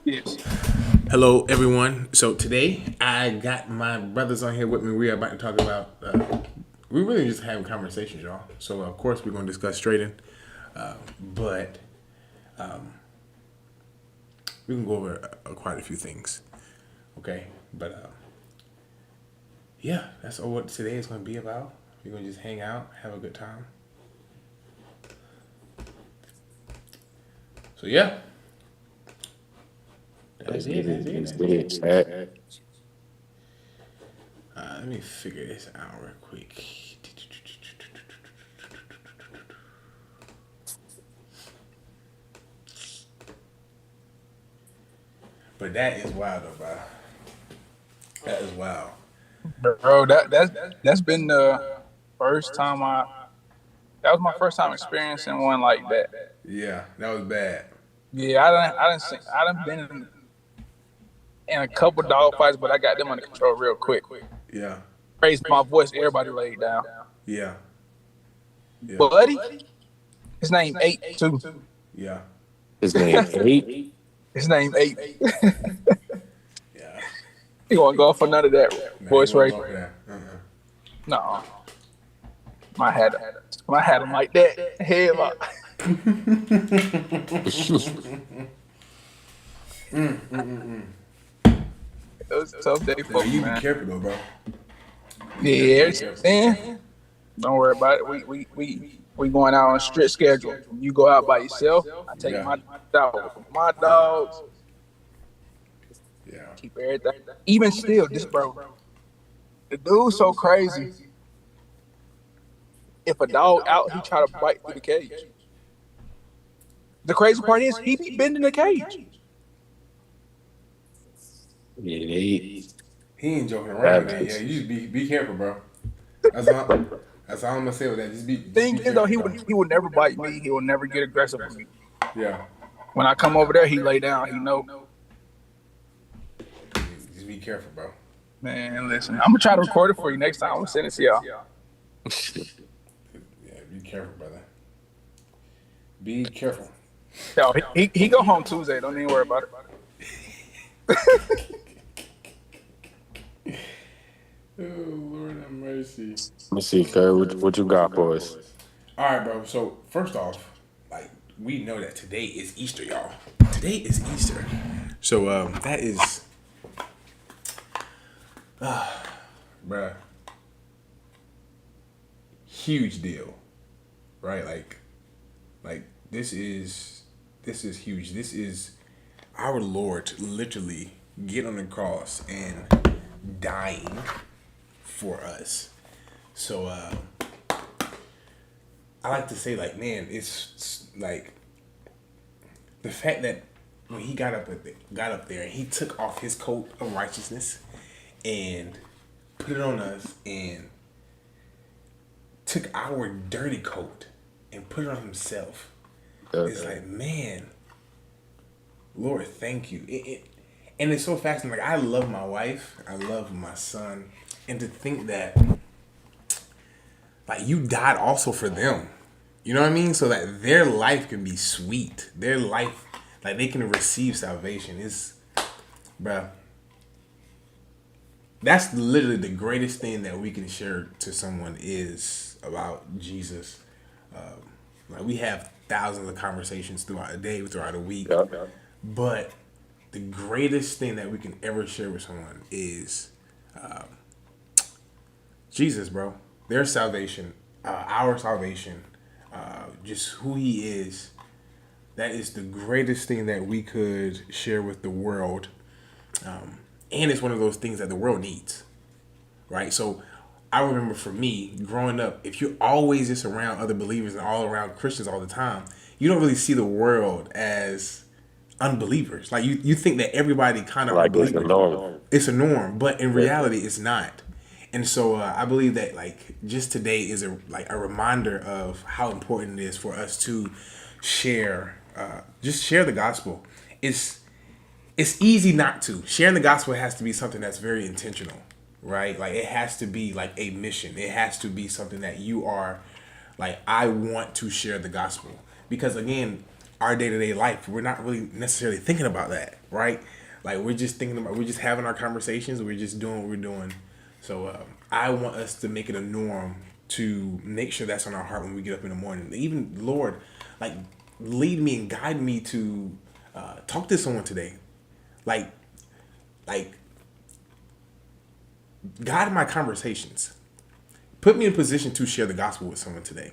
Yes. Hello, everyone. So today I got my brothers on here with me. We are about to talk about. We really just having conversations, y'all. So of course we're going to discuss trading, but we can go over quite a few things. Okay, but yeah, that's all what today is going to be about. We're going to just hang out, have a good time. So yeah, that's Let's it. get That's it. it. Let's That's get it. it, chat. Let me figure this out real quick. But that is wild, though, bro. That is wild. Bro, that's been the first time I that was my first time experiencing one like that. Yeah, that was bad. Yeah, I done been in a couple dog fights, but I got them under control real quick. Yeah, Raised my voice, everybody laid down. yeah, yeah, Buddy, his name Eight too. yeah, His name Eight. His name Eight. yeah. He won't go for none of that Nah, he voice won't raise. go for that. No, I had him like that headlock. It was a tough day Nah, for me, you be man. careful though, bro. Yeah, Be careful. man. Don't worry about it. We going out on a strict schedule. You go out by yourself. I take Yeah, my dog with my dogs. yeah, Keep everything. Even still, this bro, the dude's so crazy. If a dog out, he try to bite through the cage. The crazy part is he be bending the cage. Yeah, they he ain't joking around, man. Yeah, savages. you just be careful, bro. That's all. That's all I'm gonna say with that. Just Thing be is though, careful, bro. he would never bite me. He will never get aggressive with me. Yeah, When I come over there, he lay down. He know, just be careful, bro. man. Listen, I'm gonna try to record it for you next time. I'm gonna send it to y'all. Yeah, be careful, brother. Be careful. Yo, he go home Tuesday. Don't even worry about it. Oh Lord have mercy. Let me see, Kurt. What you got for us? All right, bro. So first off, like we know that today is Easter, y'all. Today is Easter. So that is, bruh, huge deal, right? Like this is huge. This is our Lord literally get on the cross and dying for us. So I like to say, like, man, it's like the fact that when he got up there and he took off his coat of righteousness and put it on us and took our dirty coat and put it on himself. It's like, man, Lord, thank you. And it's so fascinating. Like, I love my wife, I love my son, and to think that like you died also for them. You know what I mean? So that their life can be sweet. Their life, like they can receive salvation. It's, bruh. That's literally the greatest thing that we can share to someone is about Jesus. Like we have thousands of conversations throughout a day, throughout a week, Yep. but the greatest thing that we can ever share with someone is Jesus, bro. Their salvation, our salvation, just who He is. That is the greatest thing that we could share with the world, and it's one of those things that the world needs, right? So, I remember for me growing up, if you're always just around other believers and all around Christians all the time, you don't really see the world as unbelievers. Like you think that everybody kind of are Like it's the believers. norm. It's a norm, but in Yeah. reality, it's not. And so I believe that like just today is a reminder of how important it is for us to share, just share the gospel. It's easy not to. Sharing the gospel has to be something that's very intentional, right? Like it has to be like a mission. It has to be something that you are like, I want to share the gospel. Because again, our day to day life. We're not really necessarily thinking about that, right? Like we're just having our conversations. We're just doing what we're doing. So I want us to make it a norm to make sure that's on our heart when we get up in the morning. Even Lord, like lead me and guide me to talk to someone today. Like, like guide my conversations. Put me in a position to share the gospel with someone today,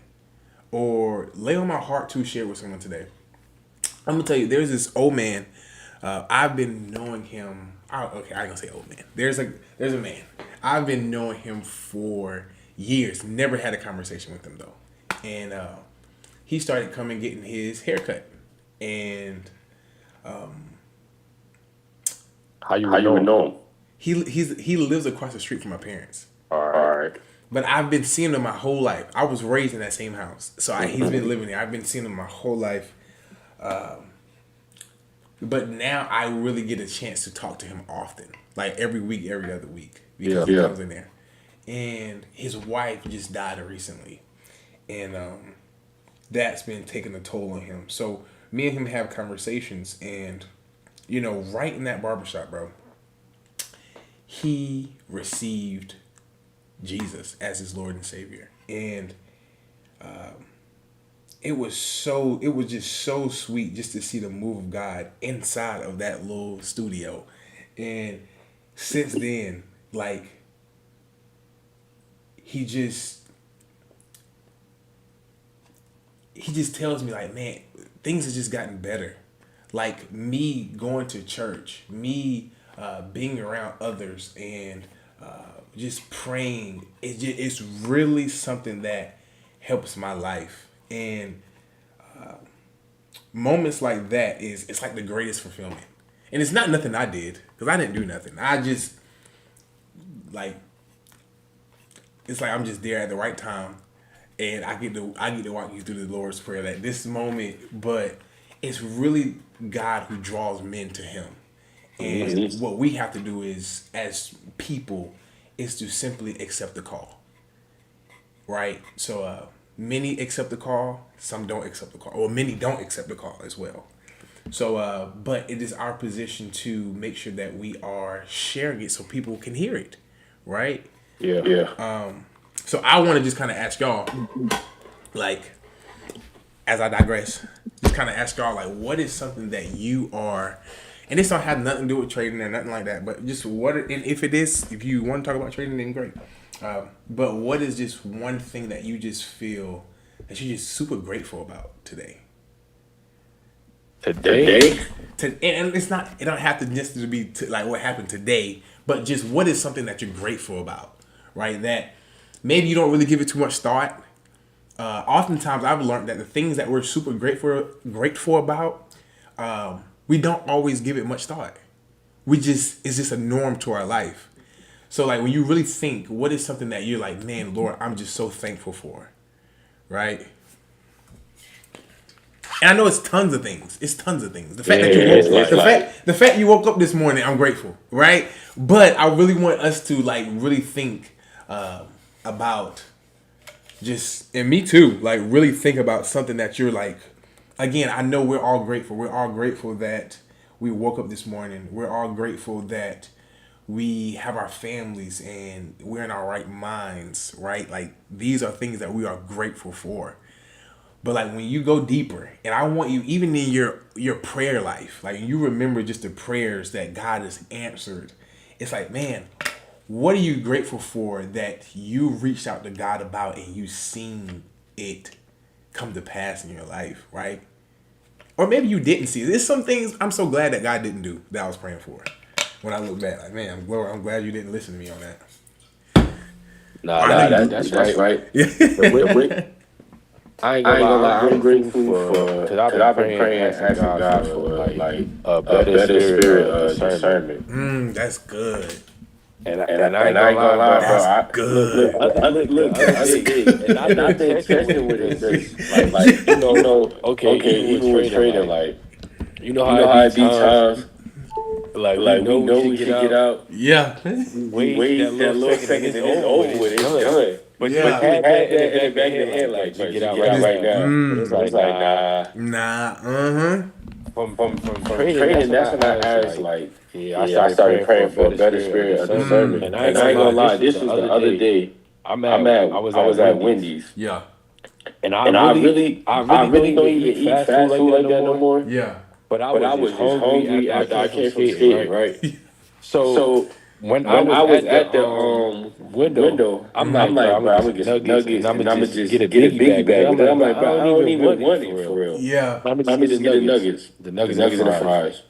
or lay on my heart to share with someone today. I'm gonna tell you, there's this old man. I've been knowing him. Okay, I ain't gonna say old man. There's a man. I've been knowing him for years. Never had a conversation with him though, and he started coming getting his haircut, and How you How would you would know? know him? he lives across the street from my parents. All All right. right. But I've been seeing him my whole life. I was raised in that same house, so he's been living there. I've been seeing him my whole life. But now I really get a chance to talk to him often, like every week, every other week, because he Yeah. comes in there. And his wife just died recently, and that's been taking a toll on him. So me and him have conversations, and right in that barbershop, bro, he received Jesus as his Lord and Savior, and it was just so sweet just to see the move of God inside of that little studio. And since then, like he just tells me like, man, things have just gotten better. Like me going to church, me being around others, and just praying. It's really something that helps my life. And moments like that it's like the greatest fulfillment. And it's not nothing I did, because I didn't do nothing. I just like it's like I'm just there at the right time, and I get to walk you through the Lord's Prayer at this moment. But it's really God who draws men to Him, and what we have to do is, as people, is to simply accept the call. Right? So many accept the call, some don't accept the call, or many don't accept the call as well. So, but it is our position to make sure that we are sharing it so people can hear it, right? Yeah. Yeah. So I want to just kind of ask y'all, like, as I digress, just kind of ask y'all, like, what is something that you are, and this don't have nothing to do with trading or nothing like that, but just what, and if it is, if you want to talk about trading, then great. But what is just one thing that you just feel that you're just super grateful about today? Today. And it's not, it don't have to just to be like what happened today, but just what is something that you're grateful about, right? That maybe you don't really give it too much thought. Oftentimes I've learned that the things that we're super grateful about, we don't always give it much thought. It's just a norm to our life. So like when you really think, what is something that you're like, man, Lord, I'm just so thankful for, right? And I know it's tons of things. It's tons of things. The fact that the fact you woke up this morning, I'm grateful, right? But I really want us to like really think about just, and me too, like really think about something that you're like. Again, I know we're all grateful. We're all grateful that we woke up this morning. We're all grateful that we have our families and we're in our right minds, right? Like these are things that we are grateful for. But like when you go deeper, and I want you, even in your prayer life, like you remember just the prayers that God has answered. It's like, man, what are you grateful for that you reached out to God about and you seen it come to pass in your life, right? Or maybe you didn't see it. There's some things I'm so glad that God didn't do that I was praying for. When I look back, like, man, I'm glad you didn't listen to me on that. That's right. I ain't I gonna ain't gonna lie. lie. I'm I'm grateful grateful for for because I've because been I've been praying, praying, asking asking God God for for like like a a better better spirit spirit of of discernment. discernment. That's good. And I ain't And I gonna ain't gonna lie, lie, bro. bro. That's I good. The other that's day, good. and I've And been I've been testing with testing it with it because, because, like, okay, okay, even with even with trading, trading, like, like, you know you how know it how be it be times, times, like, we like, we know we know should we get should get out, out. Yeah. we We wait that wait little that little second and second it's and it's over with, over it's with, it's done. done. But Yeah. you had that in the back of your head, like, bro, you get out right now. But it's like, nah. Nah. From From training, that's training, when that's I when I asked, asked, like, like, yeah, I yeah, I started started praying for praying a for a better better spirit of spirit of discernment. discernment. And I ain't And I gonna ain't gonna lie, lie, this was this the was other the other day. day. I I was was at at Wendy's, Wendy's. Yeah. and And I I really really don't don't even even eat eat fast fast food food like like that no that no more. more. Yeah. But I But was I just was just hungry hungry after I after I came from came from skating, skating, right? right? So So when I when was I was at the at the window, window, I'm I'm like, bro, like, I'm gonna bro, I'm get gonna some get some nuggets and nuggets I'm and gonna I'm gonna just get a just get a biggie biggie bag. But then bag. I'm But then like, I'm bro, like, I bro, I don't don't even even want it want for it for real. real. Yeah. I'm gonna just I'm get the just get the nuggets, nuggets, the the nuggets and the nuggets and the fries. fries.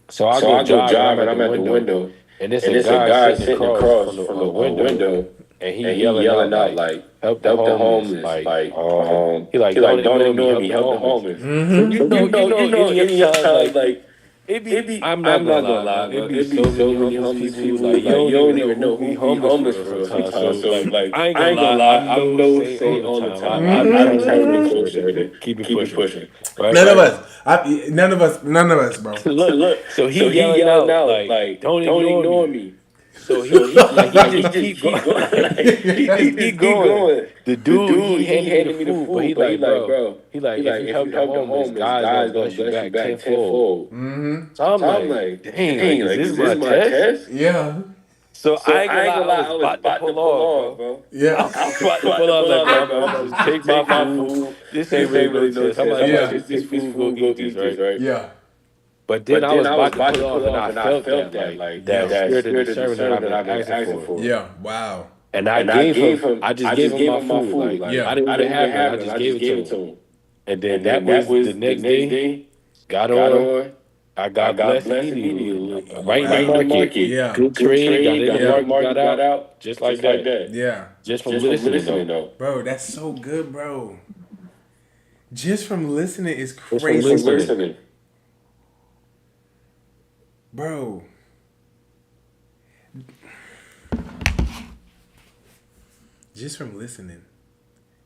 So I So go I go drive and I'm drive at and the I'm at the window, window, and it's and a it's a guy guy sitting sitting across across from the from the window, window, and he and he yelling out yelling out like, like, "Help the "Help the homeless!" homeless!" Like, Like, he like, he "Don't like, "Don't ignore me, ignore help me, the help the homeless." homeless." So So any any time time like like it be, it be. I'm not I'm gonna not gonna lie, bro. lie, It bro. be It be so so many many homeless homeless people. people. Like you Like don't you don't even know even who know be who be homeless for homeless real for real sometimes. So sometimes. So like like, I ain't I gonna ain't gonna lie, lie. I'm I'm no no saint all saint the all the time. time. I be I be trying to trying to make make sure sure to to keep it keep it pushing, pushing. right? None of us. None of us, bro. So Look, look. so he So he yelling yelling out out like, like, "Don't "Don't ignore ignore me." me." So So he like he he just just keep going, keep going. like Like he he just keep just keep going. going. The The dude he dude he handed me the handed me the food, but he food, but he like, like, bro, bro, he like, he if like, you if help you the help the homeless, homeless, God's gonna God's gonna bless you bless you back back tenfold. tenfold. So I'm So I'm like, like, dang, like, dang, is like, this is this my my test? test? Yeah. So I So ain't gonna I ain't lie, gonna I lie, was I was about to about to pull pull off, off, bro. bro. I Yeah. was I was about to about pull to off, pull like, off, bro, like, I'm bro, about I'm to about just to just take my take my food. food. This ain't This really ain't no really no test. I'm test. about I'm to about just to take just this take this food, go food, go eat this, eat this, right? right? Yeah. But then But I then was I was about to about pull to off, pull and off, I and I felt felt that, that, like, like, that that spirit of spirit of discernment that I've discernment that been I've been asking asking for. for. Yeah. Wow. And I And I gave him, gave him, I just I gave just him gave my him my food. food. Like, Like, I yeah. didn't I even didn't even have none. have I none. just I gave just it gave to it him. to him. And then And that then that was the was the next next day. day. Got Got on. on. I I got got blessed blessed immediately. immediately. Right in the Right in the market. market. Yeah. Good Good trade. Got trade. in the Got in the market. Got market. Got out. out. Just like Just like that. that. Yeah. Just from Just from listening listening though. though. Bro, that's so good, bro. Just from listening is Just from crazy. Just from listening. listening. Bro. Just from listening.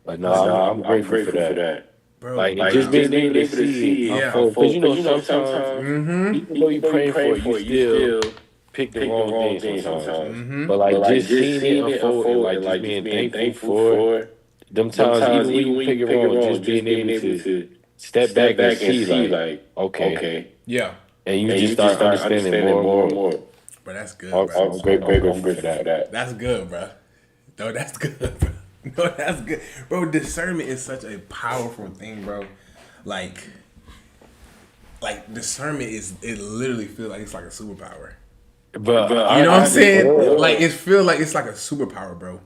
But no, No, I'm I'm grateful for grateful for that. that. Bro, Like, and like just just being able being to able to see it see it unfold. Because unfold. Because sometimes, sometimes, even though even you're though you're praying for praying it, you for it, you still still pick the pick the wrong wrong thing thing sometimes. sometimes. But But like like just just seeing it seeing it unfold and unfold like and just like just being being thankful thankful for for them them times, times, even when even you when pick you it pick it wrong, wrong, just just being being able able to to step step back and back and see see like, like, okay, okay. Yeah. and you And just you just start start understanding understanding more and more and more. more. But that's good, bro. I'm I'm grateful for grateful for that. that. That's good, bro. No, that's good, bro. No, that's good. Bro, discernment is such a powerful thing, bro. Like discernment is, it literally feels like it's like a superpower. But You know what I'm for saying? real. Like, it feels like it's like a superpower, bro.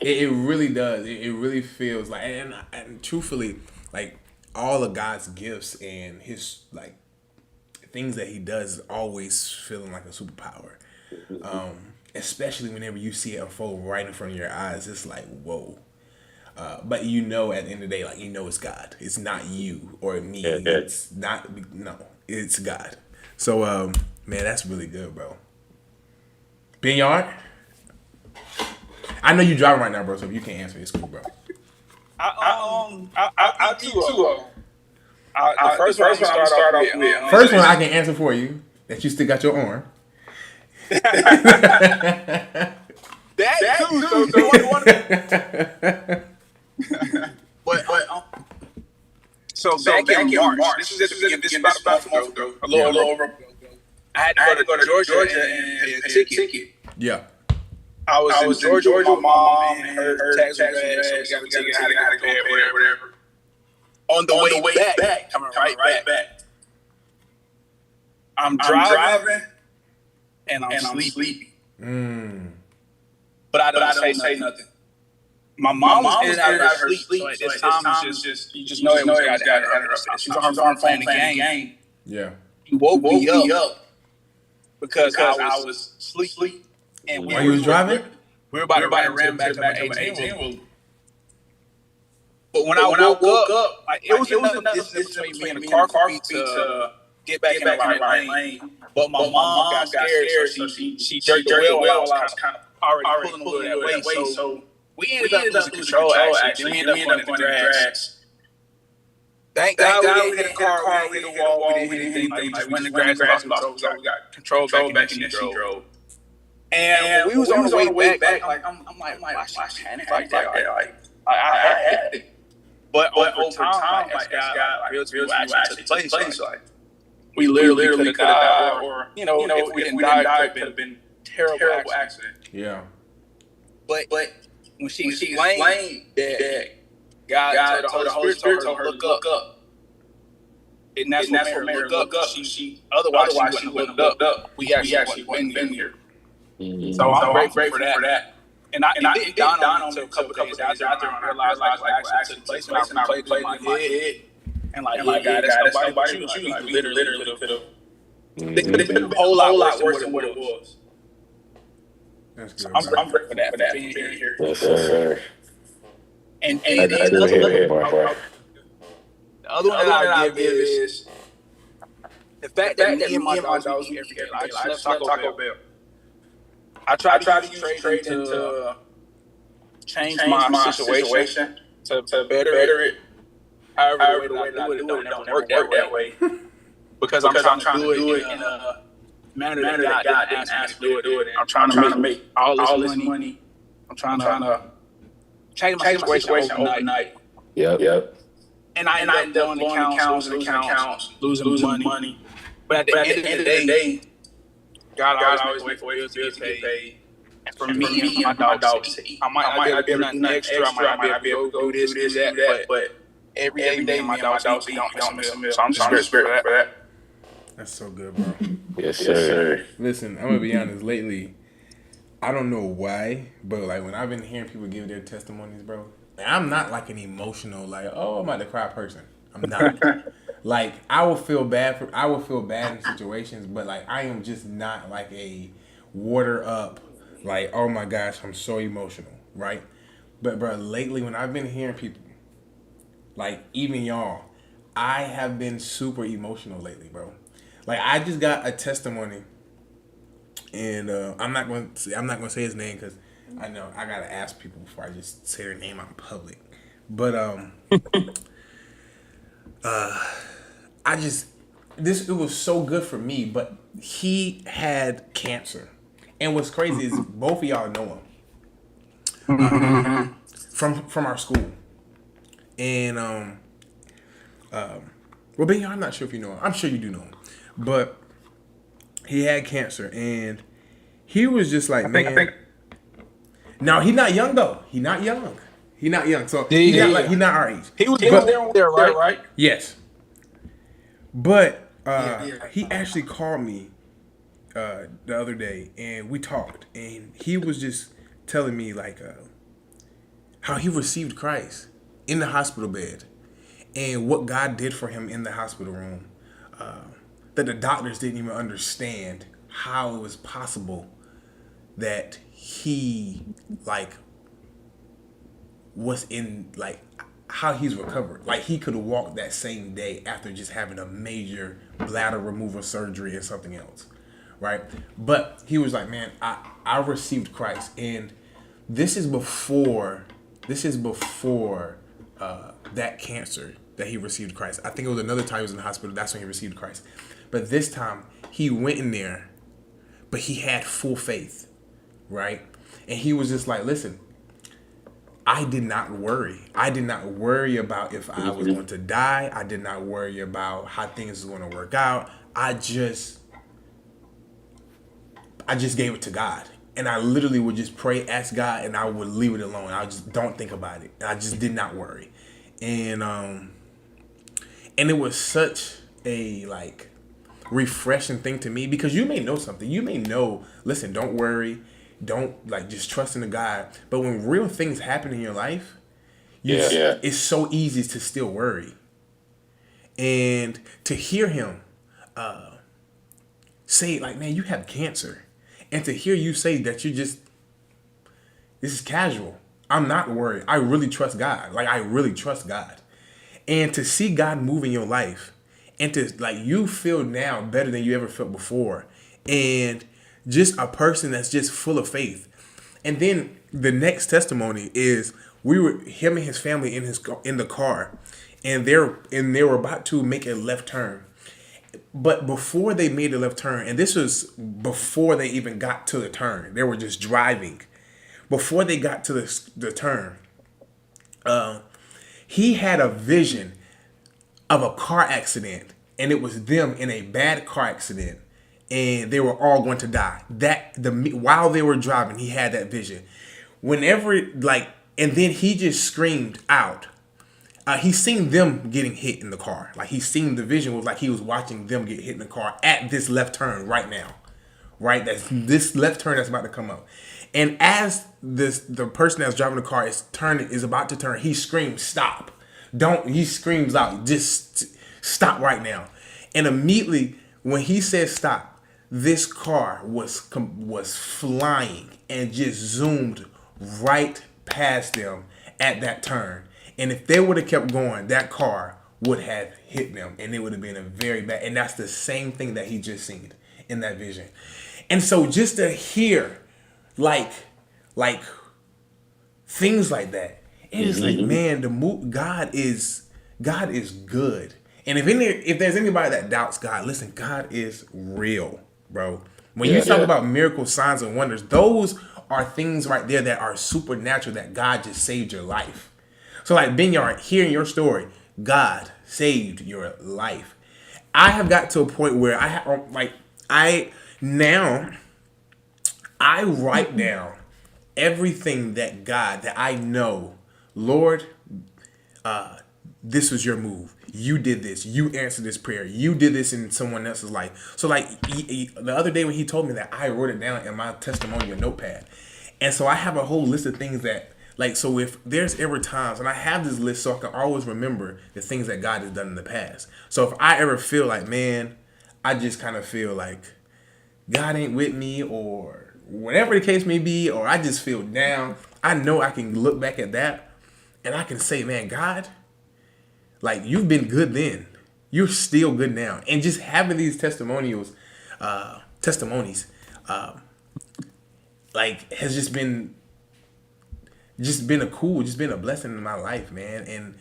It really does. It really feels like, and truthfully, like, all of God's gifts and his, like, things that he does is always feeling like a superpower. Especially whenever you see it unfold right in front of your eyes, it's like, whoa. But you know, at the end of the day, like, you know, it's God. It's not you or me. Yeah. It's not, no, it's God. So, man, that's really good, bro. Benyard? I know you driving right now, bro. So if you can't answer, it's cool, bro. I do too. The The first one I'm first gonna one I'm gonna start start off off with. with. First one I can answer for you. That you still got your arm. That too. So back in March, this was at the beginning. This is about a month ago, a little over. I had to go to Georgia and pay a ticket. Yeah. I was in Georgia with my mom and her tax was bad, so we got a ticket. I had to go pay it, whatever. On the way back, coming right back. I'm driving and I'm sleepy. But I don't say nothing. My mom was in and out of her sleep, so at this time it's just you just know it was got to have her. She was on her phone playing the game. Yeah. He woke me up because I was asleep. And While you was driving? We were about to ram back to my 18. But when I woke up, like, it was enough distance between me and the car for me to get back in the right lane. But my mom got scared, so she jerked the wheel while I was kind of already pulling the wheel that way. So we ended up losing control, actually. Then we ended up going in the grass. Thank God we didn't hit a car, we didn't hit a wall, we didn't hit anything. Like, we just went in the grass and lost control. We got control back in the she drove. And when we was on the way back, like I'm like, why she panic like that? Like I had it. But over time, like as God real to actually took place, like we literally could have died, or if we didn't die, it could have been terrible accident. Yeah. But when she explained that God told the Holy Spirit to look up, and that's what made her look up. She otherwise she wouldn't have looked up. We actually wouldn't been here. Mm-hmm. So I'm grateful for that. And it didn't dawn on me until a couple days after I realized like what actually took place, and I replayed in my head. And like, God, that's nobody but you. Like, we literally could have. It could have been a whole lot worse than what it was. That's good. I'm grateful for that, for being here. Yes, sir. And I do hear more, bro. the other one that I give is the fact that me and my dogs eat every day. Like, I just left Taco Bell. I tried to use trading to change my situation to better it. However, the way that I do it don't work that way. Because I'm trying to do it in a manner that God didn't ask me to do it. I'm trying to make all this money. I'm trying to change my situation overnight. Yep. And I end up blowing accounts, losing money. But at the end of the day, God always makes a way for us to get paid. And for me and my dogs to eat. I might not be able to do nothing extra. I might not be able to go do this, that. But every day, me and my dogs don't miss a meal. So I'm just grateful for that. That's so good, bro. Yes, sir. Listen, I'm gonna be honest. Lately, I don't know why, but like when I've been hearing people give their testimonies, bro, I'm not like an emotional, like, oh, I'm about to cry person. I'm not. Like I will feel bad in situations, but like I am just not like a water up, like, oh my gosh, I'm so emotional, right? But bro, lately when I've been hearing people, like even y'all, I have been super emotional lately, bro. Like I just got a testimony, and I'm not going to say his name because I know I gotta ask people before I just say their name out in public. But it was so good for me. But he had cancer, and what's crazy is both of y'all know him from our school, and well, Ben, I'm not sure if you know him. I'm sure you do know him. But he had cancer, and he was just like, I think. Now, he's not young, though. He's not young. So, he's not our age. He was there, right? Yes. But he actually called me the other day, and we talked. And he was just telling me, like, how he received Christ in the hospital bed. And what God did for him in the hospital room. That the doctors didn't even understand how it was possible that he like was in like how he's recovered. Like he could have walked that same day after just having a major bladder removal surgery and something else, right? But he was like, man, I received Christ, and this is before that cancer that he received Christ. I think it was another time he was in the hospital. That's when he received Christ. But this time he went in there, but he had full faith, right? And he was just like, listen, I did not worry. I did not worry about if I was going to die. I did not worry about how things were going to work out. I just gave it to God. And I literally would just pray, ask God, and I would leave it alone. I just don't think about it. I just did not worry. And it was such a like refreshing thing to me, because you may know something. You may know, listen, don't worry. Don't like just trust in the God. But when real things happen in your life, it's so easy to still worry. And to hear him say, like, man, you have cancer. And to hear you say that this is casual. I'm not worried. I really trust God. Like, I really trust God. And to see God move in your life, and to, like, you feel now better than you ever felt before. And just a person that's just full of faith. And then the next testimony is him and his family in the car, and they were about to make a left turn. But before they made the left turn, and this was before they even got to the turn, they were just driving. Before they got to the turn, he had a vision of a car accident, and it was them in a bad car accident, and they were all going to die. While they were driving, he had that vision. Whenever and then he just screamed out. He seen them getting hit in the car. Like he seen the vision was like he was watching them get hit in the car at this left turn right now, right? That's this left turn that's about to come up. And as the person that's driving the car is about to turn, he screams, "Stop! Don't!" He screams out, "Just stop right now!" And immediately when he said stop, this car was flying and just zoomed right past them at that turn. And if they would have kept going, that car would have hit them, and it would have been a very bad. And that's the same thing that he just seen in that vision. And so just to hear like things like that, it is like, man, God is good. And if there's anybody that doubts God, listen, God is real, bro. When you talk about miracles, signs, and wonders, those are things right there that are supernatural, that God just saved your life. So like Binyard, hearing your story, God saved your life. I have got to a point where I write down everything that I know. Lord, this was your move. You did this. You answered this prayer. You did this in someone else's life. So like the other day when he told me that, I wrote it down in my testimonial notepad. And so I have a whole list of things that, so if there's ever times, and I have this list so I can always remember the things that God has done in the past. So if I ever feel like, man, I just kind of feel like God ain't with me, or whatever the case may be, or I just feel down, I know I can look back at that and I can say, man, God, like, you've been good then. You're still good now. And just having these testimonies, has just been a blessing in my life, man. And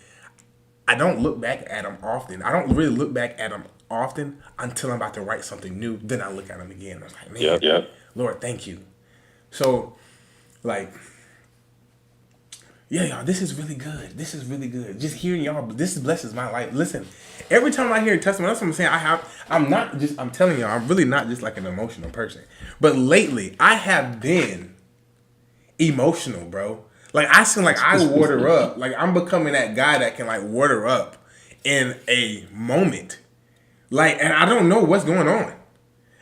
I don't look back at them often. I don't really look back at them often until I'm about to write something new. Then I look at them again. I'm like, man, Lord, thank you. So, y'all, this is really good. This is really good. Just hearing y'all, this blesses my life. Listen, every time I hear a testimony, that's what I'm saying. I'm telling y'all, I'm really not just like an emotional person. But lately, I have been emotional, bro. Like, I seem like I water up. Like, I'm becoming that guy that can, water up in a moment. And I don't know what's going on.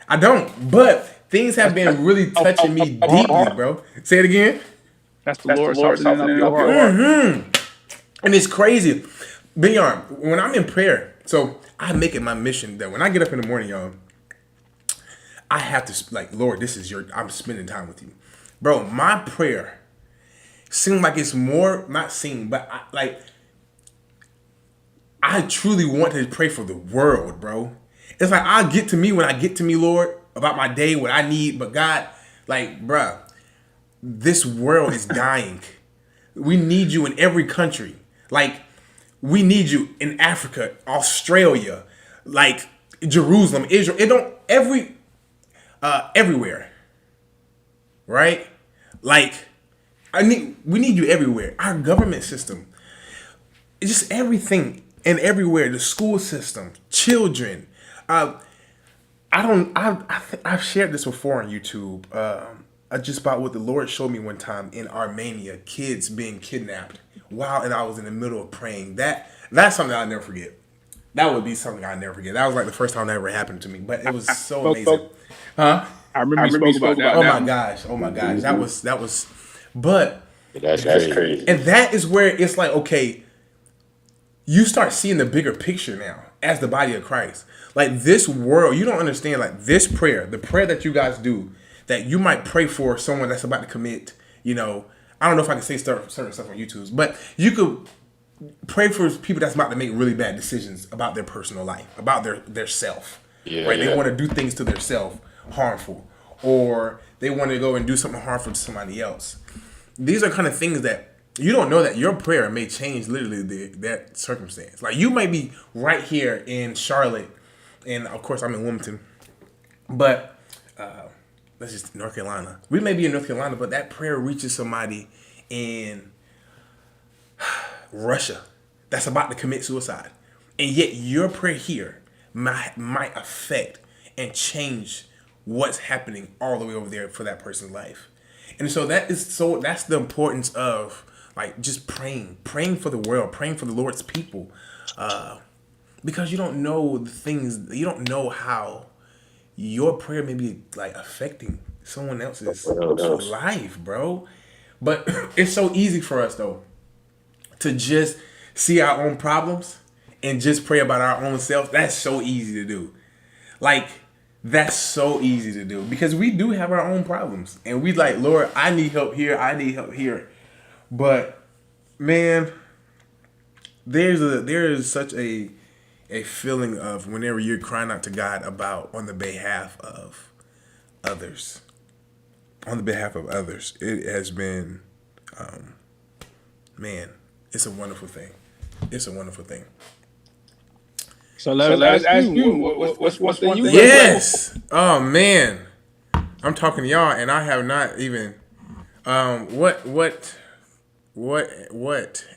I don't. But things have been really touching me deeply, bro. Say it again. That's the Lord softening up your heart. And it's crazy. Beyond, when I'm in prayer, so I make it my mission that when I get up in the morning, y'all, I have to, Lord, I'm spending time with you. Bro, my prayer seems like it's more, not seen, but I truly want to pray for the world, bro. It's like I'll get to me when I get to me, Lord, about my day, what I need. But God, bruh, this world is dying. We need you in every country. We need you in Africa, Australia, Jerusalem, Israel. Everywhere. Right? We need you everywhere. Our government system, it's just everything and everywhere. The school system, children. I've shared this before on YouTube. Just about what the Lord showed me one time in Armenia, kids being kidnapped and I was in the middle of praying. That's something I'll never forget. That would be something I'll never forget. That was the first time that ever happened to me, but it was so amazing. Huh? I remember you spoke about that. Oh my gosh. That was, but that's crazy. And that is where it's okay, you start seeing the bigger picture now as the body of Christ. This world, you don't understand, this prayer, the prayer that you guys do, that you might pray for someone that's about to commit, I don't know if I can say certain stuff on YouTube, but you could pray for people that's about to make really bad decisions about their personal life, about their self. Yeah, right? They want to do things to their self harmful, or they want to go and do something harmful to somebody else. These are kind of things that you don't know that your prayer may change literally that circumstance. You might be right here in Charlotte, and of course I'm in Wilmington, but let's just North Carolina. We may be in North Carolina, but that prayer reaches somebody in Russia that's about to commit suicide, and yet your prayer here might affect and change what's happening all the way over there for that person's life. And so that's the importance of like just praying for the world, praying for the Lord's people, because you don't know the things, you don't know how your prayer may be like affecting someone else's life, bro. But it's so easy for us though to just see our own problems and just pray about our own self. That's so easy to do. Like, that's so easy to do because we do have our own problems and we like, Lord, I need help here. I need help here. But man, there is such a feeling of whenever you're crying out to God about on the behalf of others. On the behalf of others. It has been, man, it's a wonderful thing. It's a wonderful thing. So let's ask you, what's one thing you Yes. Oh man, I'm talking to y'all, and I have not even. What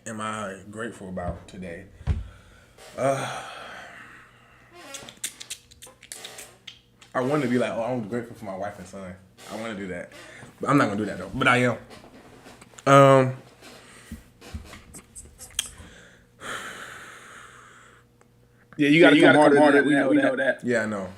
am I grateful about today? I want to be like, oh, I'm grateful for my wife and son. I want to do that, but I'm not gonna do that though. But I am. Yeah, you gotta come harder. We know that. Yeah, I know.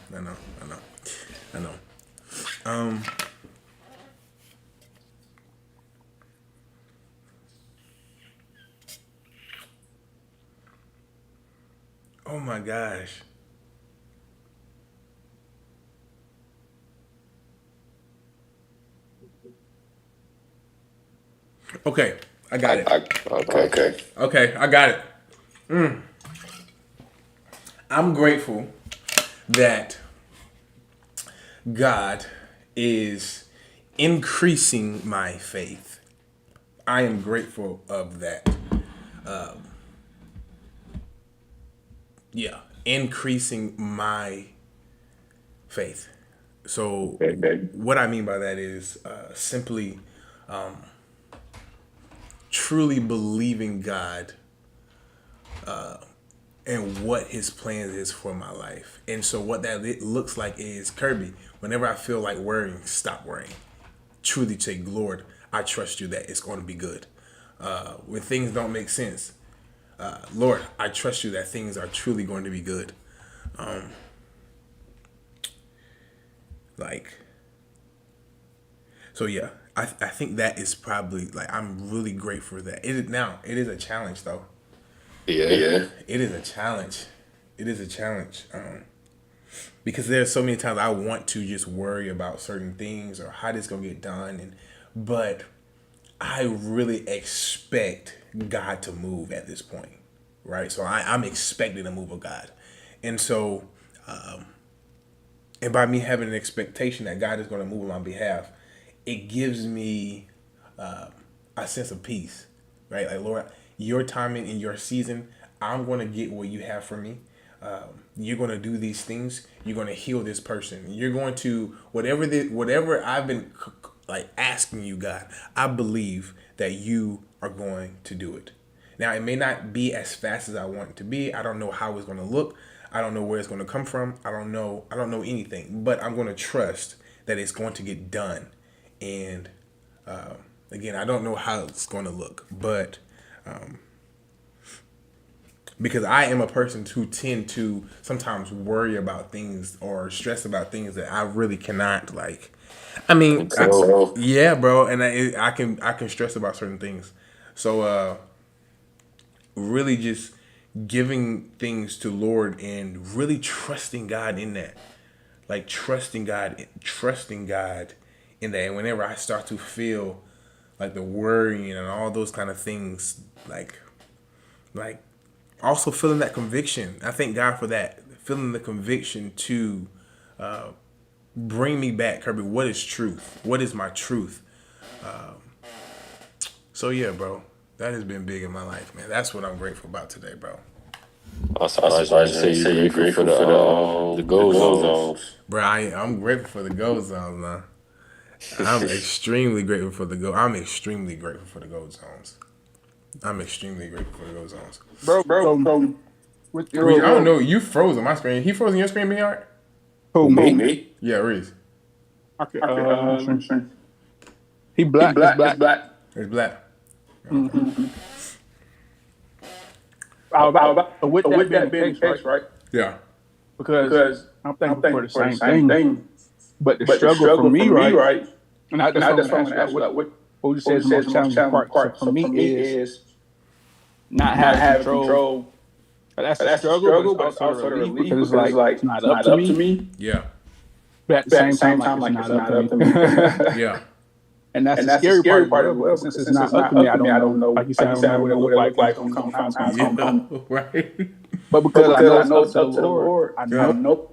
Oh my gosh. Okay, I got it. Okay, I got it. I'm grateful that God is increasing my faith. I am grateful of that. Increasing my faith. So what I mean by that is simply truly believing God and what his plans is for my life. And so what that looks like is, Kirby, whenever I feel like worrying, stop worrying. Truly say, Lord, I trust you that it's going to be good. When things don't make sense, Lord, I trust you that things are truly going to be good. I think that is probably like, I'm really grateful for that. It is a challenge though. Yeah. It is a challenge. Because there's so many times I want to just worry about certain things or how this gonna get done, but I really expect God to move at this point, right? So I'm expecting a move of God, and so, and by me having an expectation that God is going to move on my behalf, it gives me a sense of peace, right? Like, Lord, your timing in your season, I'm going to get what you have for me. You're going to do these things. You're going to heal this person. You're going to whatever I've been like asking you, God. I believe that you are going to do it. Now, it may not be as fast as I want it to be. I don't know how it's going to look. I don't know where it's going to come from. I don't know anything. But I'm going to trust that it's going to get done. And again, I don't know how it's going to look, but because I am a person who tend to sometimes worry about things or stress about things that I really cannot like. I mean, yeah, bro, and I can stress about certain things. So really just giving things to Lord and really trusting God in that. Like trusting God in that. And whenever I start to feel like the worrying and all those kind of things, like also feeling that conviction. I thank God for that. Feeling the conviction to bring me back, Kirby. What is truth? What is my truth? So yeah, bro. That has been big in my life, man. That's what I'm grateful about today, bro. I'm surprised you say you're grateful for the gold zones. Bro, I'm grateful for the gold zones, man. I'm extremely grateful for the gold. I'm extremely grateful for the gold zones. I'm extremely grateful for the gold zones. Bro, so with Reese, I don't your know. You froze on my screen. He froze on your screen, Bernard? who Me? Yeah, Reese. Okay, he black. He's black. It's black. Mm-hmm. With that being the case, right? Yeah. Because I'm thankful for the same thing. But the struggle for me, right? And that's what I'm going to ask you, like, what would you say is the most challenging part? So for me is not having control. That's a struggle, but it's also a relief because it's like it's not up to me. Yeah. But at the same time, like it's not up to me. Yeah. And that's the scary part as well. Since it's not up to me, I don't know. Like you said, I don't know what it look like on come time. Yeah. Right. But because I know it's up to the Lord, I know.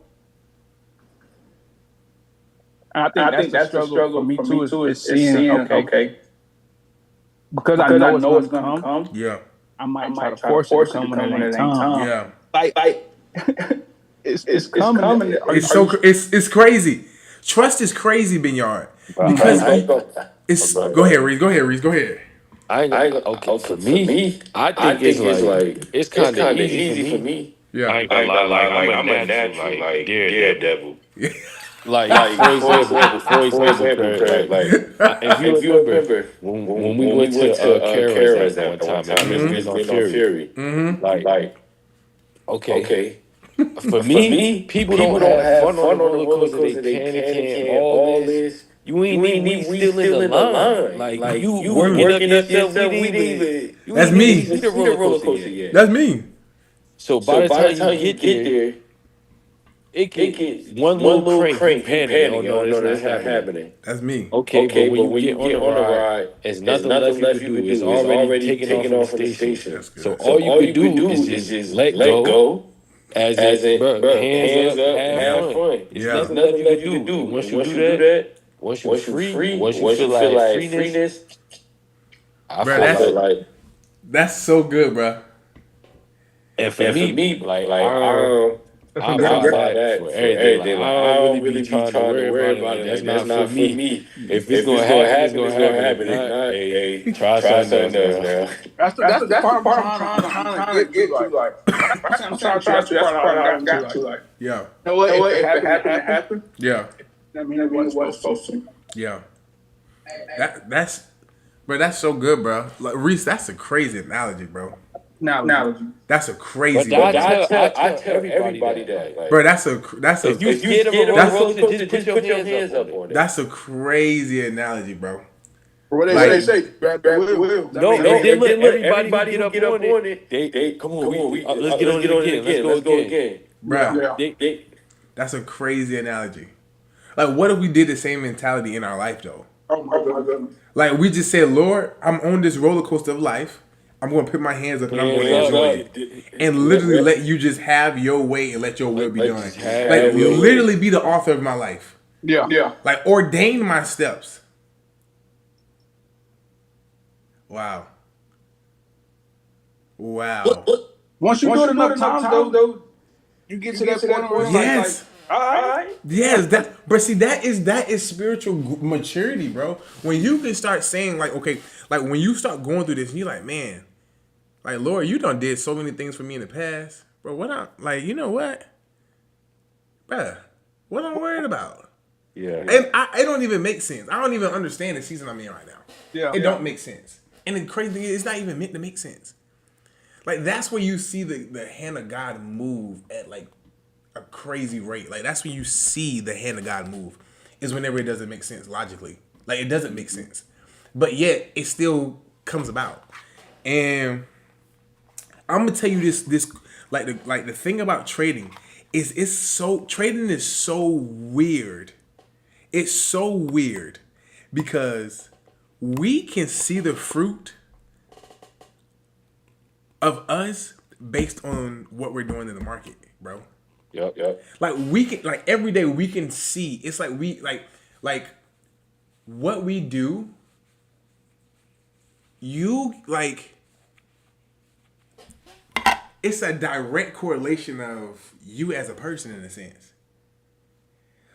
And I think that's the struggle for me too is seeing, okay, because I know it's going to come. Yeah. I might try to force it to come when it ain't time. Yeah. Like it's coming. It's crazy. Trust is crazy, Binyard. Because it's go ahead, Reese. Go ahead. Okay, for me, I think it's kind of easy for me. Yeah. I ain't gonna lie, like I'm a natural, like daredevil. Like for example, Craig, like if you remember when we went to Kara's that one time, and we was on Fury, like okay. For me, people don't have fun on the roller coaster. They panic, all this. You ain't we still in the line. Like you working up yourself. We didn't even. That's me. See the roller coaster yet. That's me. So by the time you get there, it gets one little crank, you panic. Oh no, that's not happening. That's me. Okay, but when you get on the ride, there's nothing left you can do. It's already taken off from the station. So all you can do is just let go. As in, bro, hands up, have fun. There's nothing left you can do. Once you do that, once you free, once you feel like freeness, I feel like that's so good, bro. and for me, like I buy that for everything. Like, I don't really be trying to worry about it. That's not for me. If it's gonna happen, it's gonna happen. If not, hey, try something else now. That's the part I'm trying to get to. Like, I'm trying to that's the part I got to. Like, Yeah. you know what? If it happened. Yeah. I mean, it wasn't supposed to. Yeah. That's so good, bro. Like, Reese, that's a crazy analogy, bro. Now, that's a crazy. But I tell everybody that, like, bro. That's a. If you scared of a roller coaster, just put your hands up on it. That's a crazy analogy, bro. What they say? Grab the wheel. No. Everybody get up on it. They come on. Let's get on it again. Let's go again, bro. Yeah. That's a crazy analogy. Like, what if we did the same mentality in our life, though? Oh my goodness. Like, we just said, Lord, I'm on this roller coaster of life. I'm going to put my hands up and I'm going to enjoy it. And literally let you just have your way and let your will be done. Like, literally be the author of my life. Yeah. Like, ordain my steps. Wow. Once you do it enough times, though, you get to that point where it's yes. like, all right. Yes, but see, that is spiritual maturity, bro. When you can start saying, like, okay, like when you start going through this, and you're like, man, like, Lord, you done did so many things for me in the past, bro. You know what, bro? What I'm worried about? Yeah. And it don't even make sense. I don't even understand the season I'm in right now. Yeah, it don't make sense. And the crazy thing is, it's not even meant to make sense. Like, that's where you see the hand of God move at, like, a crazy rate. Like, that's when you see the hand of God move, is whenever it doesn't make sense logically. Like, it doesn't make sense, but yet it still comes about. And I'm gonna tell you this like the thing about trading is trading is so weird. It's so weird because we can see the fruit of us based on what we're doing in the market, bro. Yep. Like, we can, like, every day we can see. It's like like what we do. You, like, it's a direct correlation of you as a person in a sense.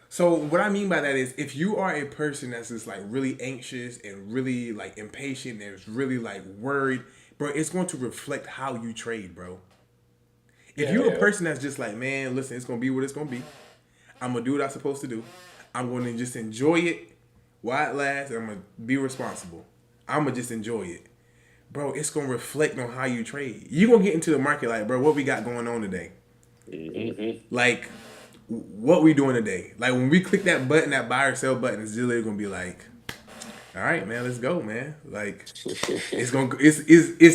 So what I mean by that is if you are a person that's just like really anxious and really like impatient and is really like worried, bro, it's going to reflect how you trade, bro. If you're a person that's just like, man, listen, it's gonna be what it's gonna be. I'm gonna do what I'm supposed to do. I'm gonna just enjoy it while it lasts. And I'm gonna be responsible. I'm gonna just enjoy it, bro. It's gonna reflect on how you trade. You gonna get into the market like, bro, what we got going on today? Like, what we doing today? Like when we click that button, that buy or sell button, it's literally gonna be like, all right, man, let's go, man. Like, it's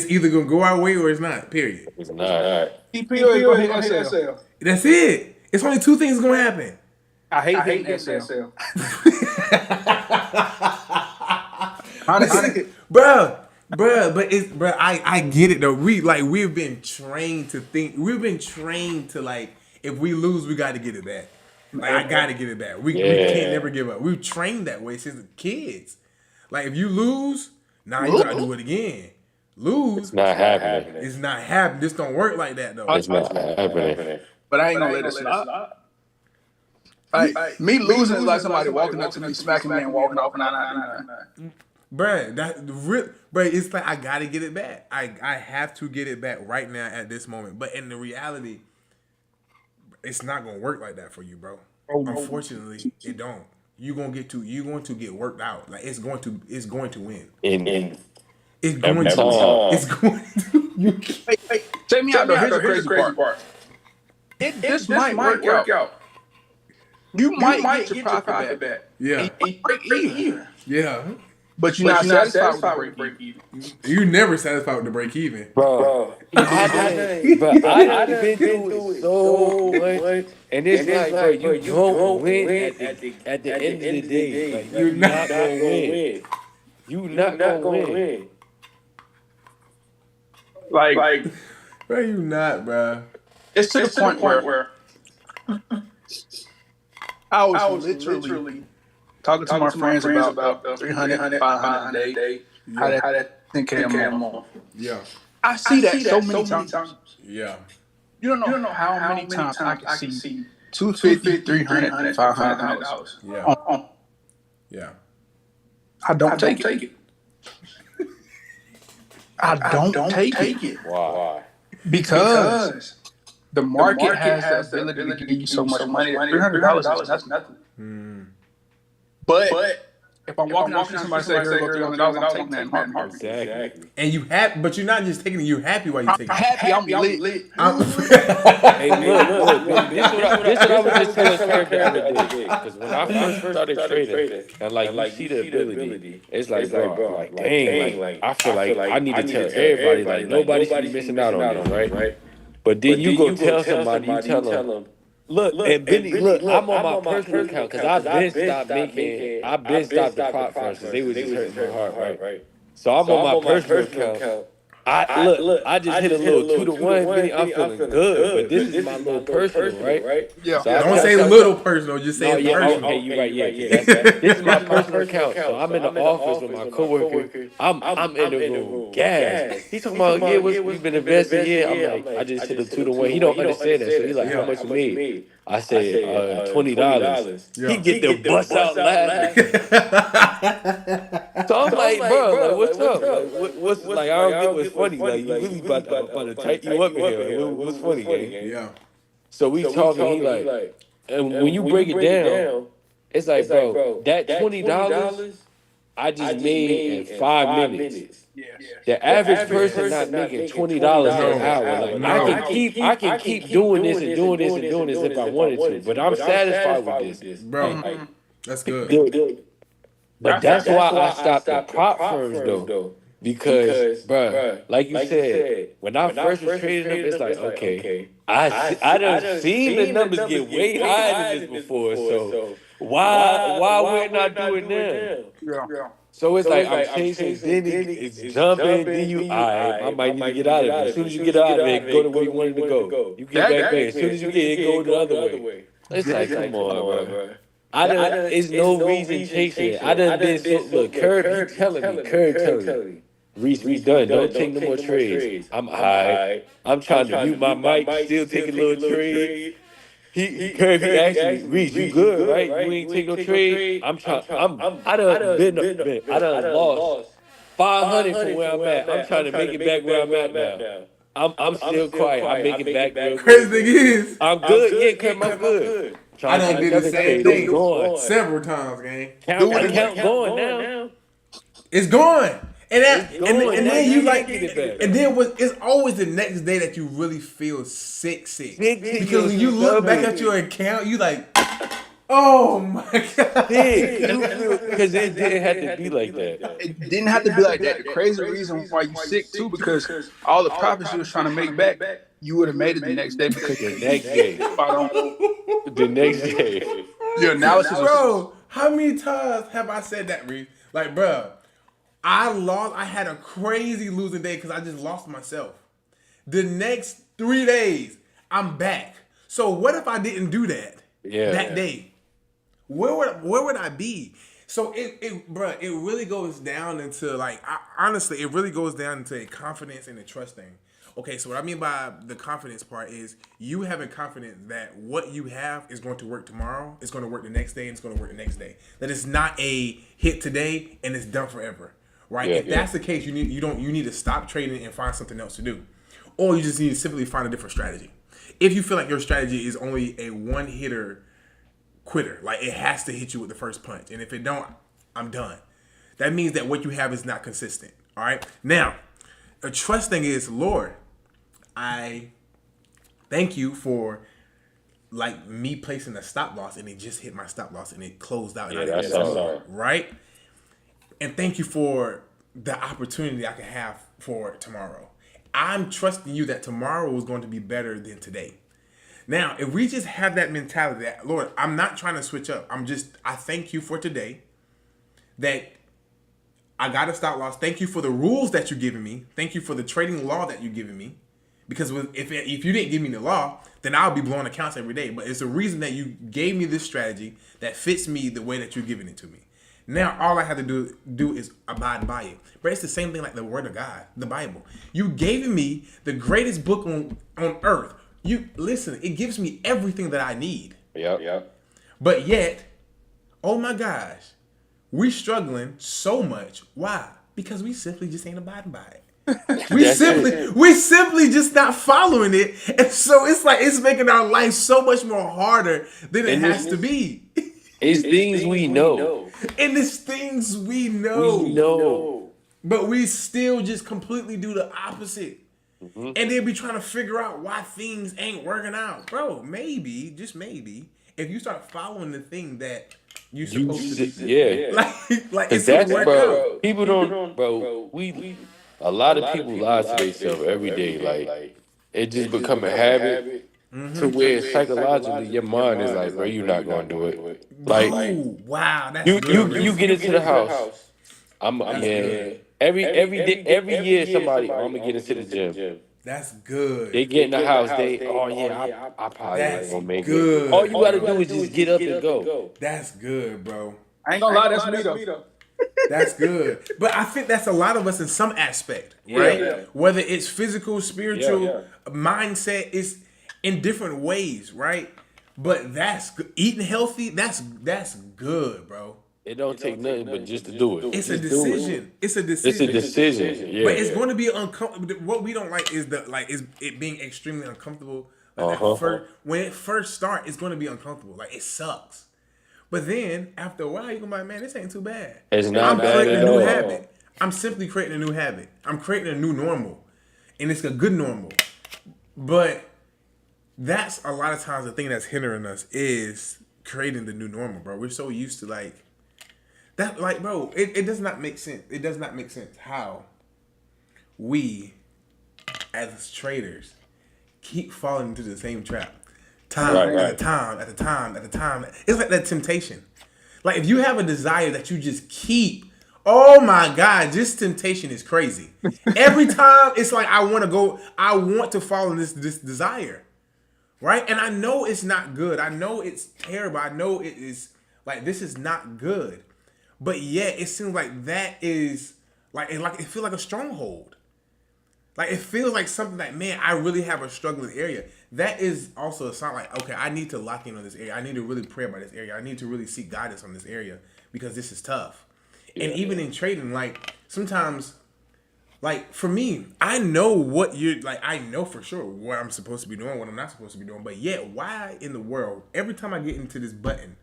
either gonna go our way or it's not. Period. It's not. TPO is going to hit SL. That's it. It's only two things gonna happen. I hate hitting SL. Honestly, Bruh, but it's I get it though. We've been trained to think. We've been trained to like, if we lose, we got to get it back. Like I got to get it back. We can't never give up. We've trained that way since kids. Like if you lose, now you gotta do it again. Lose, It's not happening. it's not happening. This don't work like that though. It's not happening. but I ain't gonna let it slide. Like me losing is like somebody walking up to me, smacking me, and walking off, and I'm Bruh, it's like I gotta get it back. I have to get it back right now at this moment. But in the reality, it's not gonna work like that for you, bro. Unfortunately, it don't. You're going to get worked out. Like it's going to win. It's going to. It's going to. You can't. Take me out though. Here's the crazy part. This might work out. You might get your profit back. Yeah. And break even. Yeah. But you're not satisfied with break even. You never satisfied with the break even. Bro. I've been through it so much. And it's like, bro, you don't win at the end of the day. Like, you're not going to win. You're not going to win. Like, Bro, you not, bro. it's to the point where I was literally talking to my friends about 300, 500 a day. How that thing came on. Yeah. I see that so many times. Yeah. You don't know how many times I can see $250, $300, $500. Yeah. Yeah. I don't take it. I don't take it. Why? Because the market has the ability to give you so much money. $300 is nothing. But if I'm walking out and somebody say, "Here, go $300," I'm taking that in heartbeat. Exactly. And you happy, but you're not just taking it. You're happy while you take it. I'm happy. I'm lit. Hey, look. This what I was just telling Kurt the other day. Because when I first started trading, and like you see the ability, it's like, bro, like dang, like I feel like I need to tell everybody, like nobody should be missing out on them, right? But then you go tell somebody, you tell them. Look, and Benny, I'm on my personal account because I've been stopped the prop firms because they was just hurting my heart, right? So I'm on my personal account. I just hit a little 2-to-1, Benny. I'm feeling good, but this is my little personal, right? Yeah. So don't say little personal, just say personal. Okay, you're right. Yeah. This is my personal account. So I'm in the office with my coworker. I'm in the room. Gas. He's talking about we've been investing. Yeah, I'm like, I just hit a 2-to-1. He don't understand that. So he's like, how much you made? I said $20. Yeah. He get the bust out laughing. So I'm like, bro, like, what's up? Like, what's like? I don't get what's funny. Like, you really about to tighten you up in here. What's funny, gang? Yeah. So we talking. He like, and when you break it down, it's like, bro, that $20 I just made in 5 minutes. The average person not making $20 an hour. Like I can keep doing this and doing this and doing this if I wanted to, but I'm satisfied with this, Bro. That's good. But that's why I stopped the prop firms though, because, bro, like you said, when I first was trading them, it's like, okay, I done seen the numbers get way higher than this before, so why we're not doing now? Yeah. So it's like I'm chasing, then it's jumping, then you, I might need to get out of it. As soon as you get out of it, go to where you wanted to go. You get back there. As soon as you get it, go the other way. It's like, come on, bro. It's no reason chasing it. I done been so, look, Curry telling me, Reese, we done. Don't take no more trades. I'm high. I'm trying to mute my mic. Still taking a little trade. Kirby asked me, Reese, you good, right? You ain't take no trade. I done I done lost 500 from where I'm at. I'm trying to make it back where I'm at now. I'm still quiet. I make it back real Crazy quick. thing is, I'm good. Yeah, Kirby, I'm good. I Trying to done find did the another same trade. It's thing gone. several times, gang. Account going now. It's gone. And that, It's gone. and then you like, Get it back. and then it's always the next day that you really feel sick. Because when you Sick, look back at your account, you like, oh my god. Because it didn't have to be like that. It didn't have to be like that. The crazy reason why you sick too, because all the profits you was trying to make back, you would have made it the next day because The next day. spot on. The next day. Your analysis was Bro, how many times have I said that, Reese? Like, bro, I had a crazy losing day because I just lost myself. The next 3 days, I'm back. So what if I didn't do that that day? Where would I be? So it really goes down into like, honestly, it really goes down into a confidence and a trust thing. Okay, so what I mean by the confidence part is you having confidence that what you have is going to work tomorrow, it's going to work the next day, and it's going to work the next day. That it's not a hit today and it's done forever, right? If that's the case, you need to stop trading and find something else to do, or you just need to simply find a different strategy. If you feel like your strategy is only a one hitter quitter, like it has to hit you with the first punch, and if it don't, I'm done. That means that what you have is not consistent. All right. Now, a trust thing is, Lord, I thank you for like me placing a stop loss and it just hit my stop loss and it closed out. Yeah, that's all right. And thank you for the opportunity I can have for tomorrow. I'm trusting you that tomorrow is going to be better than today. Now, if we just have that mentality that, Lord, I'm not trying to switch up. I thank you for today that I got a stop loss. Thank you for the rules that you're giving me. Thank you for the trading law that you're giving me. Because if you didn't give me the law, then I'll be blowing accounts every day. But it's the reason that you gave me this strategy that fits me the way that you're giving it to me. Now, all I have to do is abide by it. But it's the same thing like the Word of God, the Bible. You gave me the greatest book on earth. You listen, it gives me everything that I need. Yeah. But yet, oh my gosh, we're struggling so much. Why? Because we simply just ain't abiding by it. We simply just not following it. And so it's like it's making our life so much more harder than it has to be. It's things we know. And it's things we know. But we still just completely do the opposite. Mm-hmm. And then be trying to figure out why things ain't working out. Bro, maybe, just maybe, if you start following the thing that you're supposed to do. Yeah. Like it's gonna work out. People don't, bro, a lot of people lie to themselves every day. Like, it just become a habit to where psychologically your mind is like, bro, you're not going to do it. Like, wow, that's you get into the house. Every year somebody, I'm gonna get into the gym. That's good. They get in the house. I probably ain't gonna make good. it. All you gotta do is just get up and go. That's good, bro. I ain't gonna lie, that's me though. That's good. But I think that's a lot of us in some aspect, right? Yeah. Whether it's physical, spiritual, mindset, is in different ways, right? But that's eating healthy. That's good, bro. It don't take nothing but just to do it. It's a decision. It's a decision. Yeah. But it's going to be uncomfortable. What we don't like is it being extremely uncomfortable. Like when it first starts, it's going to be uncomfortable. Like it sucks. But then after a while, you're gonna be like, man, this ain't too bad. It's not bad creating at a new all. habit. I'm simply creating a new habit. I'm creating a new normal, and it's a good normal. But that's a lot of times the thing that's hindering us is creating the new normal, bro. We're so used to like that, like, bro. It does not make sense. It does not make sense how we, as traders, keep falling into the same trap. Time at a time. It's like that temptation. Like if you have a desire that you just keep, oh my God, just temptation is crazy. Every time it's like I want to follow this desire. Right? And I know it's not good. I know it's terrible. I know it is like this is not good. But yet it seems like that is Like it feels like a stronghold. Like it feels like something that, man, I really have a struggling area. That is also a sign like, okay, I need to lock in on this area. I need to really pray about this area. I need to really seek guidance on this area because this is tough. And even in trading, like sometimes, like for me, I know what you're like. I know for sure what I'm supposed to be doing, what I'm not supposed to be doing. But yet, why in the world? Every time I get into this button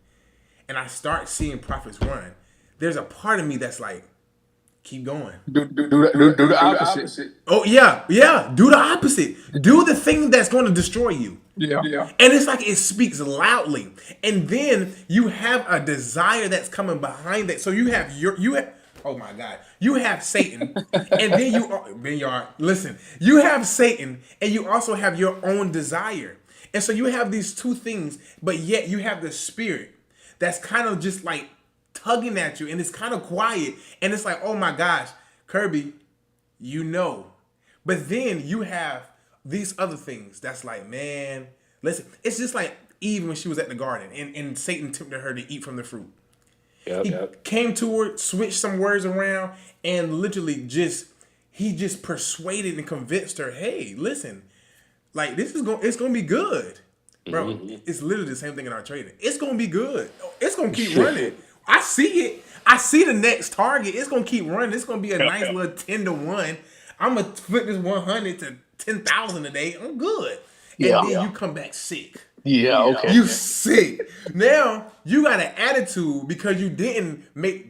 and I start seeing profits run, there's a part of me that's like, keep going. Do the opposite. Oh yeah. Do the opposite. Do the thing that's going to destroy you. Yeah. And it's like it speaks loudly, and then you have a desire that's coming behind that. So you have oh my God, you have Satan, and then you have Satan, and you also have your own desire, and so you have these two things, but yet you have the spirit that's kind of just like tugging at you, and it's kind of quiet, and it's like, oh my gosh, Kirby, you know. But then you have these other things that's like, man, listen, it's just like Eve when she was at the garden and Satan tempted her to eat from the fruit. He came to her, switched some words around, and literally he just persuaded and convinced her, hey, listen, like it's gonna be good. Bro, it's literally the same thing in our trading. It's gonna be good. It's gonna keep running. I see it. I see the next target. It's gonna keep running. It's gonna be a nice little 10-1. I'm gonna flip this 100 to 10,000 a day. I'm good. And then you come back sick. Yeah, okay. You sick. Now you got an attitude because you didn't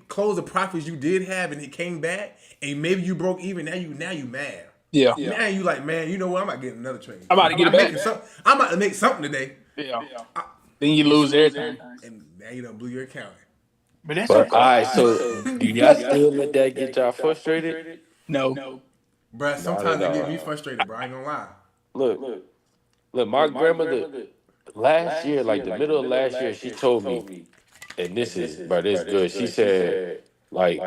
close the profits you did have, and it came back, and maybe you broke even. Now you mad. Yeah. Now you like, man, you know what? I'm about to get another trade. I'm about to get it back. I'm about to make something today. Yeah. Then you lose everything. And now you done blew your account. But that's But okay. all right, so do y'all still let that get y'all frustrated? No. Bruh, sometimes it get me frustrated, bro. I ain't gonna lie. Look, my grandmother last year, like the middle of last year, she told me, and this is good. She said, like,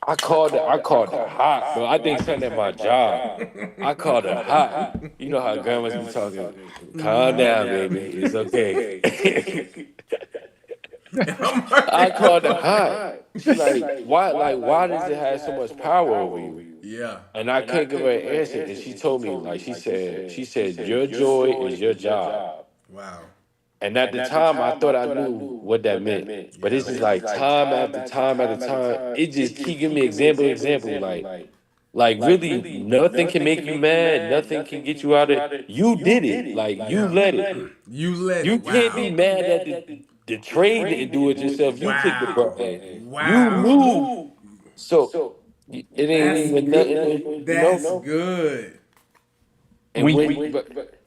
I called her hot, bro. I think something at my job. I called her hot. You know how grandmas be talking. Calm down, baby. It's okay. I called her hot. She's like, why does it have so much power over you? Yeah. And I couldn't give her an answer. And she told me, like, she said, your joy is your job. Wow. And at the time, I thought I knew what that meant. But it's just like time after time after time, it just keep giving me example. Like really, nothing can make you mad. Nothing can get you out of. You did it. Like you let it. You can't be mad at the trade didn't do it yourself. You clicked the button. You knew. So it ain't even nothing. That's good. And but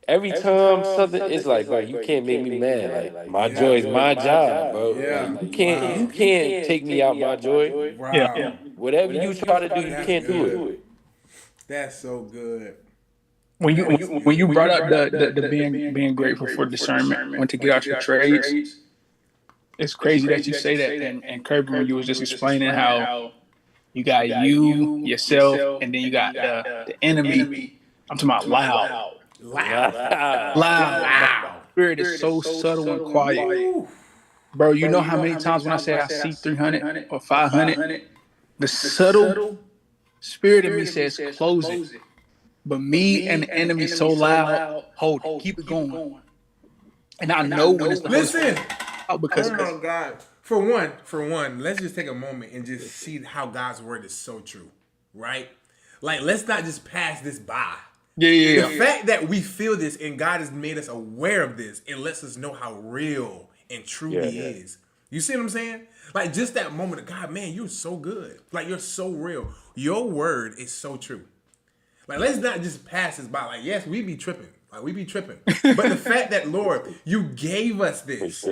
every time something is like, bro, you can't make me mad. Like my joy is my job, bro. Yeah. Like, you can't take me out my joy. Wow. Whatever you try to do, you can't do it. That's so good. When you brought up the being grateful for discernment when to get out your trades, it's crazy that you say that. And Kirby, when you was just explaining how you got yourself, and then you got the enemy. I'm talking about loud. Spirit is so subtle and quiet. Bro, you know how many times when I say I see 300 or 500, the subtle spirit in me says close it. But me and the enemy so loud, hold it, keep it going. And I know when it's the Listen. because oh my God. For one, let's just take a moment and just see how God's word is so true, right? Like, let's not just pass this by. Yeah. The fact that we feel this and God has made us aware of this, it lets us know how real and true He is. You see what I'm saying? Like, just that moment of, God, man, you're so good. Like, you're so real. Your word is so true. Like, let's not just pass this by. Like, yes, we be tripping. Like, we be tripping. But the fact that, Lord, you gave us this.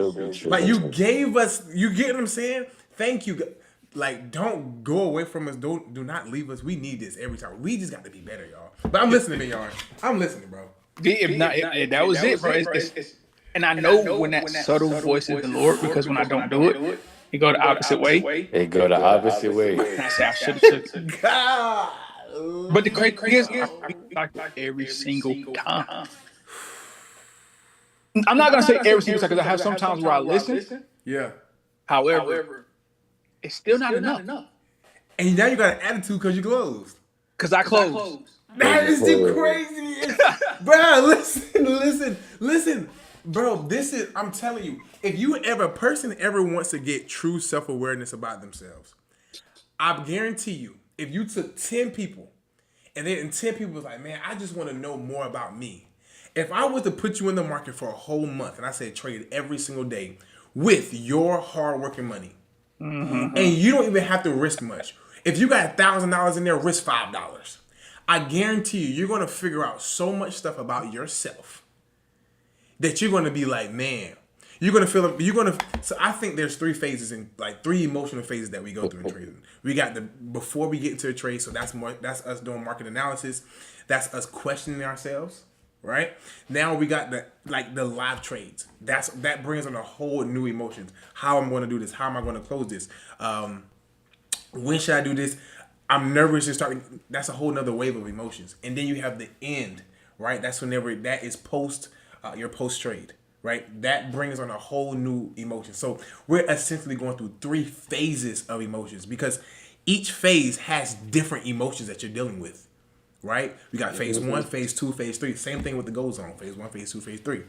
Like, you gave us, you get what I'm saying? Thank you. Like, don't go away from us. Do not leave us. We need this every time. We just got to be better, y'all. But I'm listening, y'all. I'm listening, bro. That was it, bro. And I know when that subtle voice is the Lord, because when I don't do it, it go the opposite way. It go the opposite way. And I say I should have took it. God. But the crazy thing is, like every single time. I'm not gonna say every single time because I have some times where I listen. Yeah. However, it's still not enough. And now you got an attitude because you closed. Because I closed. That is the craziest. Bro, listen. Bro, I'm telling you, if a person ever wants to get true self-awareness about themselves, I guarantee you, if you took 10 people, and then 10 people was like, man, I just want to know more about me. If I was to put you in the market for a whole month, and I said trade every single day with your hard-working money, and you don't even have to risk much. If you got $1,000 in there, risk $5. I guarantee you're going to figure out so much stuff about yourself that you're going to be like, man, so I think there's three emotional phases that we go through in trading. We got before we get into a trade, so that's us doing market analysis. That's us questioning ourselves, right? Now we got the live trades. That brings on a whole new emotions. How I'm going to do this? How am I going to close this? When should I do this? I'm nervous to start. That's a whole nother wave of emotions. And then you have the end, right? That's whenever that is your post trade, right? That brings on a whole new emotion. So we're essentially going through three phases of emotions because each phase has different emotions that you're dealing with, right? We got phase 1, phase 2, phase 3. Same thing with the goal zone, phase 1, phase 2, phase 3.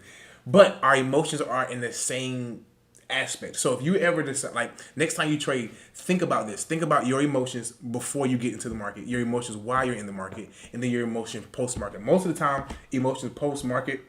But our emotions are in the same aspect. So if you ever decide, next time you trade, think about this. Think about your emotions before you get into the market, your emotions while you're in the market, and then your emotions post-market. Most of the time, emotions post-market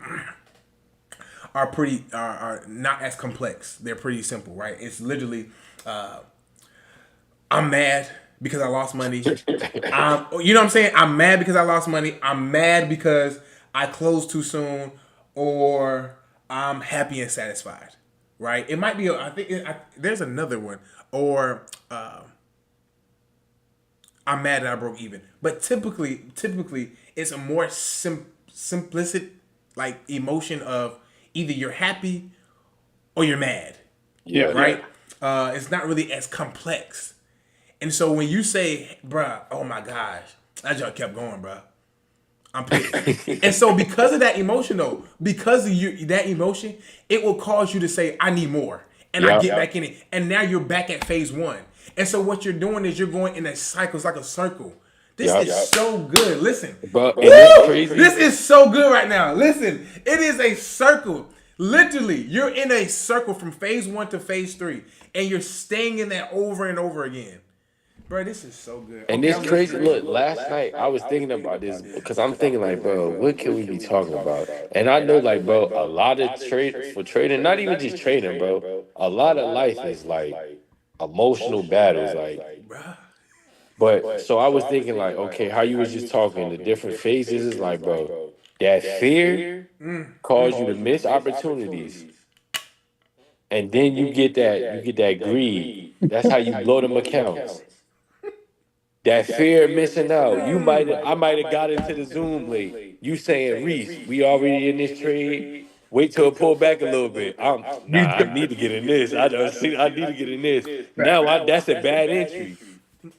are not as complex. They're pretty simple, right? It's literally, I'm mad because I lost money. You know what I'm saying? I'm mad because I lost money. I'm mad because I closed too soon, or I'm happy and satisfied. Right? It might be. There's another one, or I'm mad that I broke even. But typically, it's a more simplistic emotion of either you're happy or you're mad. Yeah. Right. Yeah. It's not really as complex. And so when you say, "Bruh, oh my gosh," that just kept going, bruh. I'm pissed. And so because of that emotion, though, because of that emotion, it will cause you to say, I need more. And I get back in it. And now you're back at phase 1. And so what you're doing is you're going in a cycle. It's like a circle. This is so good. Listen. But it's crazy. This is so good right now. Listen. It is a circle. Literally, you're in a circle from phase 1 to phase 3. And you're staying in that over and over again. Bro, this is so good. And it's crazy. Look, last night I was thinking about this because I'm thinking bro, what can we be talking about? And I know bro, a lot of trading, not even just trading, bro. A lot of life is emotional battles, But so I was thinking okay, how you was just talking, the different phases is bro, that fear cause you to miss opportunities. And then you get that greed. That's how you blow them accounts. That fear of missing out. I might have got into the Zoom late. You saying, Reese, we already in this trade. Wait till it pull back a little bit. I need to get in this. I need to get in this. Now that's a bad entry.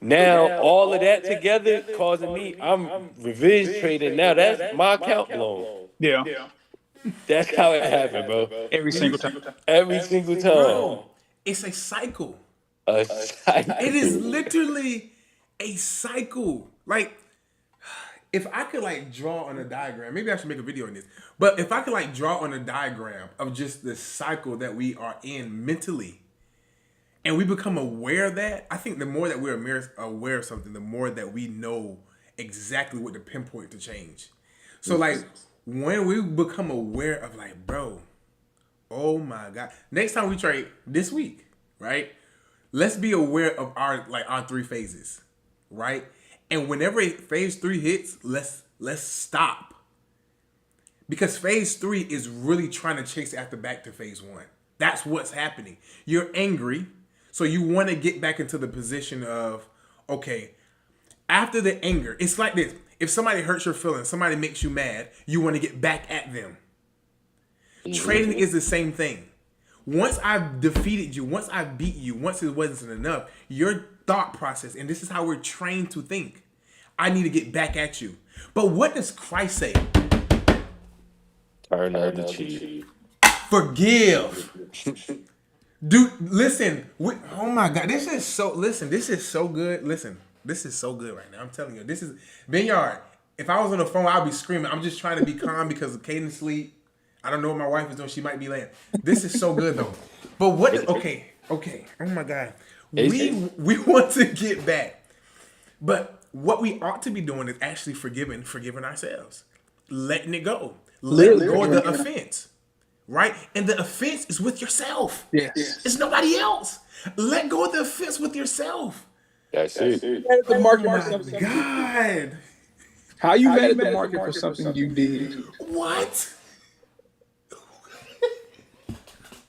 Now all of that together causing me, I'm revenge trading. Now that's my account blown. Yeah. That's how it happened, bro. Every single time. Every single time. Bro, it's a cycle. A cycle. It is literally a cycle. If I could draw on a diagram, maybe I should make a video on this. But if I could draw on a diagram of just the cycle that we are in mentally, and we become aware of that, I think the more that we're aware of something, the more that we know exactly what to pinpoint to change. So when we become aware of bro, oh my God, next time we trade this week, right? Let's be aware of our three phases, right? And whenever phase 3 hits, let's stop. Because phase 3 is really trying to chase after back to phase 1. That's what's happening. You're angry, so you want to get back into the position of, okay, after the anger, it's like this. If somebody hurts your feelings, somebody makes you mad, you want to get back at them. Mm-hmm. Trading is the same thing. Once I've defeated you, once I've beat you, once it wasn't enough, your thought process, and this is how we're trained to think, I need to get back at you. But what does Christ say? Turn the other cheek. Forgive. Dude, listen. Oh my God, this is so good. Listen, This is so good right now. I'm telling you, this is Vineyard. If I was on the phone, I'd be screaming. I'm just trying to be calm because of Caden's sleep. I don't know what my wife is doing. She might be laying. This is so good though. But what? Okay. Oh my God. We want to get back, but what we ought to be doing is actually forgiving ourselves, letting it go, letting go of the offense, right? And the offense is with yourself. Yes. It's nobody else. Let go of the offense with yourself. That's it. Mad at the market for something. God, How you mad at the market for something you did? what?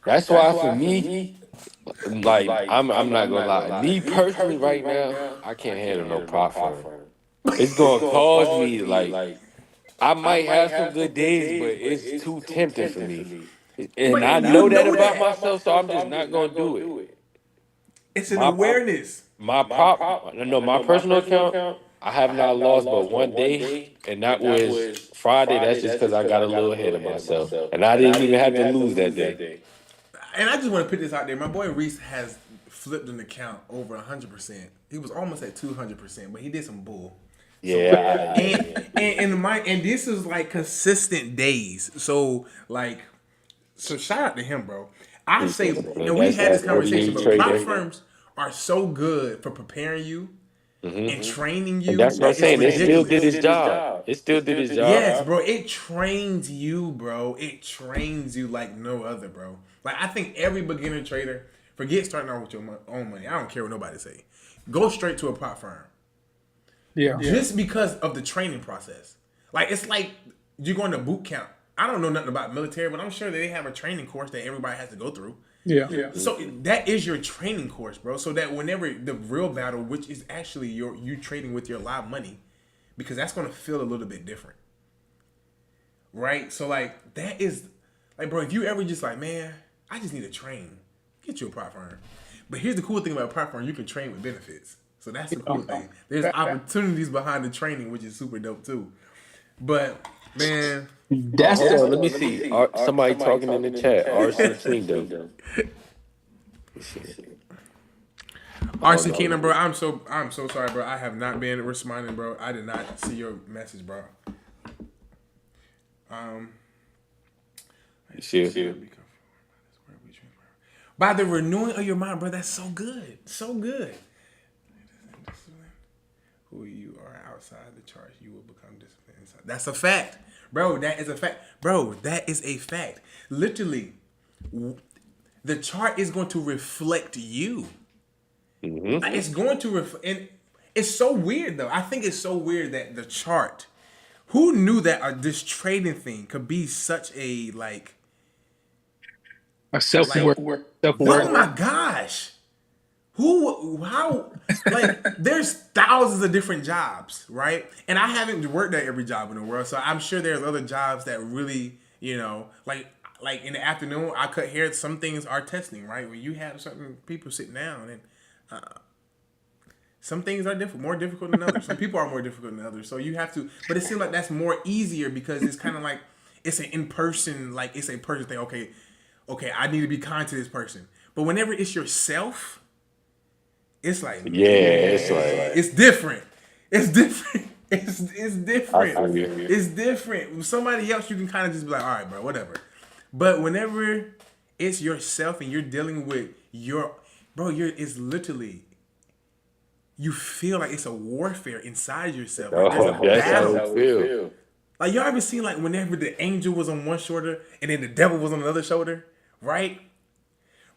That's why for me, like I'm not gonna lie. Me personally, right now, I can't handle no prop firm. It's gonna cause me like I might have some good days, but it's too tempting for me, and I But you know that know about that. myself, so I'm just not gonna do it. It's an My awareness. my prop, no, my personal account, I have not lost but one day, and that was Friday. That's just because I got a little ahead of myself, and I didn't even have to lose that day. And I just want to put this out there. My boy Reese has flipped an account over 100%. He was almost at 200%, but he did some bull. Yeah, And this is like consistent days. So shout out to him, bro. I say, and we had this conversation, but prop firms are so good for preparing you and training you. and that's what I'm It's saying. It still ridiculous. did its job. It still did its job. Yes, bro. It trains you, bro. It trains you like no other, bro. Like I think every beginner trader, forget starting out with your own money. I don't care what nobody say. Go straight to a prop firm. Yeah. Just because of the training process. Like it's like you're going to boot camp. I don't know nothing about military, but I'm sure that they have a training course that everybody has to go through. Yeah. So that is your training course, bro. So that whenever the real battle, which is actually you trading with your live money, because that's going to feel a little bit different, right? So like that is like, bro, if you ever just like, man, I just need to train, get you a prop firm. But here's the cool thing about a prop firm: you can train with benefits. So that's the cool thing. There's opportunities behind the training, which is super dope too. But man, That's So let me see. Somebody talking in the chat. RC Kingdom. RC Kingdom, bro. I'm so sorry, bro. I have not been responding, bro. I did not see your message, bro. By the renewing of your mind, bro. That's so good, so good. Who you are outside the chart, you will become disciplined inside. That's a fact, bro. That is a fact, bro. That is a fact. Literally, the chart is going to reflect you. Like, it's going to reflect, and it's so weird though. I think it's so weird that the chart. Who knew that this trading thing could be such a like a self-aware. Oh my gosh. How, like, there's thousands of different jobs, right? And I haven't worked at every job in the world, so I'm sure there's other jobs that really, like in the afternoon, I cut hair. Some things are testing, right? When you have certain people sitting down, and some things are more difficult than others. Some people are more difficult than others. So you have to, but it seems like that's more easier because it's kind of like, it's an in-person, like it's a person thing. Okay, I need to be kind to this person. But whenever it's yourself, it's like, it's like it's different. It's different. It's different. I feel you. It's different. With somebody else, you can kind of just be like, all right, bro, whatever. But whenever it's yourself and you're dealing with it's literally, you feel like it's a warfare inside yourself. Like there's a That's battle. how it feel. Like y'all ever seen like whenever the angel was on one shoulder and then the devil was on the other shoulder, right?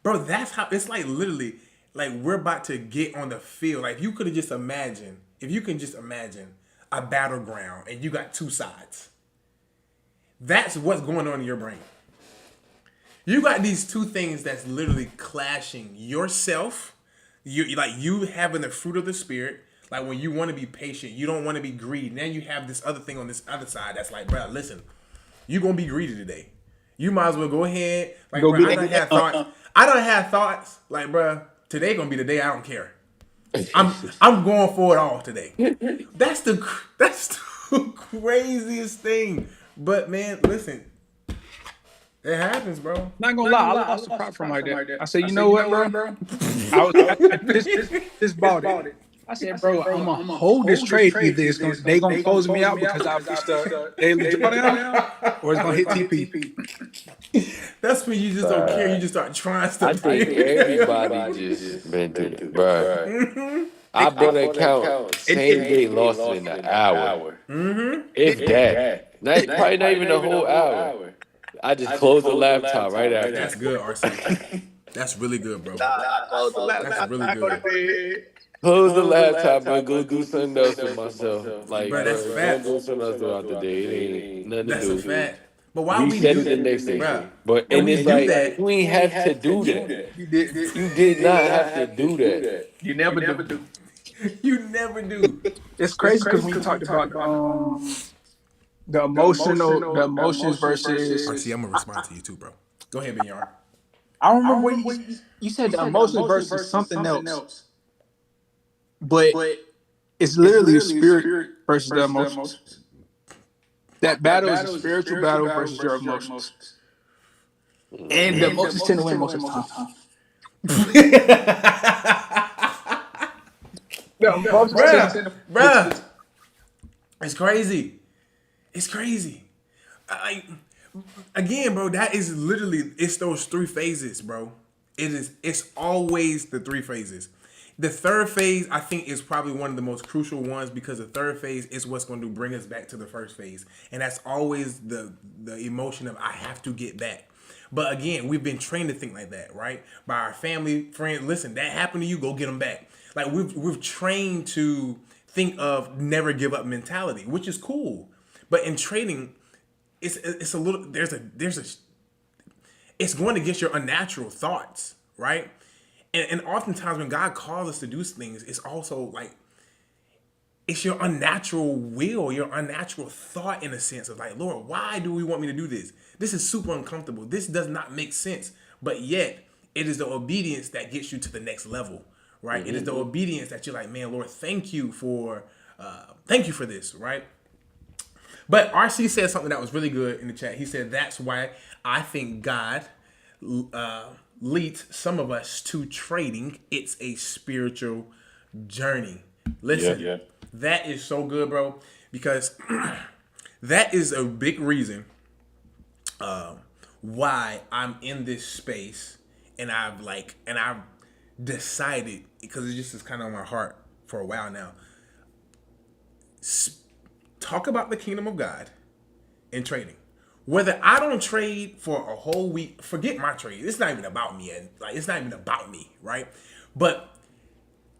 Bro, that's how it's like literally like we're about to get on the field. Like if you can just imagine a battleground and you got two sides. That's what's going on in your brain. You got these two things that's literally clashing. Yourself, you having the fruit of the spirit. Like when you want to be patient, you don't want to be greedy. Now you have this other thing on this other side that's like, bro, listen, you're gonna be greedy today. You might as well go ahead. Like, bro, I don't have thoughts. I don't have thoughts. Like, bro, today gonna be the day I don't care. I'm going for it all today. That's the craziest thing. But man, listen, it happens, bro. Not gonna lie, I lost the prop from like that. I said, you know what, bro? I just bought it. I said, bro, I'm gonna hold this trade. Either they gonna close me out because I reached the daily drawdown, or it's gonna hit TP. That's when you just don't care. You just start trying I stuff. think everybody just been through that, bro. I bought an account, same day, lost it in an hour. If that, not probably not even a whole hour. I just closed the laptop right after. That's good, RC. That's really good, bro. I closed the laptop. That's really I go to good. bed. Close the laptop and go do something else with myself. Like, Bro, that's bro, a don't fact. do something else throughout the day. It ain't nothing to That's do. a fact. But why we Reset do it the that, next day. bro? But And and we it's do like that. you ain't have to do that. You did. You did not have to do that. You never do. You never do. It's crazy because when you talked about the emotions versus. RC, I'm gonna respond to you too, bro. Go ahead, Binyar. I remember when you said the emotions versus something else, but it's literally a spirit versus the emotions. That battle is a spiritual battle versus your emotions, and the emotions tend to win most of the time. The emotions tend to. Bruh. It's crazy. It's crazy. Again, bro, that is literally, it's those three phases, bro. It's always the three phases. The third phase, I think, is probably one of the most crucial ones because the third phase is what's going to bring us back to the first phase. And that's always the emotion of I have to get back. But again, we've been trained to think like that, right? By our family, friends. Listen, that happened to you, go get them back. Like we've trained to think of never give up mentality, which is cool. But in trading, it's a little it's going against your unnatural thoughts, right? And oftentimes when God calls us to do things, it's also like it's your unnatural will, your unnatural thought in a sense of like, Lord, why do we want me to do this? This is super uncomfortable. This does not make sense. But yet it is the obedience that gets you to the next level, right? Mm-hmm. It is the obedience that you're like, man, Lord, thank you for this, right? But RC said something that was really good in the chat. He said, that's why I think God leads some of us to trading. It's a spiritual journey. Listen, that is so good, bro, because that is a big reason why I'm in this space, and I've decided, because it just is kind of on my heart for a while now, talk about the kingdom of God in trading. Whether I don't trade for a whole week, forget my trade. It's not even about me, and it's not even about me, right? But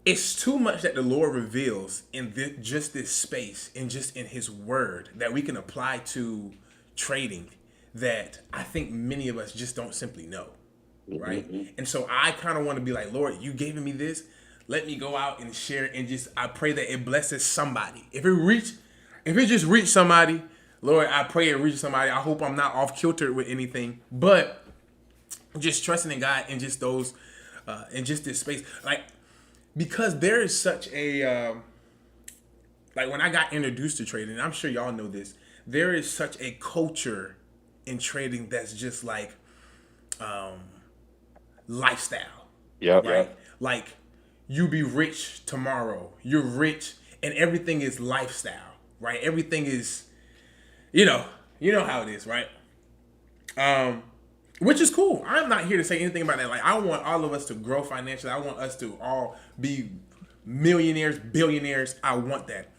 it's too much that the Lord reveals in just this space and just in His Word that we can apply to trading that I think many of us just don't simply know, right? Mm-hmm. And so I kind of want to be like, Lord, you gave me this. Let me go out and share, and I pray that it blesses somebody. If it just reached somebody, Lord, I pray it reaches somebody. I hope I'm not off kilter with anything, but just trusting in God and just those, in just this space, because there is such a, when I got introduced to trading, and I'm sure y'all know this, there is such a culture in trading that's just lifestyle. Yeah. Right? Yep. Like, you be rich tomorrow. You're rich, and everything is lifestyle, right? Everything is, you know how it is, right? Which is cool. I'm not here to say anything about that. Like, I want all of us to grow financially. I want us to all be millionaires, billionaires. I want that.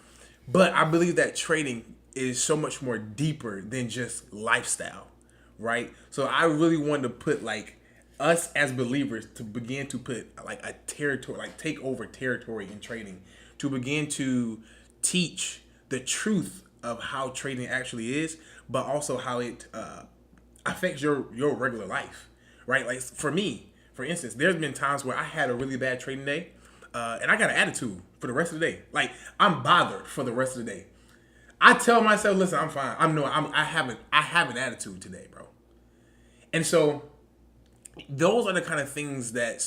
But I believe that trading is so much more deeper than just lifestyle, right? So I really wanted to put us as believers to begin to put a territory, take over territory in trading, to begin to teach the truth of how trading actually is, but also how it affects your regular life, right? Like, for me, for instance, there's been times where I had a really bad trading day, and I got an attitude for the rest of the day. Like, I'm bothered for the rest of the day. I tell myself, listen, I'm fine. I have an attitude today, bro. And so those are the kind of things that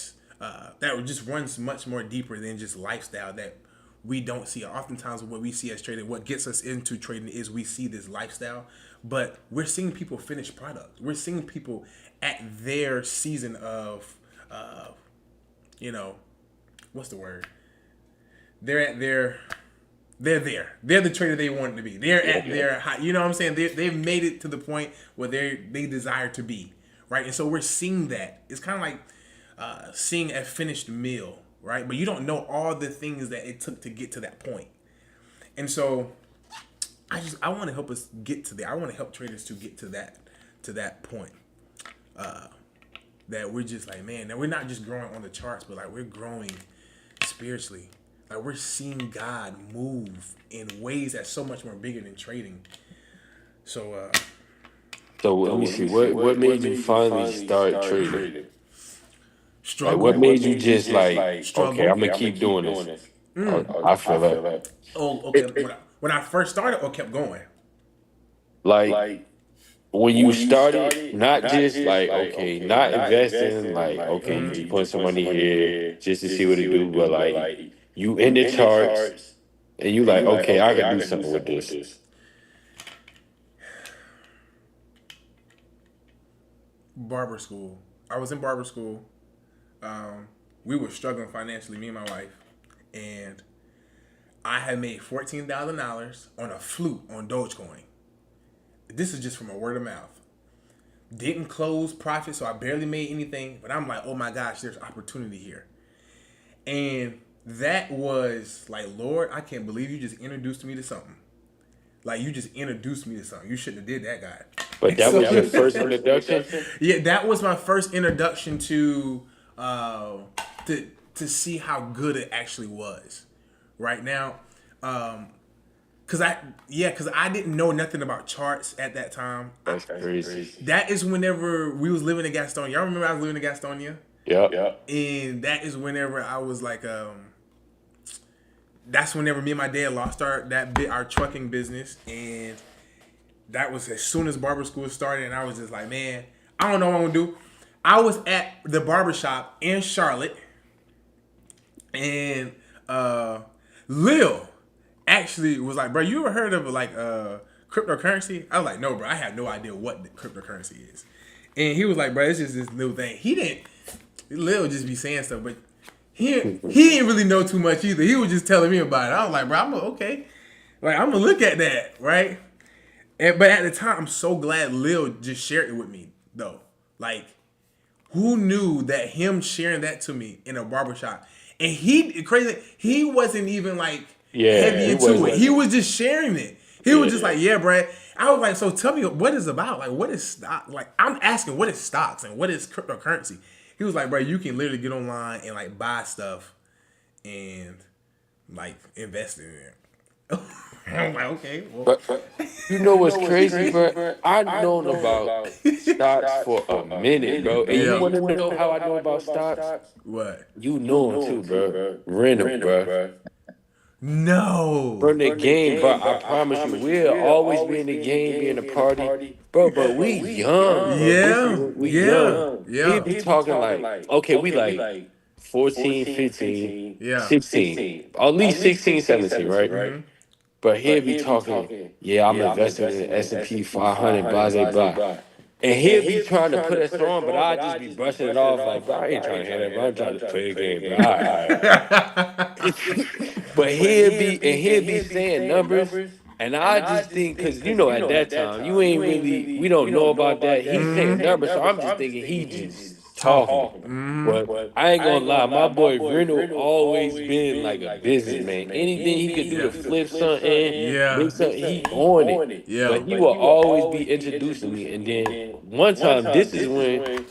just runs much more deeper than just lifestyle that we don't see. Oftentimes what we see as trading, what gets us into trading, is we see this lifestyle, but we're seeing people finish product. We're seeing people at their season of, what's the word? they're at their they're there. They're the trader they wanted to be. They're at their high. You know what I'm saying? They've made it to the point where they desire to be, right? And so we're seeing that. It's kind of like seeing a finished meal, right? But you don't know all the things that it took to get to that point. And so I want to help us get to there. I want to help traders to get to that point. That we're just like, man, that we're not just growing on the charts, but like we're growing spiritually. Like we're seeing God move in ways that's so much more bigger than trading. So let me see. What made you finally start trading? Like, struggle. what made you just like, okay, Struggle. I'm gonna keep doing this? I feel that. Oh, okay. When I first started or kept going? Like when you started, not just like, okay, not investing, like, okay, you just put some money here just to see what it do, but like you in the charts and you like, okay, I could do something with this. Barber school. I was in barber school. We were struggling financially, me and my wife, and I had made $14,000 on a flute on Dogecoin. This is just from a word of mouth. Didn't close profit, so I barely made anything. But I'm like, oh my gosh, there's opportunity here. And that was like, Lord, I can't believe you just introduced me to something. Like, you just introduced me to something. You shouldn't have did that, God. But that was your first introduction? Yeah, that was my first introduction to to see how good it actually was. Right now, cause I didn't know nothing about charts at that time. That's crazy. That is whenever we was living in Gastonia. Y'all remember I was living in Gastonia? Yep. And that is whenever I was like, that's whenever me and my dad lost our trucking business, and that was as soon as barber school started, and I was just like, man, I don't know what I'm gonna do. I was at the barbershop in Charlotte, and Lil actually was like, bro, you ever heard of like cryptocurrency? I was like, no, bro, I have no idea what the cryptocurrency is. And he was like, bro, it's just this little thing. Lil just be saying stuff, but he didn't really know too much either. He was just telling me about it. I was like, bro, okay. Like, I'm gonna look at that, right? But at the time, I'm so glad Lil just shared it with me, though. Like, who knew that him sharing that to me in a barbershop? And he wasn't even like heavy into it. He was just sharing it. He was just like, yeah, Brad. I was like, so tell me what it's about. Like, what is stock? Like, I'm asking, what is stocks and what is cryptocurrency? He was like, bro, you can literally get online and like buy stuff and like invest in it. I'm like, okay. Well. But you know what's crazy, bro? I've known about stocks for a minute, bro. And you want to know how I know about stocks? What? You know them too, bro. Random, bro. No. From the game, bro. I promise you, we'll always be in the game, be in the party. Bro, but we young, bro. We young. Yeah. He be talking like, okay, we like 14, 15, 16. At least 16, 17, right? Mm-hmm. But he'll be talking, yeah, I'm investing in the S&P 500, blah, blah, blah. And he'll be trying to put us on, but I just be brushing it off like, bro, I ain't trying to hear that, bro. I'm trying to play a game, bro. All right. But he'll be saying numbers, and I just think, because, you know, at that time, we don't know about that. He's saying numbers, so I'm just thinking he just talking. But I ain't gonna lie, my boy Reno always been like a businessman. Anything he could do to flip something, make something, he on it. Yeah. But he will always be introducing me. And then one time, this is when,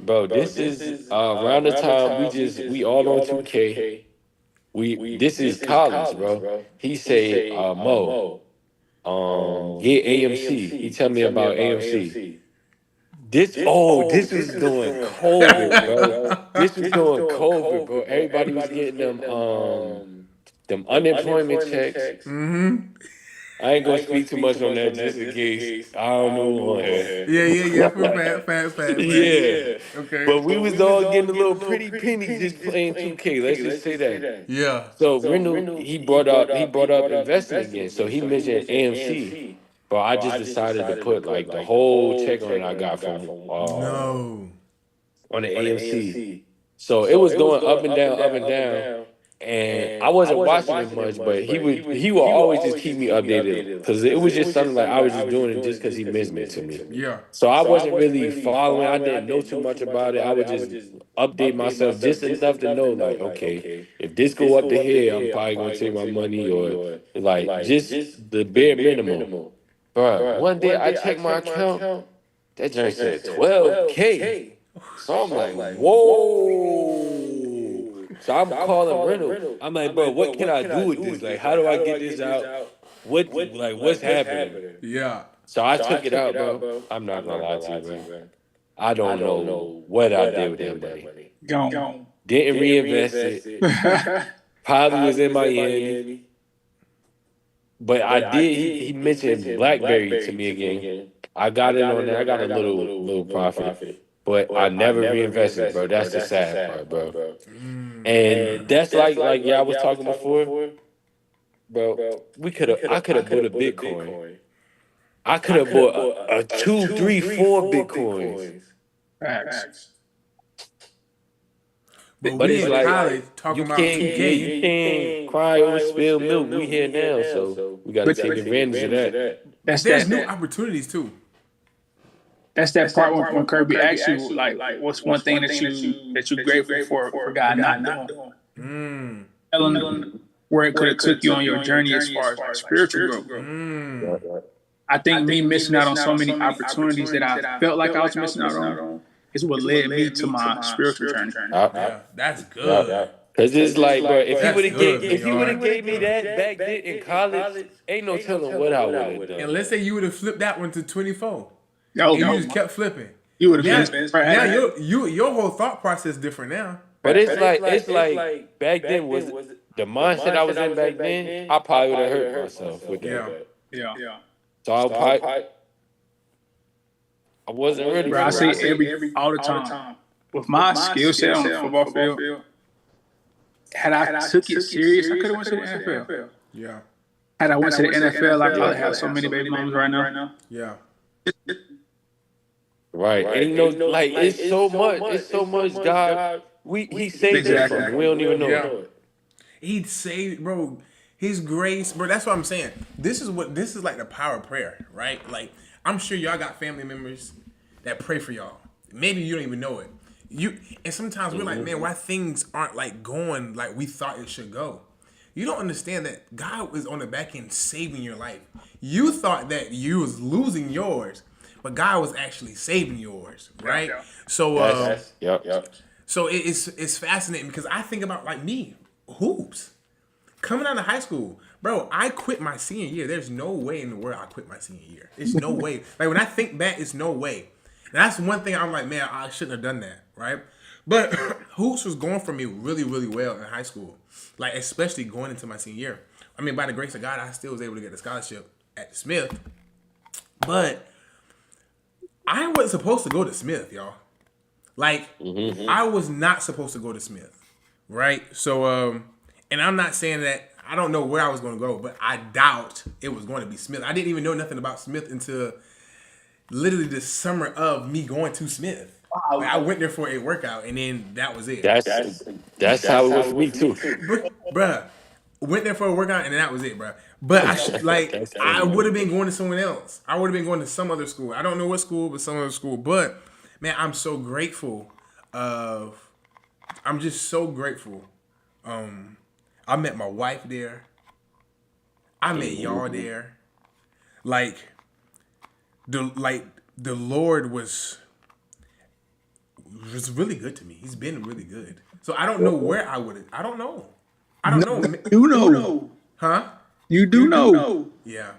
bro, this is around the time we all on 2K. This is college, bro. He say, Mo, get AMC. He tell me about AMC. This was doing COVID, bro. This was doing COVID, bro. Everybody was getting them unemployment checks. Mm-hmm. I ain't gonna speak too much on that just in case. I don't know on here. Yeah. Fast. Yeah. Okay. But we was all getting a little pretty penny just playing 2K. Let's just say that. Yeah. So Renu, he brought up investing again. So he mentioned AMC. But I just decided to put like the whole check on I got from No. on the AMC. So it was going up and down. And I wasn't watching it much, but he would always just keep me updated because it was just something like I was just doing it just because he mentioned it to me. Yeah. So I wasn't really following. I didn't know too much about it. I would just update myself just enough to know, like, okay, if this go up to here, I'm probably gonna take my money, or like just the bare minimum. Bruh, one day I checked my account, that joint said 12K. So I'm like, whoa. So I'm calling rental. I'm like, bro, what can I do with this? Like, how do I get this out? What's happening? Yeah. So I took it out, bro. I'm not gonna lie to you, bro. I don't know what I did with that money. Gone. Didn't reinvest it. Probably was in Miami. But I did. He mentioned BlackBerry to me again. I got it on there. I got a little profit, but I never reinvested, bro. That's the sad part, bro. And that's like y'all was talking before, bro. I could have bought a Bitcoin. I could have bought a 2, 3, 4 Bitcoins. Facts. But it's we in like college talking about 2K. you can't cry over spilled milk. We here now, so we got to take advantage of that. There's new opportunities too. That's that part when Kirby asks you, like, what's one thing that you grateful for God not doing? Tell him where it could have took you on your journey as far as like spiritual growth. I think me missing out on so many opportunities that I felt like I was missing out on is what led me to my spiritual journey. Yeah, that's good. Cause it's like, bro, if That's you would have gave me that back then in college, ain't no telling what I would have done. And let's say you would have flipped that one to 24. No, and you just kept flipping. You would have now your whole thought process is different now. But it's like back then was the mindset I was in back then. I probably would have hurt myself with that. Yeah. So I wasn't ready. Bro, I say all the time. With my skill set on the football field, had I took it serious, I could have went to the NFL. Yeah. Had I went to the NFL, I probably have so many baby moms right now. Yeah. Right. Ain't no like it's so much God. He saved us from. We don't even know it. He saved, bro. His grace, bro. That's what I'm saying. This is like the power of prayer, right? Like, I'm sure y'all got family members that pray for y'all. Maybe you don't even know it. And sometimes we're like, man, why things aren't like going like we thought it should go. You don't understand that God was on the back end saving your life. You thought that you was losing yours, but God was actually saving yours, right? Yeah. So, Yep. So it's fascinating because I think about like me, hoops. Coming out of high school, bro, I quit my senior year. There's no way in the world I quit my senior year. It's no way. Like, when I think back, it's no way. And that's one thing I'm like, man, I shouldn't have done that, right? But hoops was going for me really, really well in high school. Like, especially going into my senior year. I mean, by the grace of God, I still was able to get a scholarship at Smith. But I wasn't supposed to go to Smith, y'all. Like, I was not supposed to go to Smith, right? So, and I'm not saying that I don't know where I was going to go, but I doubt it was going to be Smith. I didn't even know nothing about Smith until literally the summer of me going to Smith. Wow. Like, I went there for a workout, and then that was it. That's how it was for me too. Bruh, went there for a workout, and then that was it, bruh. But I would have been going to someone else. I would have been going to some other school. I don't know what school, but some other school. But man, I'm so grateful. I'm just so grateful. I met my wife there. I met y'all there. Like the Lord was really good to me. He's been really good. So I don't know where I would. I don't know. You know. Huh? You do know. Yeah.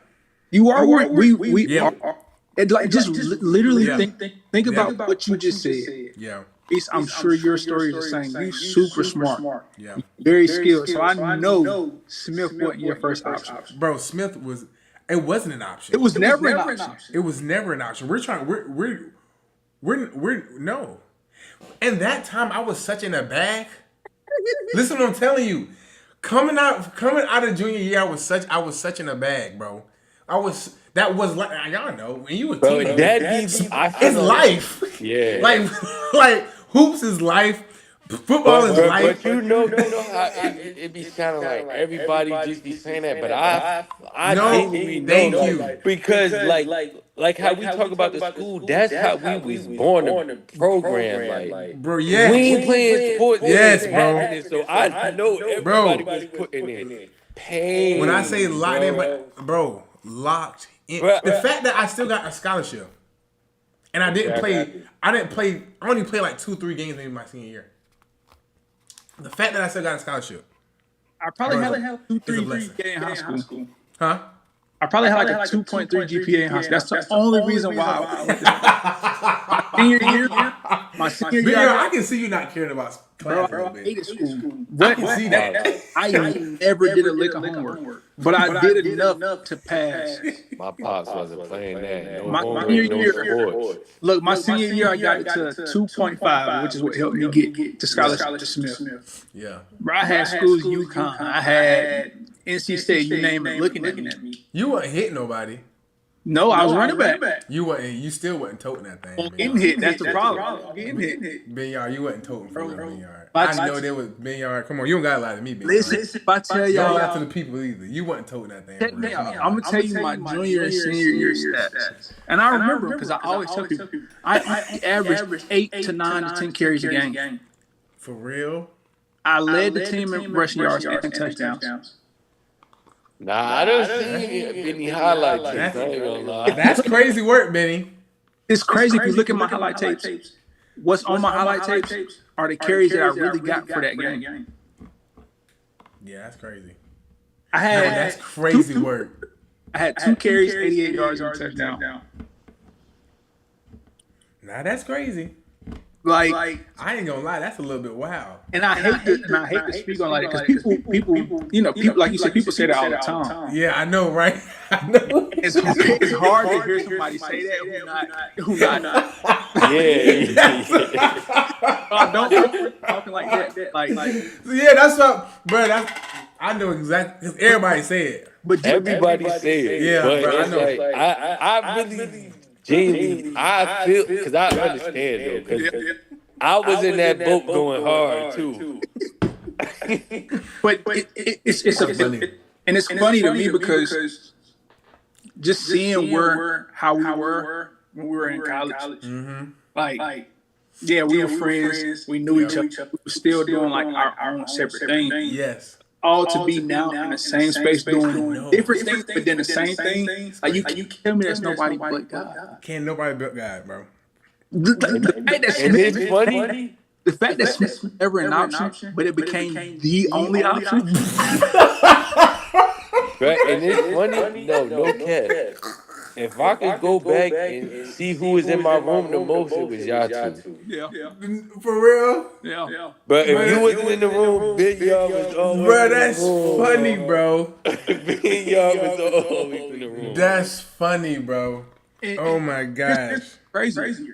You are where we yeah. are. And like just literally think about what you just said. Yeah. I'm sure your story is the same. You super smart. Yeah. Very skilled. So I know Smith wasn't your first option. Bro, Smith was. It wasn't an option. It was never an option. It was never an option. We're no. And that time I was such in a bag. Listen what I'm telling you. Coming out of junior year, I was such in a bag, bro. That was like, y'all know, when you were teenager, it's life. Yeah. Like hoops is life Football is life. But you know how it be sounding like everybody just be saying that, but I No, genuinely know thank like you. because like how we talk about the school, that's how we was born to program. Like Bro, we yes. ain't playing sports, it Yes, ain't bro. happening. So I know everybody Bro, was putting in when I say pain, locked in, bro. but bro, locked in. Bro, The fact that I still got a scholarship and I didn't play, I only played like 2-3 games maybe my senior year. The fact that I still got a scholarship, I probably bro, had a 2, is a 3 blessing. GPA in high school. Huh? I probably had like a 2.3 GPA in high school. That's the only reason why I went to my senior But year, yo, I can see you not caring about class a little I bit. hated school. I can see that. I never did a lick of homework, but I did enough to pass. my pops wasn't playing that. No My homework, senior no year, sports. look, my senior year, I got it to 2.5, which is what helped me get the scholarship to Smith. Yeah. Bro, I had schools, UConn, I had NC State, you name it, looking at me. You wasn't hit nobody. No, I was running back. You still wasn't toting that thing. Getting hit, that's the problem. Getting hit. Ben Yard, you wasn't toting for real, Ben Yard. But I know there was Ben Yard. Come on, you don't gotta lie to me, Ben Yard. Listen, if I tell You don't y'all, lie to the people either. You wasn't toting that thing. For real. I'm gonna tell you my junior and senior year stats, and I remember because I always tell people I averaged 8 to 9 to 10 carries a game. For real? I led the team in rushing yards and touchdowns. Nah, I don't see any highlight tapes. I ain't gonna lie. That's crazy work, Benny. It's crazy if you look at my highlight tapes. What's on my highlight tapes are the carries that I really got for that game. Yeah, that's crazy. I had That's crazy work. I had 2 carries, 88 yards, and a touchdown. Nah, that's crazy. Like, I ain't gonna lie, that's a little bit wild. and I hate to speak on like that because people, you know, people like you said, people say that all the time. Yeah, I know, right? I know. It's hard to hear somebody say that who not. Don't talking like that. Like, Yeah, that's what, bro. I know exactly because everybody say it. but Everybody say it. Yeah, but bro, I it's know. like I really genuinely I feel because I understand though because I was in that boat going hard too. but it's funny to me because just seeing how we were when we were in college. Mm-hmm. Like, yeah, we were friends. We knew each other. We were still doing like our own separate thing. Yes. All to be now in the same space doing different things, but then the same thing. Like you tell me there's nobody but God. Can't nobody but God, bro. The fact that And it's Smith, funny. the fact that Smith was never an option, but it became the only option. Right? And it's funny. No cap. If I could go back and see who was in my room the most, it was y'all two. Yeah, For real? yeah. But if you wasn't in the room, Big Y'all was always Bro, in the that's room, funny, bro. Big Y'all was always in the room. That's funny, bro. Oh my gosh. Crazy.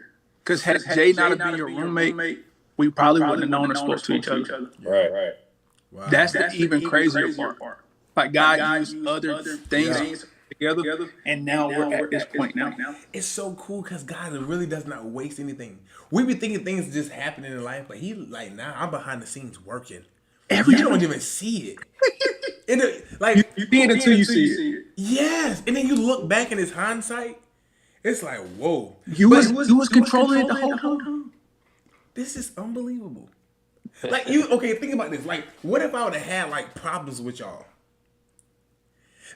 Because had Jay not have been your roommate, we probably wouldn't have known or spoke to each other. Right. Wow. That's the even crazier part. Like God used other things together, and now we're at this point now. It's so cool because God really does not waste anything. We be thinking things just happening in life, but He like now I'm behind the scenes working. You don't even see it. Like You see it until you see it. yes, and then you look back in His hindsight. It's like whoa. You was controlling it the whole time. This is unbelievable. Like okay, think about this. Like, what if I would have had like problems with y'all?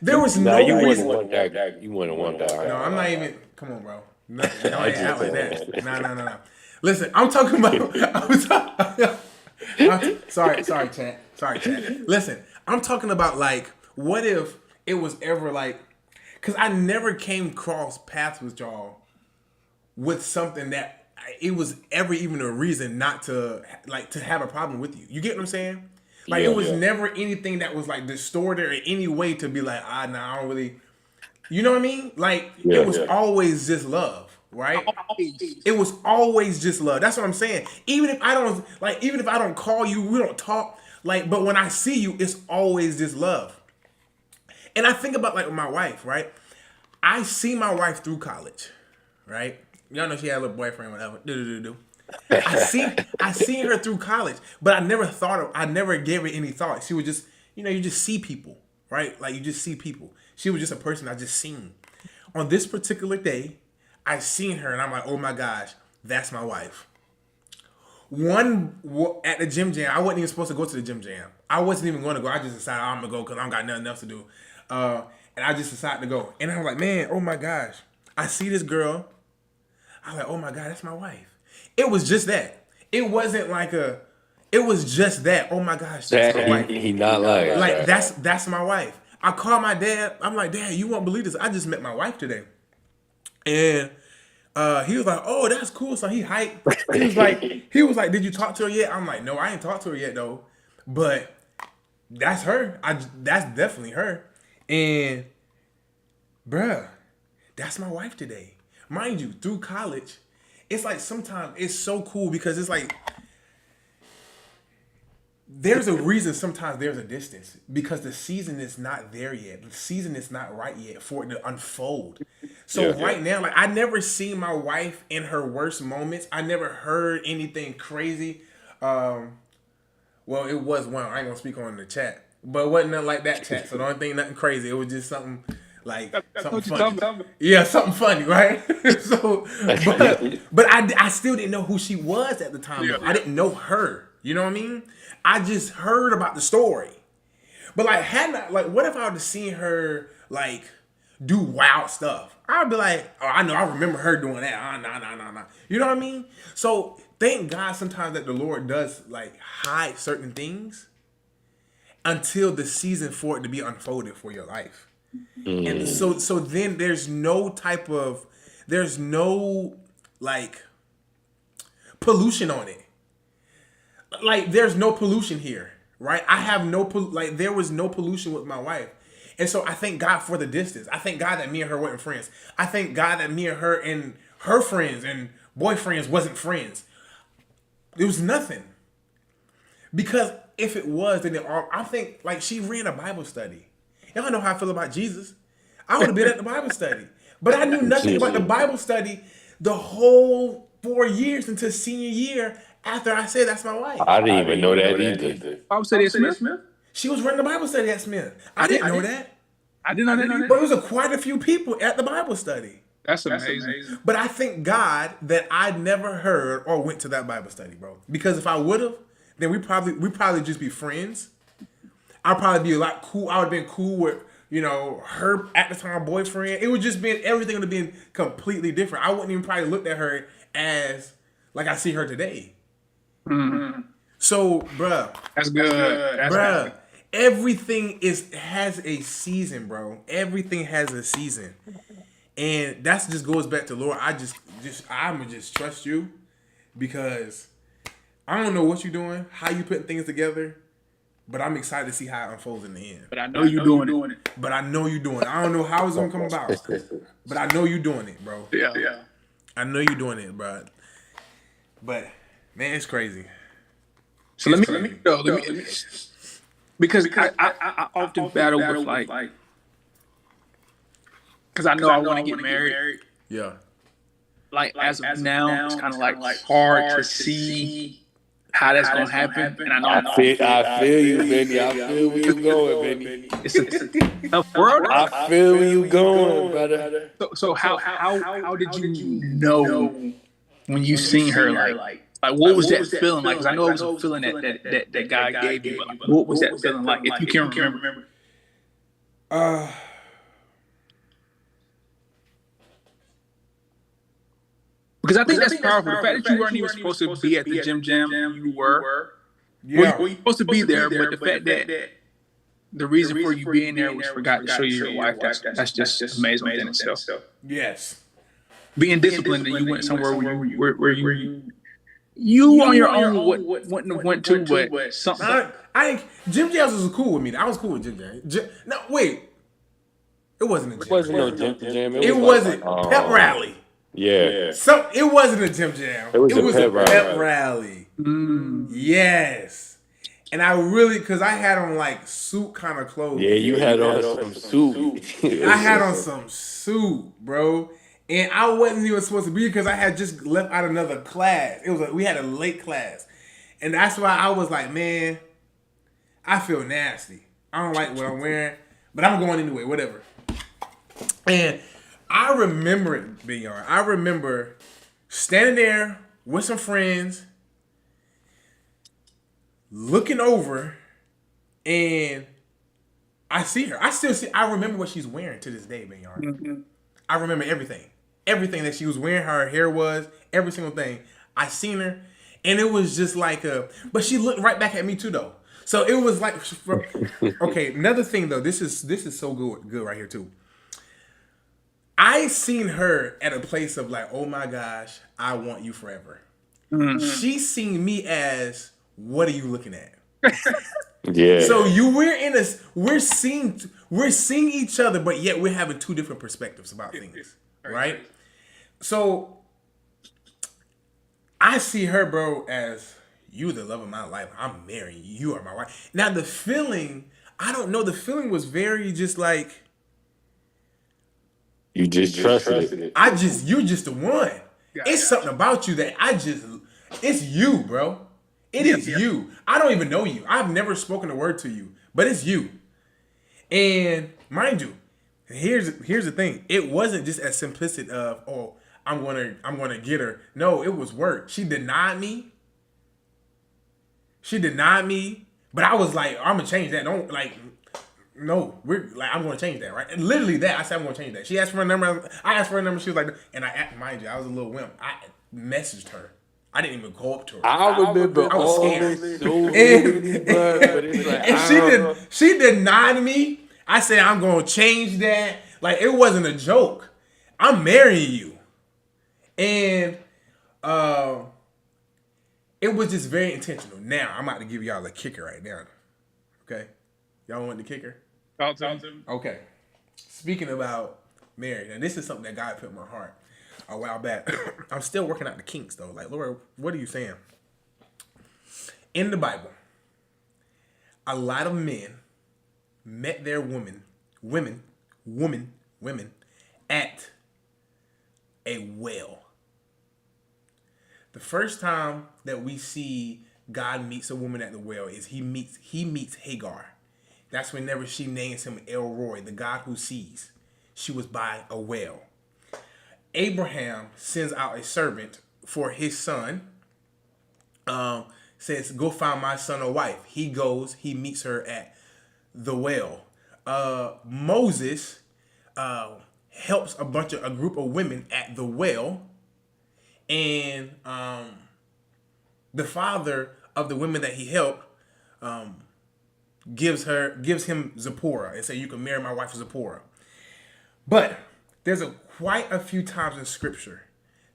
There was no you reason. wouldn't want that. You wouldn't want that. No, I'm not even. Come on, bro. No, don't act like that. No. Listen, I'm talking about. Sorry, chat. Listen, I'm talking about like, what if it was ever like, because I never came cross paths with y'all with something that it was ever even a reason not to like to have a problem with you. You get what I'm saying? Like it was never anything that was like distorted or any way to be like, I don't really, you know what I mean? Like it was always just love, right? It was always just love. That's what I'm saying. Even if I don't call you, we don't talk. Like, but when I see you, it's always just love. And I think about like my wife, right? I see my wife through college, right? Y'all know she had a little boyfriend, whatever. I seen her through college, but I never gave it any thought. She was just, you just see people, right? Like you just see people. She was just a person I just seen. On this particular day, I seen her and I'm like, oh my gosh, that's my wife. At the gym jam, I wasn't even supposed to go to the gym jam. I wasn't even going to go. I just decided I'm gonna go because I don't got nothing else to do, and I just decided to go. And I was like, man, oh my gosh, I see this girl. I was like, oh my god, that's my wife. It was just that. It wasn't like a. It was just that. Oh my gosh, that's my wife. He not lying. Like right? that's my wife. I called my dad. I'm like, Dad, you won't believe this. I just met my wife today, and he was like, "Oh, that's cool." So he hyped. He was like, "Did you talk to her yet?" I'm like, "No, I ain't talked to her yet though." But that's her. That's definitely her. And bruh, that's my wife today. Mind you, through college, it's like sometimes it's so cool because it's like there's a reason sometimes there's a distance because the season is not there yet. The season is not right yet for it to unfold. So right now, like I never seen my wife in her worst moments. I never heard anything crazy. Well, it was one. I ain't gonna speak on the chat, but it wasn't nothing like that chat. So don't think nothing crazy. It was just something like something funny. Yeah, something funny, right? So, but I still didn't know who she was at the time. I didn't know her. You know what I mean? I just heard about the story. But like, what if I would have seen her like do wild stuff? I'd be like, oh, I remember her doing that. Nah. You know what I mean? So thank God sometimes that the Lord does like hide certain things until the season for it to be unfolded for your life. And so then there's no like pollution on it. Like there's no pollution here, right? I have there was no pollution with my wife. And so I thank God for the distance. I thank God that me and her weren't friends. I thank God that me and her friends and boyfriends wasn't friends. It was nothing. Because if it was, then I think like she ran a Bible study. Y'all know how I feel about Jesus. I would have been at the Bible study. But I knew nothing about the Bible study the whole 4 years until senior year after I said that's my wife. I didn't even know that either. Bible study at Smith? She was running the Bible study at Smith. I didn't know that. I didn't know that either. But it was quite a few people at the Bible study. That's amazing. But I thank God that I never heard or went to that Bible study, bro. Because if I would have, then we probably just be friends. I'd probably be a lot cool. I would have been cool with, her at the time boyfriend. It would just been, everything would have been completely different. I wouldn't even probably looked at her as like I see her today. Mm-hmm. So, bruh. That's good. Bruh. Everything has a season, bro. Everything has a season. And that just goes back to Lord. I'ma just trust you because I don't know what you're doing, how you putting things together, but I'm excited to see how it unfolds in the end. But I know you're doing it. But I know you're doing it. I don't know how it's gonna come about, but I know you're doing it, bro. Yeah. I know you're doing it, bro. But man, it's crazy. So let me because I often battle with like, because I know I want to get married. Yeah. Like as of now, it's kind of like hard to see how that's gonna happen. And I know I feel you, Benny. I feel where you going, Benny. It's a tough world. I feel where you going, brother. So how did you know when you seen her like what was that feeling like? Because I know it was a feeling that God gave you. But what was that feeling like? If you can remember. Because I think that's powerful. The fact that you weren't even supposed to be at the gym jam, you were. Yeah. Well, you're supposed to be there, but the fact that the reason for you being there was for God to show you your wife, that's just amazing within itself. Yes. Being disciplined and you went somewhere where you on your own wouldn't have went to, but something. Gym jams was cool with me. I was cool with gym jams. No, wait. It wasn't a gym. It wasn't no gym jam. It wasn't pep rally. Yeah. It wasn't a gym jam. It was a pep rally. Yes. And I really, because I had on like suit kind of clothes. Yeah, you had on some suit. I had on some suit, bro. And I wasn't even supposed to be because I had just left out another class. We had a late class. And that's why I was like, man, I feel nasty. I don't like what I'm wearing, but I'm going anyway, whatever. And I remember it, Big Yard. I remember standing there with some friends, looking over, and I see her. I remember what she's wearing to this day, Big Yard. Mm-hmm. I remember everything. Everything that she was wearing, her hair was, every single thing. I seen her, and it was just like but she looked right back at me too, though. So it was like, okay. Another thing though, this is so good right here too. I seen her at a place of like, oh my gosh, I want you forever. Mm-hmm. She seen me as, what are you looking at? Yeah. So we're seeing each other, but yet we're having two different perspectives about things, right? So I see her, bro, as, you the love of my life. I'm marrying you. You are my wife. Now the feeling, I don't know. The feeling was very just like, you just trusted it. You're just the one. It's something about you that it's you, bro. It is you. I don't even know you. I've never spoken a word to you, but it's you. And mind you, here's the thing. It wasn't just as simplistic of, oh, I'm gonna get her. No, it was work. She denied me. But I was like, I'm gonna change that. Don't like, no, I'm gonna change that, right? And literally that, I said I'm gonna change that. She asked for a number. I asked for a number. She was like, and mind you, I was a little wimp. I messaged her. I didn't even go up to her. I remember I was scared. But it's like, and she denied me. I said I'm gonna change that. Like, it wasn't a joke. I'm marrying you, and it was just very intentional. Now I'm about to give y'all a kicker right now. Okay, y'all want the kicker? Talk to him. Okay. Speaking about marriage, and this is something that God put in my heart a while back. I'm still working out the kinks though. Like, Lord, what are you saying? In the Bible, a lot of men met their women at a well. The first time that we see God meets a woman at the well is he meets Hagar. That's whenever she names him El Roy, the God who sees. She was by a well. Abraham sends out a servant for his son. Says, go find my son a wife. He goes, he meets her at the well. Moses helps a group of women at the well. And the father of the women that he helped gives him Zipporah and say, you can marry my wife Zipporah. But there's quite a few times in scripture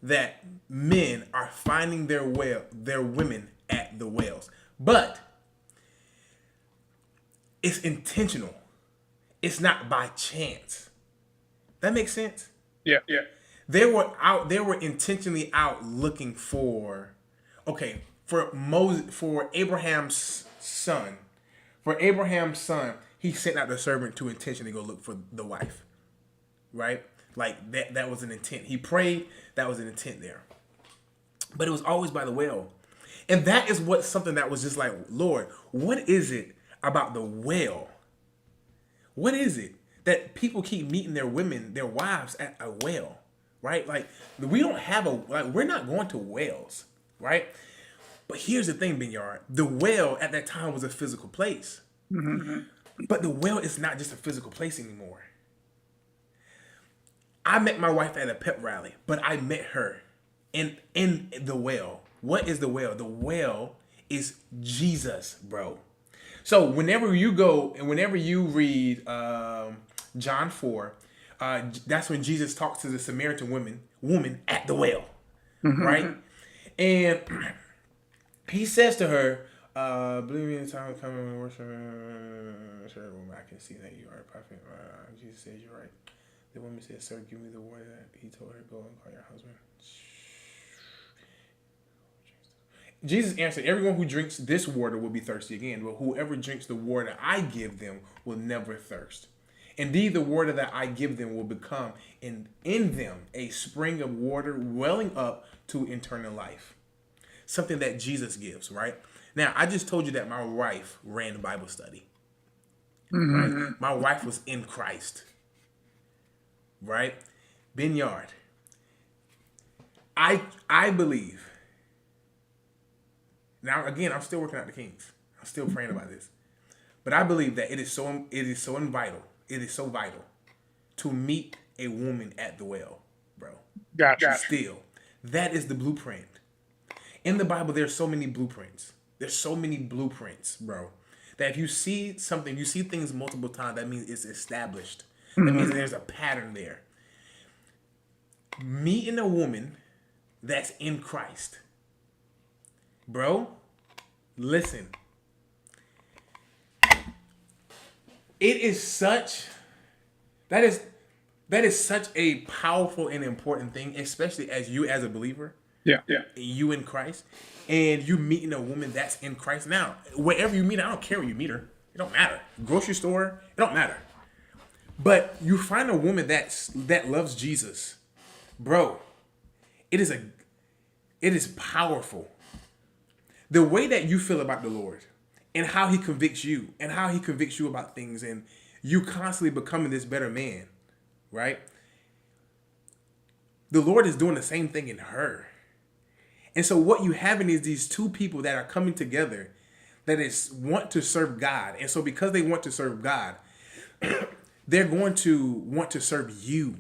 that men are finding their women at the wells. But it's intentional. It's not by chance. That makes sense? Yeah. They were intentionally out looking for Abraham's son. For Abraham's son, he sent out the servant to intentionally go look for the wife. Right? Like that was an intent. He prayed, that was an intent there. But it was always by the well. And that is something that was just like, Lord, what is it about the well? What is it that people keep meeting their wives at a well? Right? Like, we don't have we're not going to wells, right? But here's the thing, Binyard. The well at that time was a physical place. Mm-hmm. But the well is not just a physical place anymore. I met my wife at a pep rally, but I met her in the well. What is the well? The well is Jesus, bro. So whenever you go and whenever you read John 4, that's when Jesus talks to the Samaritan woman at the well, mm-hmm. right? And he says to her, believe me in the time coming and worship woman, I can see that you are a prophet. Jesus says you're right. The woman said, sir, give me the water that he told her, go and call your husband. Jesus answered, everyone who drinks this water will be thirsty again, but whoever drinks the water I give them will never thirst. Indeed, the water that I give them will become in them a spring of water welling up to eternal life. Something that Jesus gives, right? Now, I just told you that my wife ran the Bible study. Right? My wife was in Christ. Right? Ben Yard. I believe. Now again, I'm still working out the kinks. I'm still praying about this. But I believe that it is so vital. It is so vital to meet a woman at the well, bro. Gotcha. Still. That is the blueprint. In the Bible, there's so many blueprints. There's so many blueprints, bro. That if you see something, you see things multiple times, that means it's established. That means there's a pattern there. Meeting a woman that's in Christ. Bro, listen. It is such that is such a powerful and important thing, especially as you as a believer. Yeah. You in Christ, and you meeting a woman that's in Christ. Now, wherever you meet her, I don't care where you meet her. It don't matter. Grocery store, it don't matter. But you find a woman that loves Jesus, bro. It is powerful. The way that you feel about the Lord, and how He convicts you, and how He convicts you about things, and you constantly becoming this better man, right? The Lord is doing the same thing in her. And so what you having is these two people that are coming together that is want to serve God. And so because they want to serve God, they're going to want to serve you.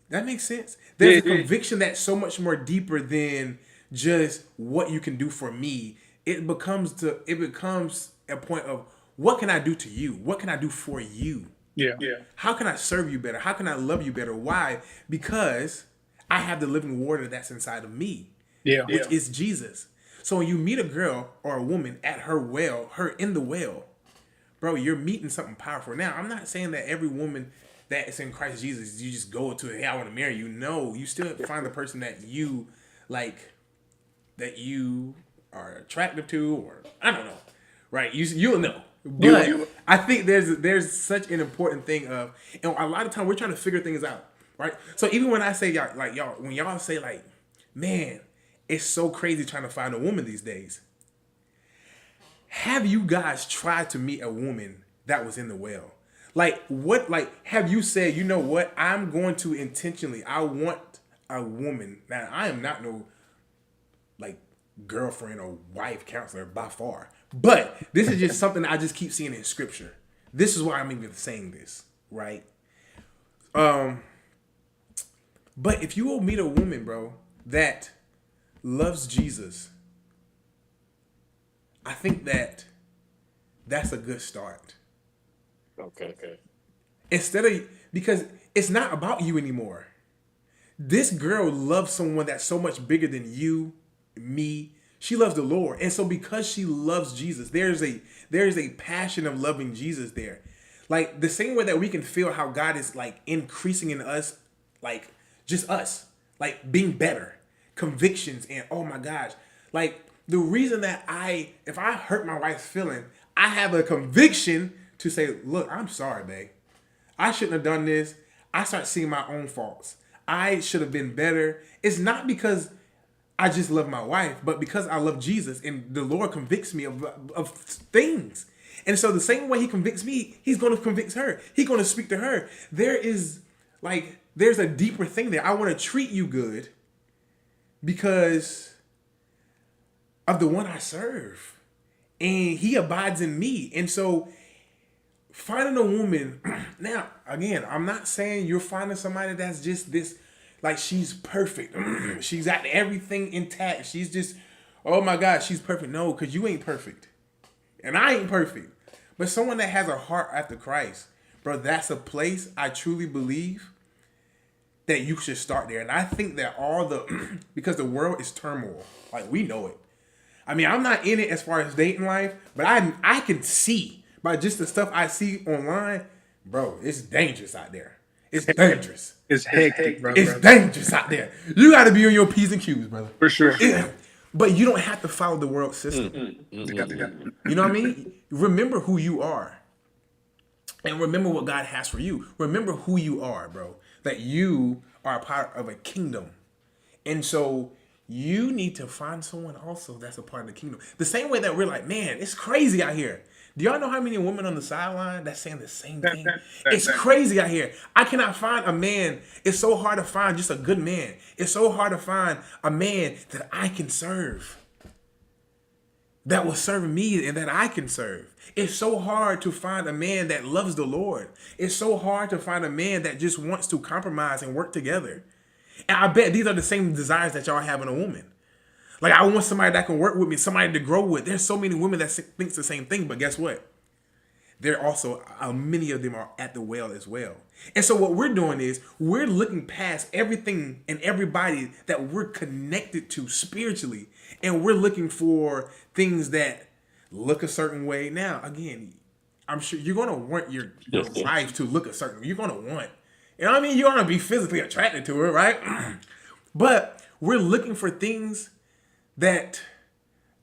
That makes sense? There's a conviction that's so much more deeper than just what you can do for me. It becomes a point of, what can I do to you? What can I do for you? Yeah. How can I serve you better? How can I love you better? Why? Because I have the living water that's inside of me, which is Jesus. So when you meet a girl or a woman at her in the well, bro, you're meeting something powerful. Now, I'm not saying that every woman that is in Christ Jesus, you just go to, hey, I want to marry you. No, you still find the person that you like, that you are attractive to, or I don't know, right? You'll know. But I think there's such an important thing of, and a lot of time we're trying to figure things out, right? So even when I say when y'all say like, man, it's so crazy trying to find a woman these days. Have you guys tried to meet a woman that was in the well? Have you said, you know what? I'm going to intentionally, I want a woman. Now, I am not no girlfriend or wife counselor by far. But this is just something I just keep seeing in scripture. This is why I'm even saying this, right? But if you will meet a woman, bro, that loves Jesus, I think that's a good start. Okay. Because it's not about you anymore. This girl loves someone that's so much bigger than you, me. She loves the Lord. And so because she loves Jesus, there's a passion of loving Jesus there. Like the same way that we can feel how God is like increasing in us, like just us, like being better, convictions, and oh my gosh. Like the reason that if I hurt my wife's feeling, I have a conviction to say, look, I'm sorry, babe. I shouldn't have done this. I start seeing my own faults. I should have been better. It's not because I just love my wife, but because I love Jesus and the Lord convicts me of things. And so the same way He convicts me, He's going to convict her. He's going to speak to her. There's a deeper thing there. I want to treat you good because of the one I serve. And He abides in me. And so finding a woman, now, again, I'm not saying you're finding somebody that's just this, like she's perfect. She's got everything intact. She's just, oh my God, she's perfect. No, because you ain't perfect. And I ain't perfect. But someone that has a heart after Christ, bro, that's a place I truly believe that you should start there. And I think that because the world is turmoil. Like, we know it. I mean, I'm not in it as far as dating life, but I can see by just the stuff I see online, bro, it's dangerous out there. It's dangerous. It's hectic, bro. It's dangerous out there. You got to be on your P's and Q's, brother. For sure. But you don't have to follow the world system. You know what I mean? Remember who you are. And remember what God has for you. Remember who you are, bro. That you are a part of a kingdom. And so you need to find someone also that's a part of the kingdom. The same way that we're like, man, it's crazy out here. Do y'all know how many women on the sideline that's saying the same thing? It's crazy out here. I cannot find a man. It's so hard to find just a good man. It's so hard to find a man that I can serve, that will serve me and that I can serve. It's so hard to find a man that loves the Lord. It's so hard to find a man that just wants to compromise and work together. And I bet these are the same desires that y'all have in a woman. Like, I want somebody that can work with me, somebody to grow with. There's so many women that thinks the same thing, but guess what? There also, many of them are at the well as well. And so what we're doing is we're looking past everything and everybody that we're connected to spiritually. And we're looking for things that look a certain way. Now, again, I'm sure you're going to want your wife to look a certain way. You're going to want, you know what I mean? You're going to be physically attracted to her, right? But we're looking for things that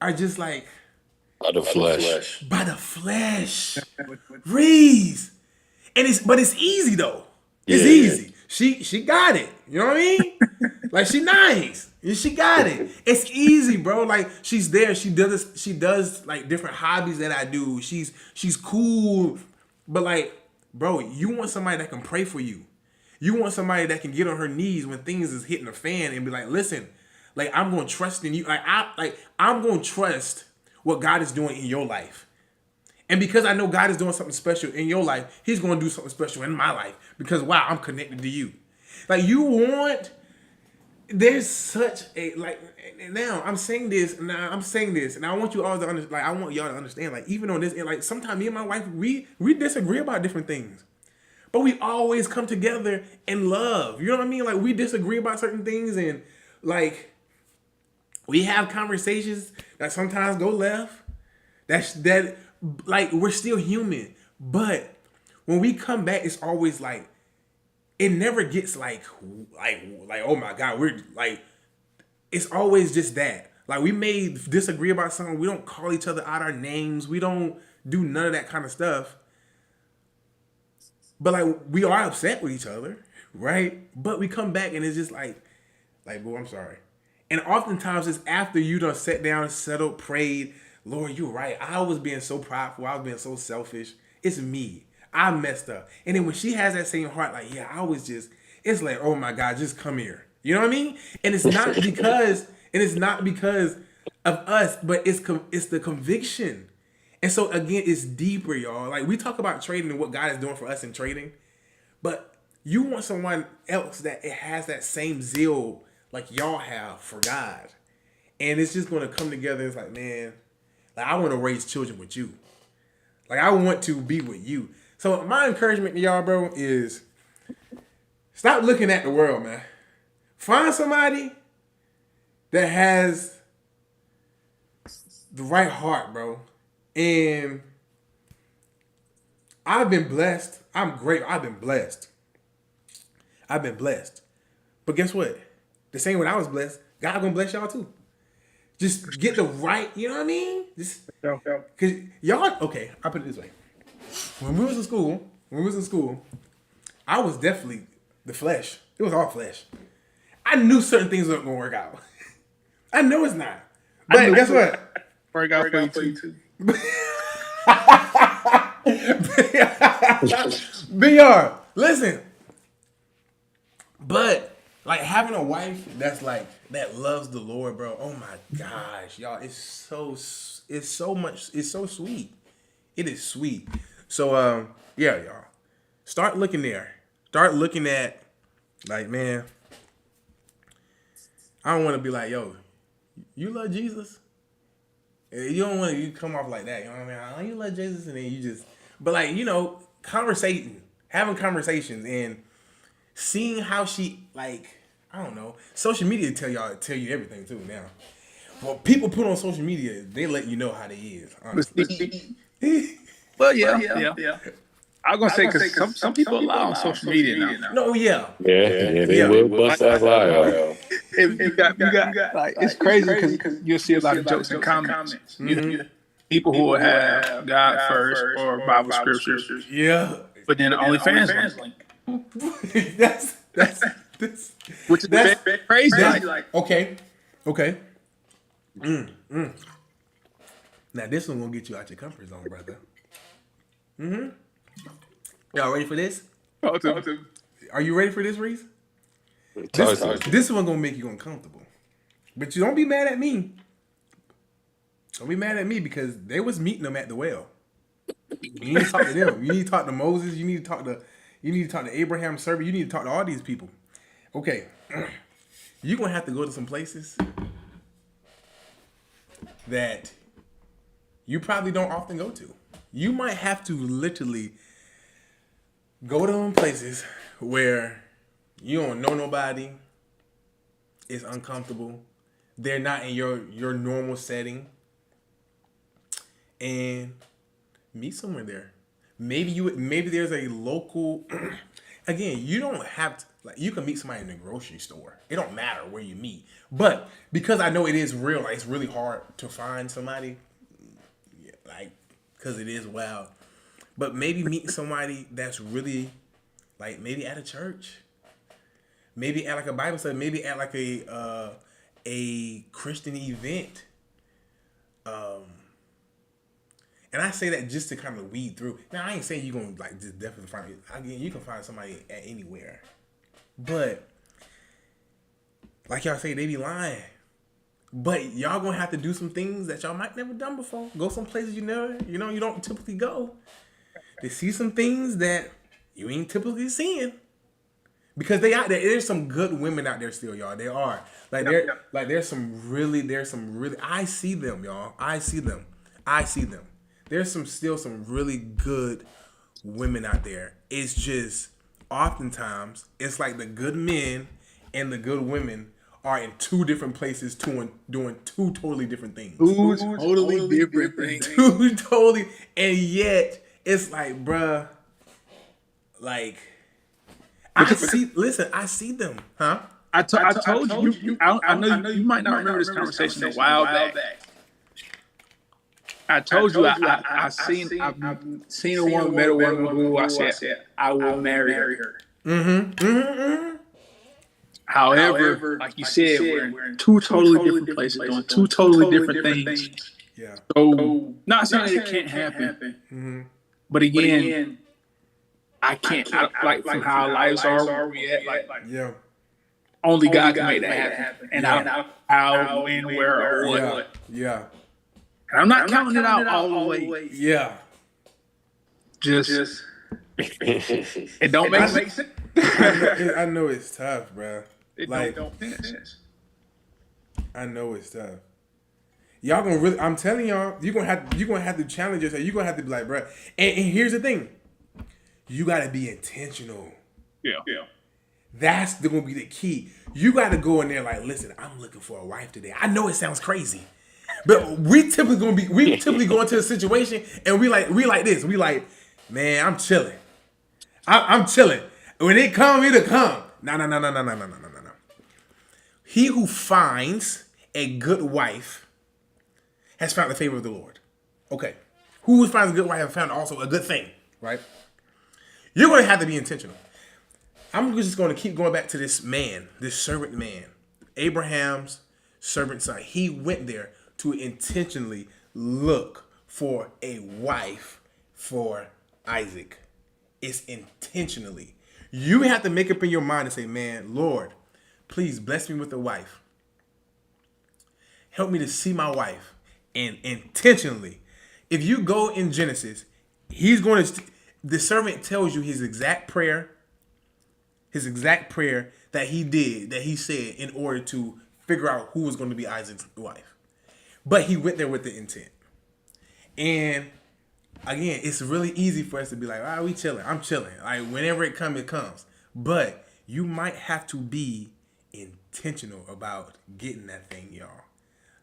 are just like, By the flesh. by the flesh. Reese. But it's easy though. It's easy. She got it. You know what I mean? Like, she nice. She got it. It's easy, bro. Like, she's there. She does like different hobbies that I do. She's cool. But like, bro, you want somebody that can pray for you. You want somebody that can get on her knees when things is hitting the fan and be like, listen, like, I'm gonna trust in you. I'm gonna trust what God is doing in your life. And because I know God is doing something special in your life, he's going to do something special in my life. Because, wow, I'm connected to you. Like, there's such a, like, now I'm saying this, and I want you all to understand, like, I want y'all to understand, like, even on this, and like, sometimes me and my wife, we disagree about different things. But we always come together in love. You know what I mean? Like, we disagree about certain things, and, like, we have conversations that sometimes go left. Like, we're still human. But when we come back, it's always like, it never gets like, oh my God, we're like, it's always just that. Like, we may disagree about something. We don't call each other out our names. We don't do none of that kind of stuff. But like, we are upset with each other, right? But we come back and it's just like, boo, I'm sorry. And oftentimes it's after you done sat down, settled, prayed, Lord, you're right. I was being so prideful. I was being so selfish. It's me. I messed up. And then when she has that same heart, like, yeah, I was just, it's like, oh my God, just come here. You know what I mean? And it's not because of us, but it's the conviction. And so again, it's deeper, y'all. Like, we talk about trading and what God is doing for us in trading, but you want someone else that it has that same zeal like y'all have for God. And it's just going to come together. It's like, man, like, I want to raise children with you. Like, I want to be with you. So my encouragement to y'all, bro, is stop looking at the world, man. Find somebody that has the right heart, bro. And I've been blessed. I'm great. I've been blessed. But guess what? The same way I was blessed, God gonna bless y'all too. Just get the right, you know what I mean? Just, cause y'all, okay, I'll put it this way. When we was in school, I was definitely the flesh. It was all flesh. I knew certain things weren't gonna work out. I know it's not. But guess what? Work out for you too. BR, listen. But like, having a wife that's like, that loves the Lord, bro. Oh my gosh, y'all, it's so sweet. It is sweet. So yeah, y'all, start looking there. Start looking at, like, man, I don't want to be like, yo, you love Jesus? You don't want to come off like that. You know what I mean? You love Jesus, and then you just, but like, you know, having conversations and seeing how she, like, I don't know, social media tell you everything too now. Well, people put on social media, they let you know how they is, honestly. Well, yeah. I was gonna say, because some people allow on social media now. No, yeah. Yeah, they will bust that lie. If you got like, it's crazy because you'll see a lot of jokes and comments. Mm-hmm. people who will have God first or Bible scriptures, Yeah. but then the OnlyFans link. that's Which is crazy. Like, okay. Now this one gonna get you out your comfort zone, brother. Y'all ready for this? Are you ready for this, Reese? This one gonna make you uncomfortable. But you don't be mad at me. Don't be mad at me because they was meeting them at the well. You need to talk to them. You need to talk to Moses. You need to talk to Abraham, servant. You need to talk to all these people. Okay. You're gonna have to go to some places that you probably don't often go to. You might have to literally go to them places where you don't know nobody. It's uncomfortable. They're not in your normal setting. And meet someone there. Maybe there's a local. Again, you don't have to. Like, you can meet somebody in the grocery store. It don't matter where you meet. But because I know it is real, like, it's really hard to find somebody. Like, because it is wild. But maybe meet somebody that's really, like, maybe at a church. Maybe at like a Bible study. Maybe at like a Christian event. And I say that just to kind of weed through. Now, I ain't saying you're going to like just definitely find it. Again, you can find somebody at anywhere. But, like y'all say, they be lying. But y'all going to have to do some things that y'all might never done before. Go some places you don't typically go. To see some things that you ain't typically seeing. Because they out there. There's some good women out there still, y'all. There are. There's some really, I see them, y'all. I see them. There's still some really good women out there. It's just oftentimes it's like the good men and the good women are in two different places doing two totally different things. Totally different things. And yet it's like, bruh, like I see them, huh? I told you. I know you might not remember this conversation a while back. I told you I've seen a woman, met a woman who I said I will marry her. However, like you said, we're in two totally different places, doing two totally different things. Yeah. So, not saying that it can't happen, but again, I can't. Like from how our lives are, where we at, like yeah. Only God can make that happen, and how, when, where, or what. Yeah. And I'm not counting it out all the way. Yeah. Just it don't make sense. I know it's tough, bro. It don't make sense. I know it's tough. Y'all gonna really? I'm telling y'all, you're gonna have to challenge yourself. You're gonna have to be like, bro. And here's the thing, you gotta be intentional. Yeah. That's gonna be the key. You gotta go in there like, listen, I'm looking for a wife today. I know it sounds crazy. But we typically go into a situation and we like this. We like, man, I'm chilling. I'm chilling. When it come, it'll come. No. He who finds a good wife has found the favor of the Lord. Okay. Who finds a good wife has found also a good thing, right? You're going to have to be intentional. I'm just going to keep going back to this man, this servant man, Abraham's servant son. He went there to intentionally look for a wife for Isaac. It's intentionally. You have to make up in your mind and say, man, Lord, please bless me with a wife. Help me to see my wife. And intentionally, if you go in Genesis, the servant tells you his exact prayer that he said in order to figure out who was going to be Isaac's wife. But he went there with the intent. And again, it's really easy for us to be like, all right, we chilling. I'm chilling. Like, whenever it comes, it comes. But you might have to be intentional about getting that thing, y'all.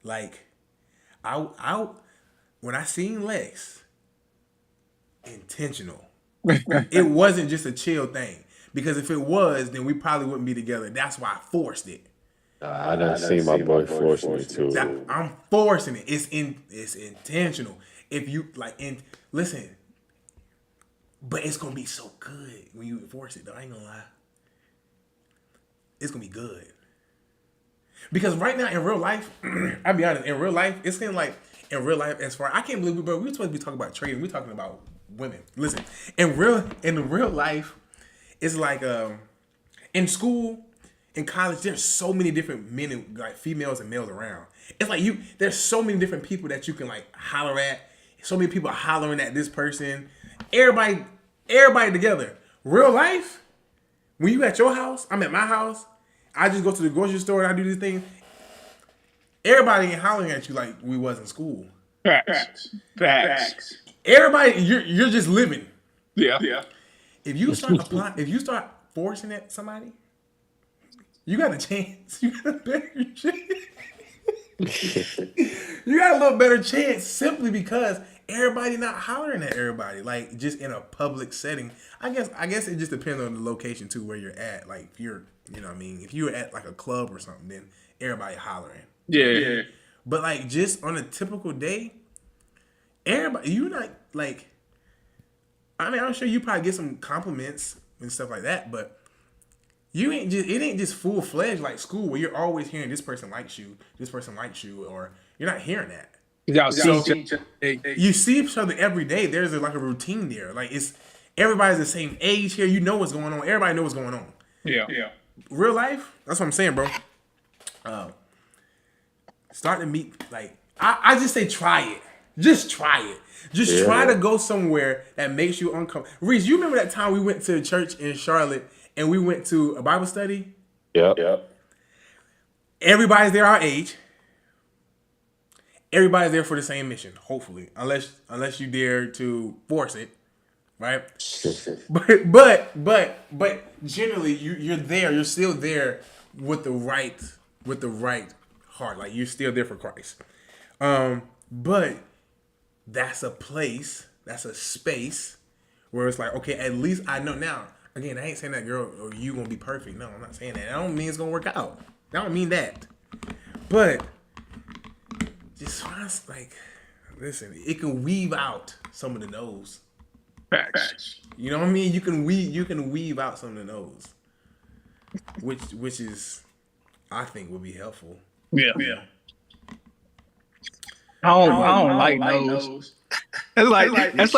Like, when I seen Lex, intentional. It wasn't just a chill thing. Because if it was, then we probably wouldn't be together. That's why I forced it. I done seen my boy forcing it too. I'm forcing it. It's intentional. if you like, and listen, but it's gonna be so good when you enforce it. Though I ain't gonna lie, it's gonna be good. Because right now in real life, I'll be honest, in real life, it seems like in real life, as far I can't believe we were supposed to be talking about trading. We're talking about women. Listen, in real life, it's like in school, in college, there's so many different men and like females and males around. It's like there's so many different people that you can like holler at. So many people hollering at this person. Everybody together. Real life, when you at your house, I'm at my house. I just go to the grocery store and I do these things. Everybody ain't hollering at you like we was in school. Facts. Everybody, you're just living. Yeah. If you start forcing at somebody, you got a chance. You got a better chance. You got a little better chance simply because everybody not hollering at everybody, like just in a public setting. I guess it just depends on the location too, where you're at. Like if you're, you know what I mean, if you're at like a club or something, then everybody hollering. Yeah. But like just on a typical day, everybody, you not like. I mean, I'm sure you probably get some compliments and stuff like that, but it ain't just full fledged like school where you're always hearing this person likes you, or you're not hearing that. Y'all see each other. You see each other every day. There's like a routine there. Like everybody's the same age here. You know what's going on. Everybody knows what's going on. Yeah. Real life, that's what I'm saying, bro. Start to meet like I just say try it. Just try it. Just try to go somewhere that makes you uncomfortable. Reese, you remember that time we went to church in Charlotte and we went to a Bible study? Yep. Everybody's there our age. Everybody's there for the same mission, hopefully, unless you dare to force it, right? but generally you're there. You're still there with the right heart. Like you're still there for Christ. But that's a place, that's a space where it's like, okay, at least I know now. Again, I ain't saying that girl or you gonna be perfect. No, I'm not saying that. I don't mean it's gonna work out. I don't mean that. But just like, listen, it can weave out some of the no's. Facts. You know what I mean? You can weave out some of the no's, which is, I think, would be helpful. Yeah. I don't like those. That's like hitting that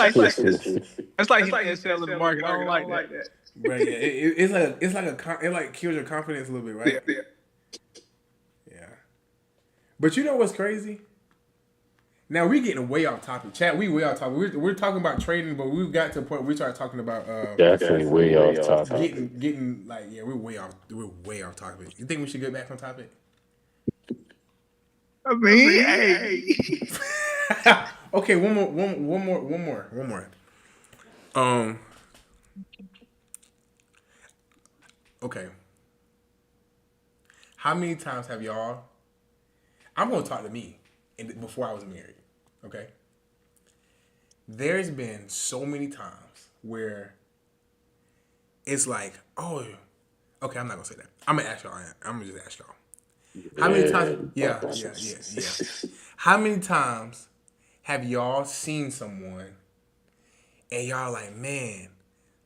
sell in the market. I don't like that. Right? Yeah, it like kills your confidence a little bit, right? Yeah. But you know what's crazy? Now we're getting way off topic. Chat, we way off topic. We're talking about trading, but we've got to the point where we started talking about Definitely way off topic. Getting like, yeah, we're way off topic. You think we should get back on topic? I mean, hey. Okay, one more. Okay. How many times have y'all? I'm gonna talk to me before I was married. Okay. There's been so many times where it's like, oh, okay, I'm not gonna say that. I'm gonna ask y'all. I'm gonna just ask y'all. How many times? Yeah. How many times have y'all seen someone and y'all like, man,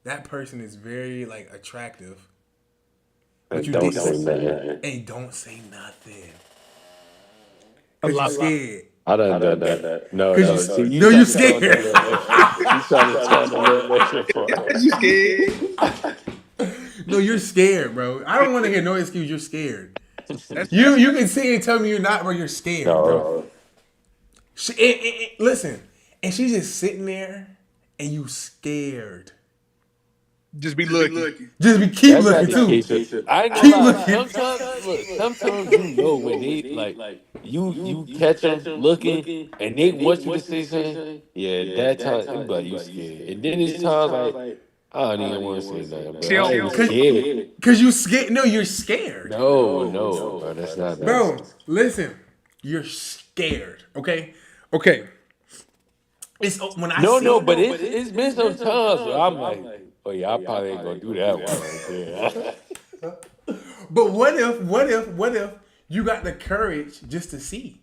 that person is very like attractive, but you don't say nothing, and you don't say nothing because you're scared. I done that. No, you're scared. You scared? No, you're scared, bro. I don't want to hear no excuse. You're scared. You can see and tell me you're not, bro. You're scared, bro. Listen, and she's just sitting there, and you scared. Just be looking. Keep looking too. I ain't gonna lie. Sometimes you know when they like you catch them looking and they want you to say something. Yeah, that time you like you scared, and then it's times like I don't even want to say nothing. Bro. I ain't scared. Cause you scared. No, you're scared. No, bro, that's not. Bro, listen, you're scared. Okay. It's when I but it's been some times where I'm like, oh yeah, I probably ain't gonna do that one right there. But what if you got the courage just to see?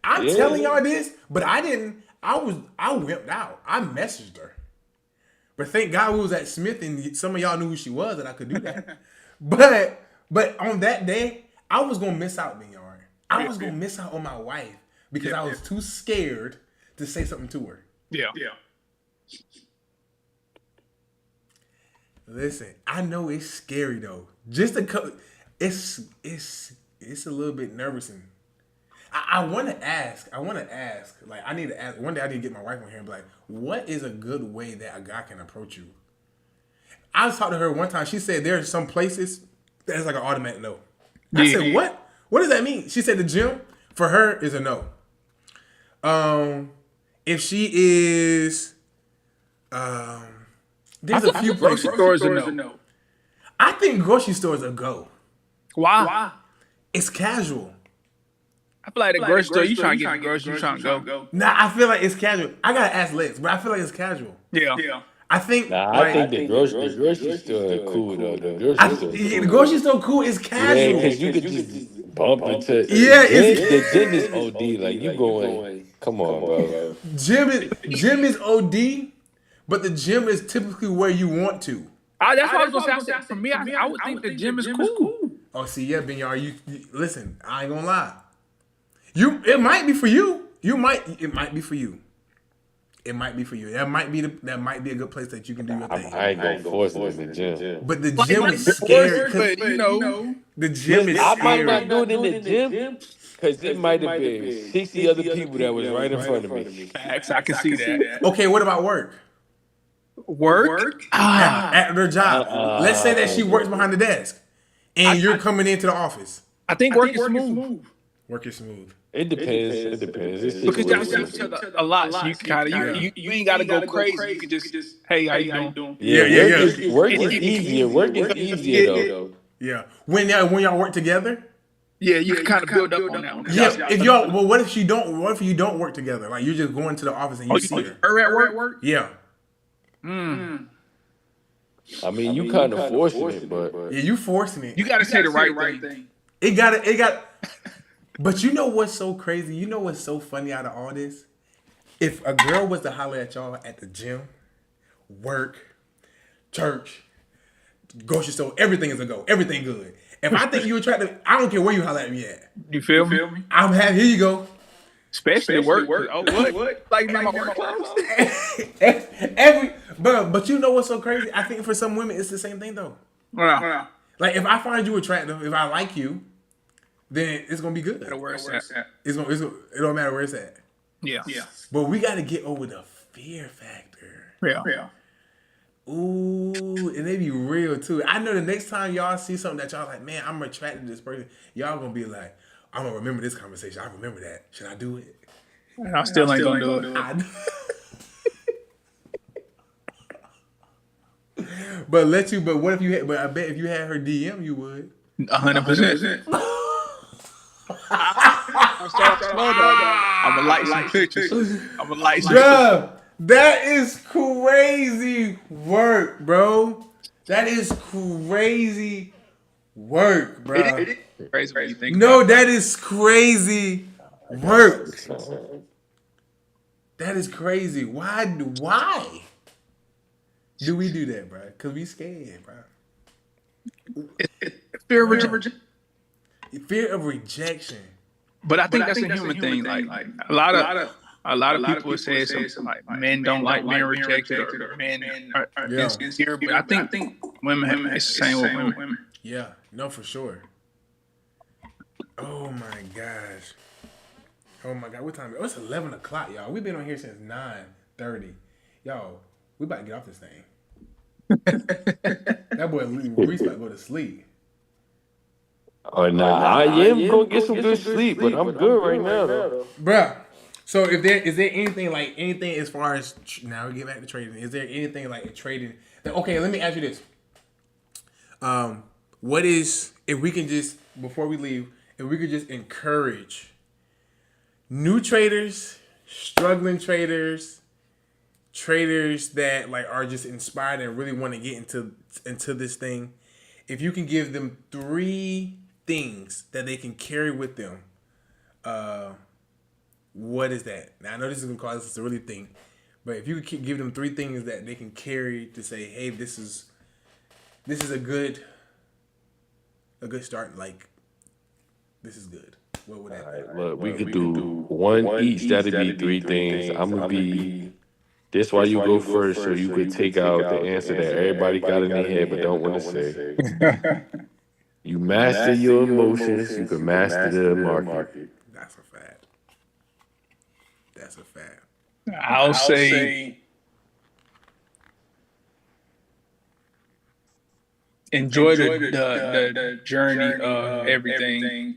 I'm telling y'all this, but I didn't. I wimped out. I messaged her. But thank God we was at Smith and some of y'all knew who she was and I could do that. but on that day, I was gonna miss out, Ben Yard. I was gonna miss out on my wife because I was too scared to say something to her. Yeah. Listen, I know it's scary though. Just a it's a little bit nervous and I want to ask. Like, I need to ask. One day I need to get my wife on here and be like, what is a good way that a guy can approach you? I was talking to her one time. She said there are some places that's like an automatic no. I said, what? What does that mean? She said the gym for her is a no. If she is, there's a few places. Grocery stores are no. I think grocery stores are go. Why? It's casual. I feel like the grocery store, you trying to get the grocery, you trying to go. Nah, I feel like it's casual. I gotta ask Lex, but I feel like it's casual. Yeah. I think. I think the grocery store is cool though. The grocery store cool is casual. Yeah, because you could just bump into. Yeah, the gym is OD. Like you going. Come on, bro. Gym is OD, but the gym is typically where you want to. That's what I was gonna say. For me, I would think the gym is cool. Oh, see, yeah, Binyar, you listen. I ain't gonna lie. It might be for you. It might be for you. It might be for you. That might be a good place that you can do your thing. I ain't gonna force it in the gym. But the gym is scary. But The gym is I scary. might not do it in the gym because it might have been 60 other people that was right in front of me. Facts, I can see that. Okay, what about work? Work? At their job. Let's say that she works behind the desk, and you're coming into the office. I think work is smooth. Work is smooth. It depends. It's Because y'all see each other a lot, so you kind of you ain't gotta go crazy. You can just hey, how you doing? Yeah. Work is easier. Work is easier though. Yeah. When y'all work together. Yeah, you can kind of build up on that one. Yeah. If y'all, well, what if you don't work together? Like you're just going to the office and you see her. Her at work? Yeah. I mean, you kind of forcing it, but Yeah, you forcing it. You gotta say the right thing. It got. But you know what's so crazy? You know what's so funny out of all this? If a girl was to holler at y'all at the gym, work, church, grocery store, everything is a go. Everything good. If I think you attractive, I don't care where you holler at me at. You feel me? I'm happy. Here you go. Especially work. Oh, what? Like my work clothes? But you know what's so crazy? I think for some women it's the same thing though. Wow. Like if I find you attractive, if I like you, then it's gonna be good. It don't matter where it's at. Yeah. But we gotta get over the fear factor. Yeah. Ooh, and they be real too. I know the next time y'all see something that y'all like, man, I'm attracted to this person, y'all gonna be like, I'm gonna remember this conversation. I remember that. Should I do it? And I still ain't gonna do it. But what if you had? But I bet if you had her DM, you would. 100%. I'm gonna like some pictures. I'm gonna like some. Bruh, that is crazy work, bro. That is crazy work, bro. It is crazy when you think. No, that is crazy work. That is crazy. Why do we do that, bro? Cause we scared, bro. Fear of rejection. Fear of rejection. But I think that's a human thing. Like a lot of people say something like men don't like being rejected or men are insecure. But I think women it's the same with women. Yeah, no, for sure. Oh my gosh. Oh my God, what time? Oh, it's 11 o'clock, y'all. We've been on here since 9:30. Y'all, we about to get off this thing. That boy Reese about to go to sleep. Oh nah, I am gonna get some good sleep, but I'm good right now though. Bruh. So is there anything as far as now we get back to trading? Is there anything like trading? Okay, let me ask you this. What is if we can just before we leave, if we could just encourage new traders, struggling traders that like are just inspired and really want to get into this thing, if you can give them 3 things that they can carry with them what is that? Now I know this is gonna cause us to really think, but if you could give them 3 things that they can carry to say, hey, this is a good start. Like, this is good. What would that be? Look, we could do one each. That'd be 3 things. I'm gonna be. This why you go first, so you could take out the answer that everybody got in their head but don't want to say. You master your emotions, you can master the market. That's a fact. That's a fact. I'll say enjoy the journey of everything,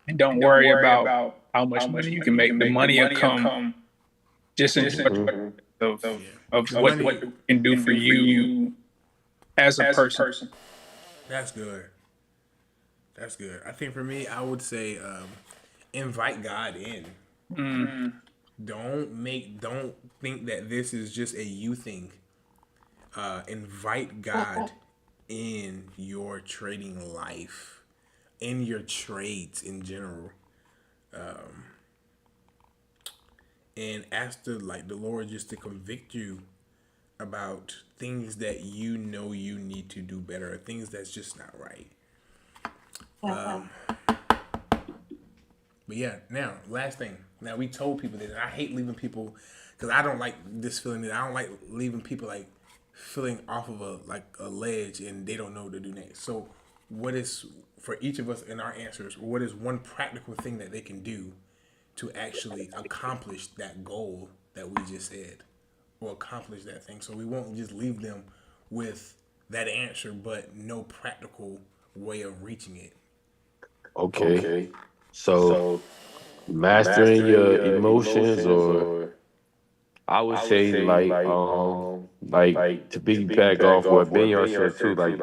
and don't worry about how much money you can make. The money will come. Just enjoy of what it can do for you as a person. That's good. That's good. I think for me, I would say invite God in. Don't think that this is just a you thing. Invite God in your trading life, in your trades in general, and ask the Lord just to convict you about things that you know you need to do better, or things that's just not right. But yeah, now last thing. Now we told people this. And I hate leaving people because I don't like this feeling. That I don't like leaving people like feeling off of a ledge and they don't know what to do next. So, what is for each of us in our answers? What is one practical thing that they can do to actually accomplish that goal that we just said, or accomplish that thing? So we won't just leave them with that answer, but no practical way of reaching it. Okay. So mastering your emotions, or I would say like to piggyback off what Benyar said too, like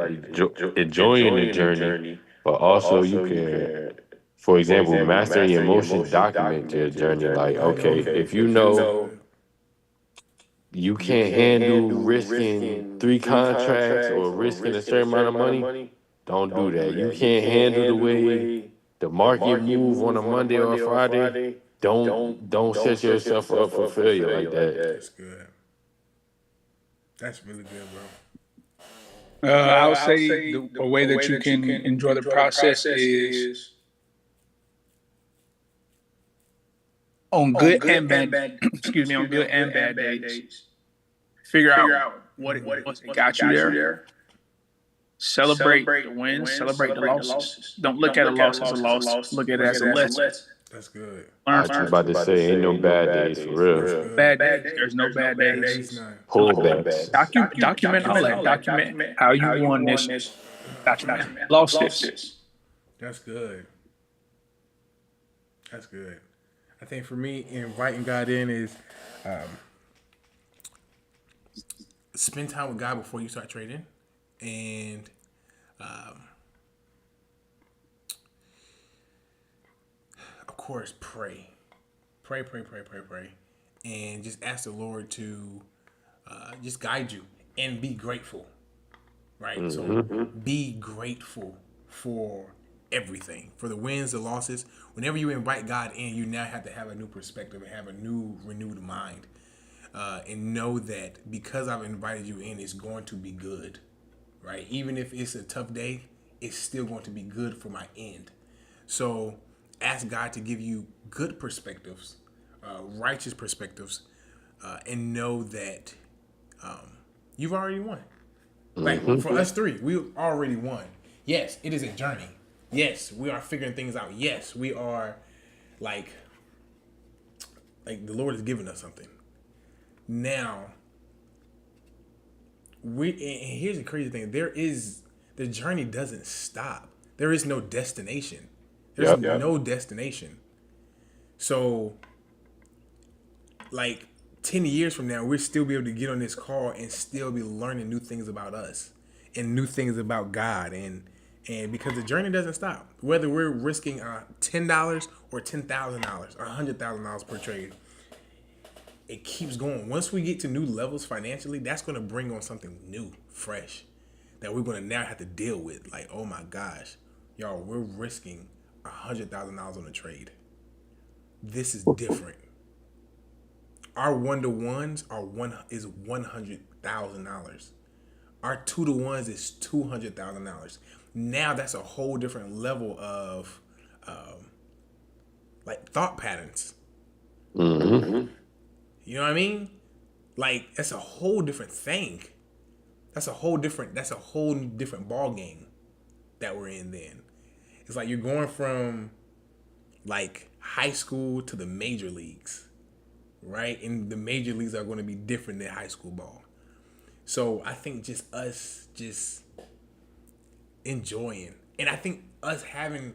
enjoying the journey, but also you can, for example, mastering your emotions, document your journey. Like, okay, if you know you can't handle risking 3 contracts or risking a certain amount of money, don't do that. You can't handle the way the market move on a Monday or a Friday. Don't set yourself up for failure like that. That's good. That's really good, bro. I would say a way that you can enjoy the process is on good and bad. Excuse me, on good and bad days. Figure out what it got you there. Celebrate the wins. Celebrate the losses. Don't look at a loss as a loss. Look at it as a lesson. That's good. I was about to say, ain't no bad days for real. Bad days. There's no bad days. Pullbacks. Document all that. Document how you won this. Document lost this. That's good. That's good. I think for me, inviting God in is spend time with God before you start trading, and of course, pray, and just ask the Lord to just guide you and be grateful. Right, so be grateful for everything, for the wins, the losses. Whenever you invite God in, you now have to have a new perspective and have a new renewed mind, and know that because I've invited you in, it's going to be good. Right, even if it's a tough day, it's still going to be good for my end. So ask God to give you good perspectives, righteous perspectives, and know that you've already won. Like for us 3, we already won. Yes, it is a journey. Yes, we are figuring things out. Yes, we are like the Lord has given us something. Now, and here's the crazy thing: the journey doesn't stop. There is no destination. There's no destination. So, like 10 years from now, we'll still be able to get on this call and still be learning new things about us and new things about God. And because the journey doesn't stop, whether we're risking $10 or $10,000 or $100,000 per trade, it keeps going. Once we get to new levels financially, that's going to bring on something new, fresh, that we're going to now have to deal with. Like, oh my gosh, y'all, we're risking $100,000 on a trade. This is different. Our 1-to-1s is $100,000. Our 2-to-1s is $200,000. Now that's a whole different level of like thought patterns. Mm-hmm. You know what I mean? Like that's a whole different thing. That's a whole different ball game that we're in then. It's like you're going from like high school to the major leagues, right? And the major leagues are going to be different than high school ball. So I think just us just enjoying, and I think us having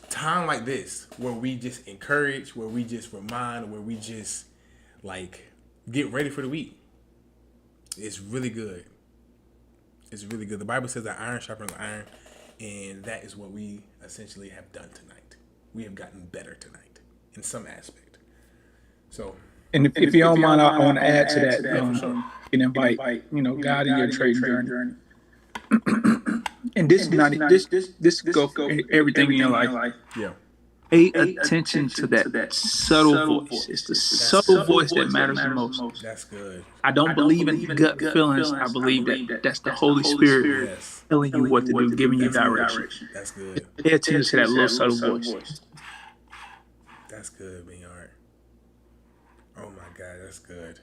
time like this where we just encourage, where we just remind, where we just like get ready for the week. It's really good. It's really good. The Bible says that iron sharpens iron, and that is what we essentially have done tonight. We have gotten better tonight in some aspect. So, and if you don't mind, I want to add to that. For sure. You can invite, God in your trading journey. And this go for everything in your life. Yeah. Pay attention to that subtle voice. It's the subtle voice that matters the most. That's good. I don't believe in gut feelings. I believe that's the Holy Spirit telling you what to do, giving you direction. That's good. Pay attention to that little subtle voice. That's good, Benyard. Oh my God, that's good.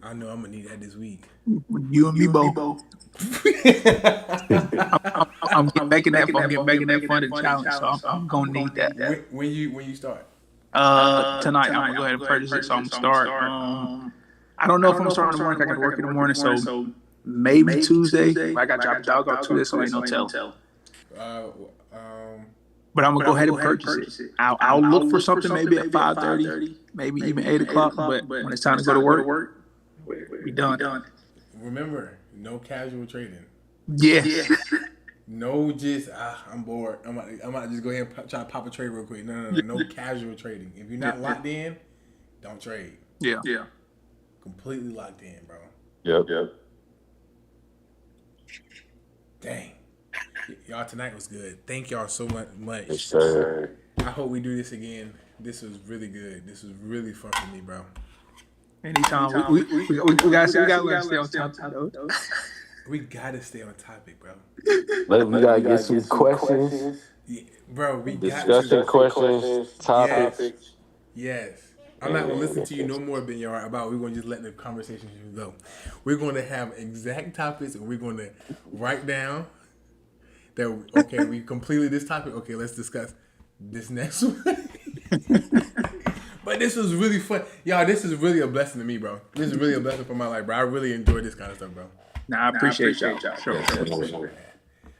I know I'm gonna need that this week. You and me both. I'm making that fun and challenge, so I'm gonna need that. When you start? Tonight I'm gonna go ahead and purchase it. So I'm gonna start. I don't know if I'm starting in the morning. I got to work in the morning, so maybe Tuesday. I got to drop a dog off Tuesday, so ain't no tell. But I'm gonna go ahead and purchase it. I'll look for something maybe at 5:30, maybe even 8 o'clock. But when it's time to go to work, we done. Remember, no casual trading. Yeah. No, just I'm bored. I'm about to just go ahead and try to pop a trade real quick. No casual trading. If you're not locked in, don't trade. Yeah. Completely locked in, bro. Yep. Dang. Y'all, tonight was good. Thank y'all so much. Yes, sir. I hope we do this again. This was really good. This was really fun for me, bro. Anytime. We gotta stay on topic. We gotta stay on topic, bro. We gotta get some questions. Yeah, bro, we discussion questions, topics. Yes. I'm not gonna listen to you no more, Benyard, about we're gonna just let the conversation go. We're gonna have exact topics, and we're gonna write down that we completed this topic. Okay, let's discuss this next one. But this was really fun. Y'all, this is really a blessing to me, bro. This is really a blessing for my life, bro. I really enjoy this kind of stuff, bro. I appreciate y'all. Sure.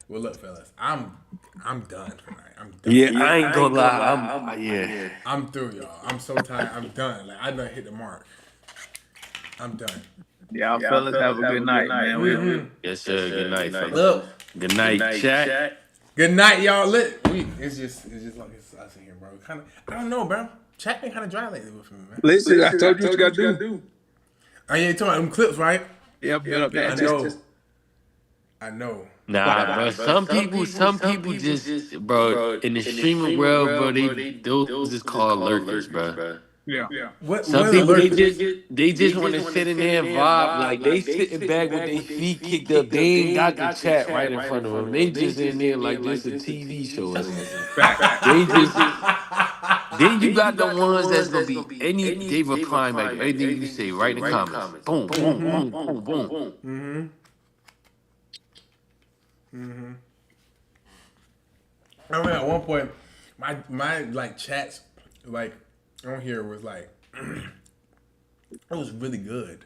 Well, look, fellas, I'm done tonight. I'm done. Yeah, I ain't gonna lie. I'm through, y'all. I'm so tired. I'm done. Like I done hit the mark. I'm done. Y'all fellas have a good night, man. Mm-hmm. Yes, sir. Good night, fellas. Look. Good night, chat. Good night, y'all. It's just like it's us in here, bro. I don't know, bro. Chat been kind of dry lately with me, man. Listen, I told you what you gotta do. Oh yeah, you talking about them clips, right? Yep. I know. Nah, bro. Some people just, bro, in the streaming world, bro, those is called lurkers, bro. Yeah. Some people they just want to sit in there and vibe, like they sitting back with their feet kicked up. They ain't got the chat right in front of them. They just in there like this a TV show. They just. Then you got the ones that's gonna be they replying back anything you say right in the comments. Boom, boom, boom, boom, boom. I remember at one point, my like chats like on here was like it was really good.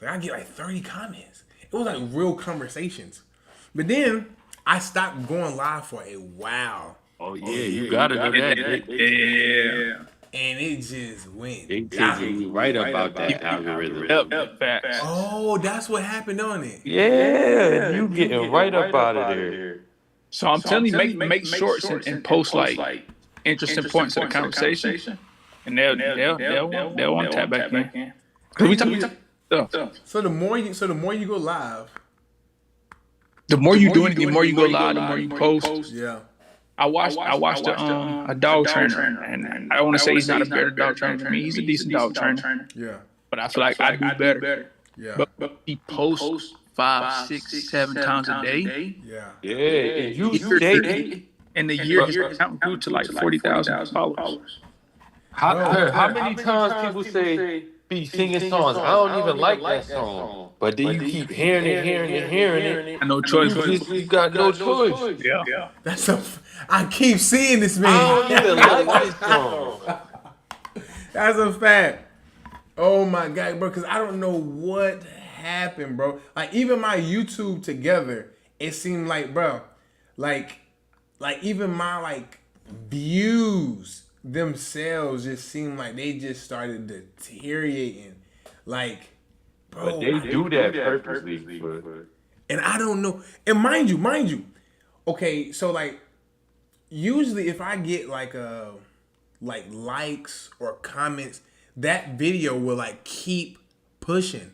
Like I get like 30 comments. It was like real conversations. But then I stopped going live for a while. Oh yeah, you gotta do that. Yeah. And it just went. They take you right about that algorithm. Yep, facts. Oh, that's what happened on it. Yeah, you getting right up out of there. So I'm telling you, make shorts and post like interesting points of the conversation, and they'll want to tap back in. Cause we talking stuff. So the more you go live, the more you do it, the more you go live, the more you post. Yeah. watched a dog trainer, and I don't want to say he's not a better dog trainer than me. He's a decent dog trainer. Yeah. But I feel like I do better. Yeah. But he posts 5, 6, 7 times a day. Yeah. Yeah, and you stay. In the year, his account grew to like 40,000 followers. How many times people say be singing songs? I don't even like that song, but then you keep hearing it. And no choice. You got no choice. Yeah. That's I keep seeing this man. I don't even like this song. That's a fact. Oh my God, bro, because I don't know what happened, bro. Like, even my YouTube together, it seemed like, bro, like even my, like, views themselves just seemed like they just started deteriorating. Like, bro. But they do that purposely. And I don't know. And mind you, okay, so, like, usually if I get, like, likes or comments, that video will, like, keep pushing,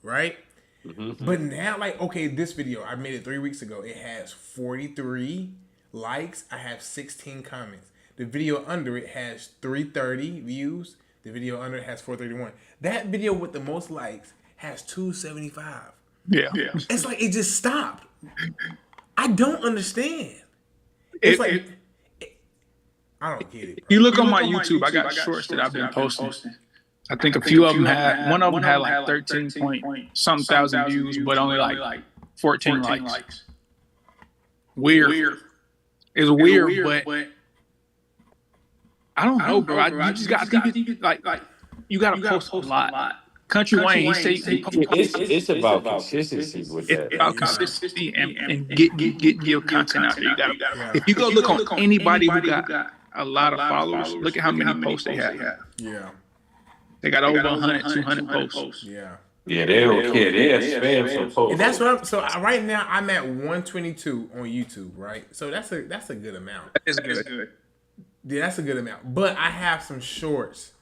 right? Mm-hmm. But now, like, okay, this video, I made it 3 weeks ago. It has 43 likes. I have 16 comments. The video under it has 330 views. The video under it has 431. That video with the most likes has 275. Yeah. It's like it just stopped. I don't understand. It's I don't get it, bro. You look on my YouTube, I got shorts that I've been posting. I think a few of them one of them had like 13 point some thousand views, but only like 14 likes. Weird. It's weird, but I don't know, bro. You just got to like you got to post a lot. Country Wayne, he say it's about consistency with that. It's about consistency and get your content out there. You gotta, if you go look on anybody who got a lot of followers, look at how many posts they have. Yeah. They got over 100, 200 posts. Yeah. Yeah, they don't care. They spam some posts. And that's what right now I'm at 122 on YouTube, right? So that's a good amount. That is good. Yeah, that's a good amount. But I have some shorts.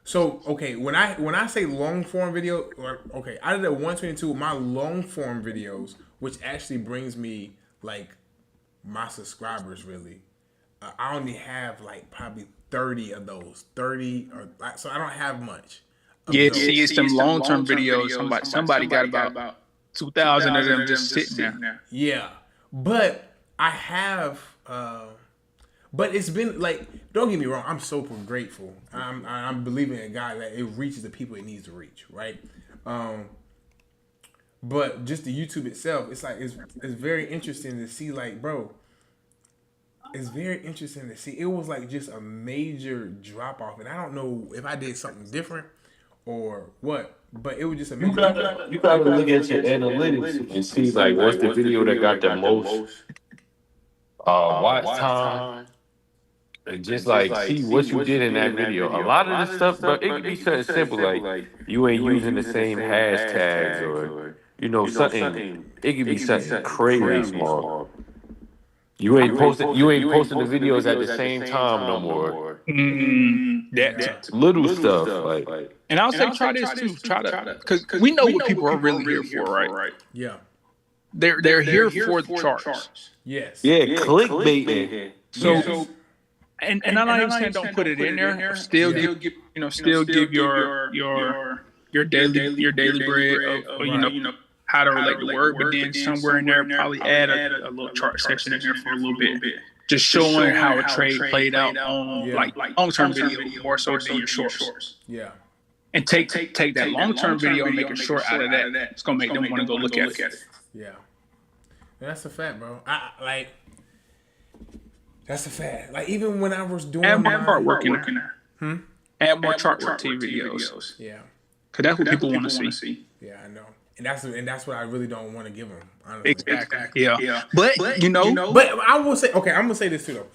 So, okay, when I say long form video, okay, out of the 122, my long form videos, which actually brings me like my subscribers really, I only have like probably 30 of those, 30 or so I don't have much. Yeah, see, it's some long term videos. Somebody got about 2,000 of them just sitting there. Yeah, but I have. But it's been like, don't get me wrong, I'm super grateful. I'm believing in God that it reaches the people it needs to reach, right? But just the YouTube itself, it's like it's very interesting to see, like, bro. It's very interesting to see. It was like just a major drop off, and I don't know if I did something different or what, but it was just a major. You probably look at your analytics and see like what's the video that got the most watch time. And just like see what you did in that video. A lot of this stuff, but it could be something simple like you ain't using the same hashtags or something. It could be something crazy small. You ain't posting the videos at the same time no more. That little stuff like. And I'll say try this too. Try to because we know what people are really here for, right? Yeah. They're here for the charts. Yes. Yeah, clickbaiting. So. And I'm not even saying don't put it in there. Still give your daily bread of how to relate the word, but then somewhere in there probably add a little chart section in there for a little bit, just showing how a trade played out on like long-term video more so than your shorts. Yeah. And take that long-term video and make a short out of that. It's gonna make them want to go look at it. Yeah. That's a fact, bro. That's a fact. Like, even when I was doing add more chart work in there. Add more chart work TV videos. Yeah. Because that's what people want to see. Yeah, I know. And that's what I really don't want to give them, honestly. Exactly. Yeah. But But I will say, okay, I'm going to say this too, though.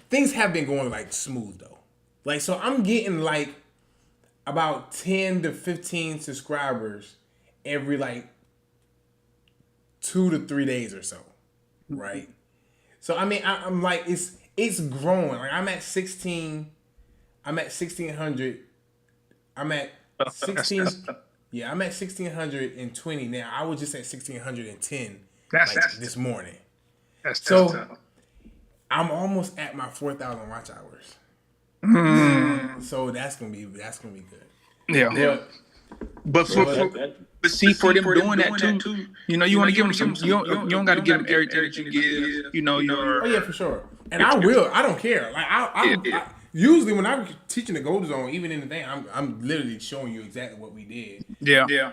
Things have been going, like, smooth, though. Like, so I'm getting, like, about 10 to 15 subscribers every, like, 2 to 3 days or so. Right? So I mean, I'm like, it's growing. Like I'm at 16. I'm at 1600. I'm at 16. Yeah, I'm at 1620 now. I was just at 1610 this morning. That's so. tough. I'm almost at my 4,000 watch hours. So that's gonna be good. Yeah. But see, for them doing that too, you want to give them some. You don't got to give them everything that you give. Your. Oh yeah, for sure. And I will. I don't care. Like I usually when I'm teaching the Gold Zone, even in the thing, I'm literally showing you exactly what we did. Yeah.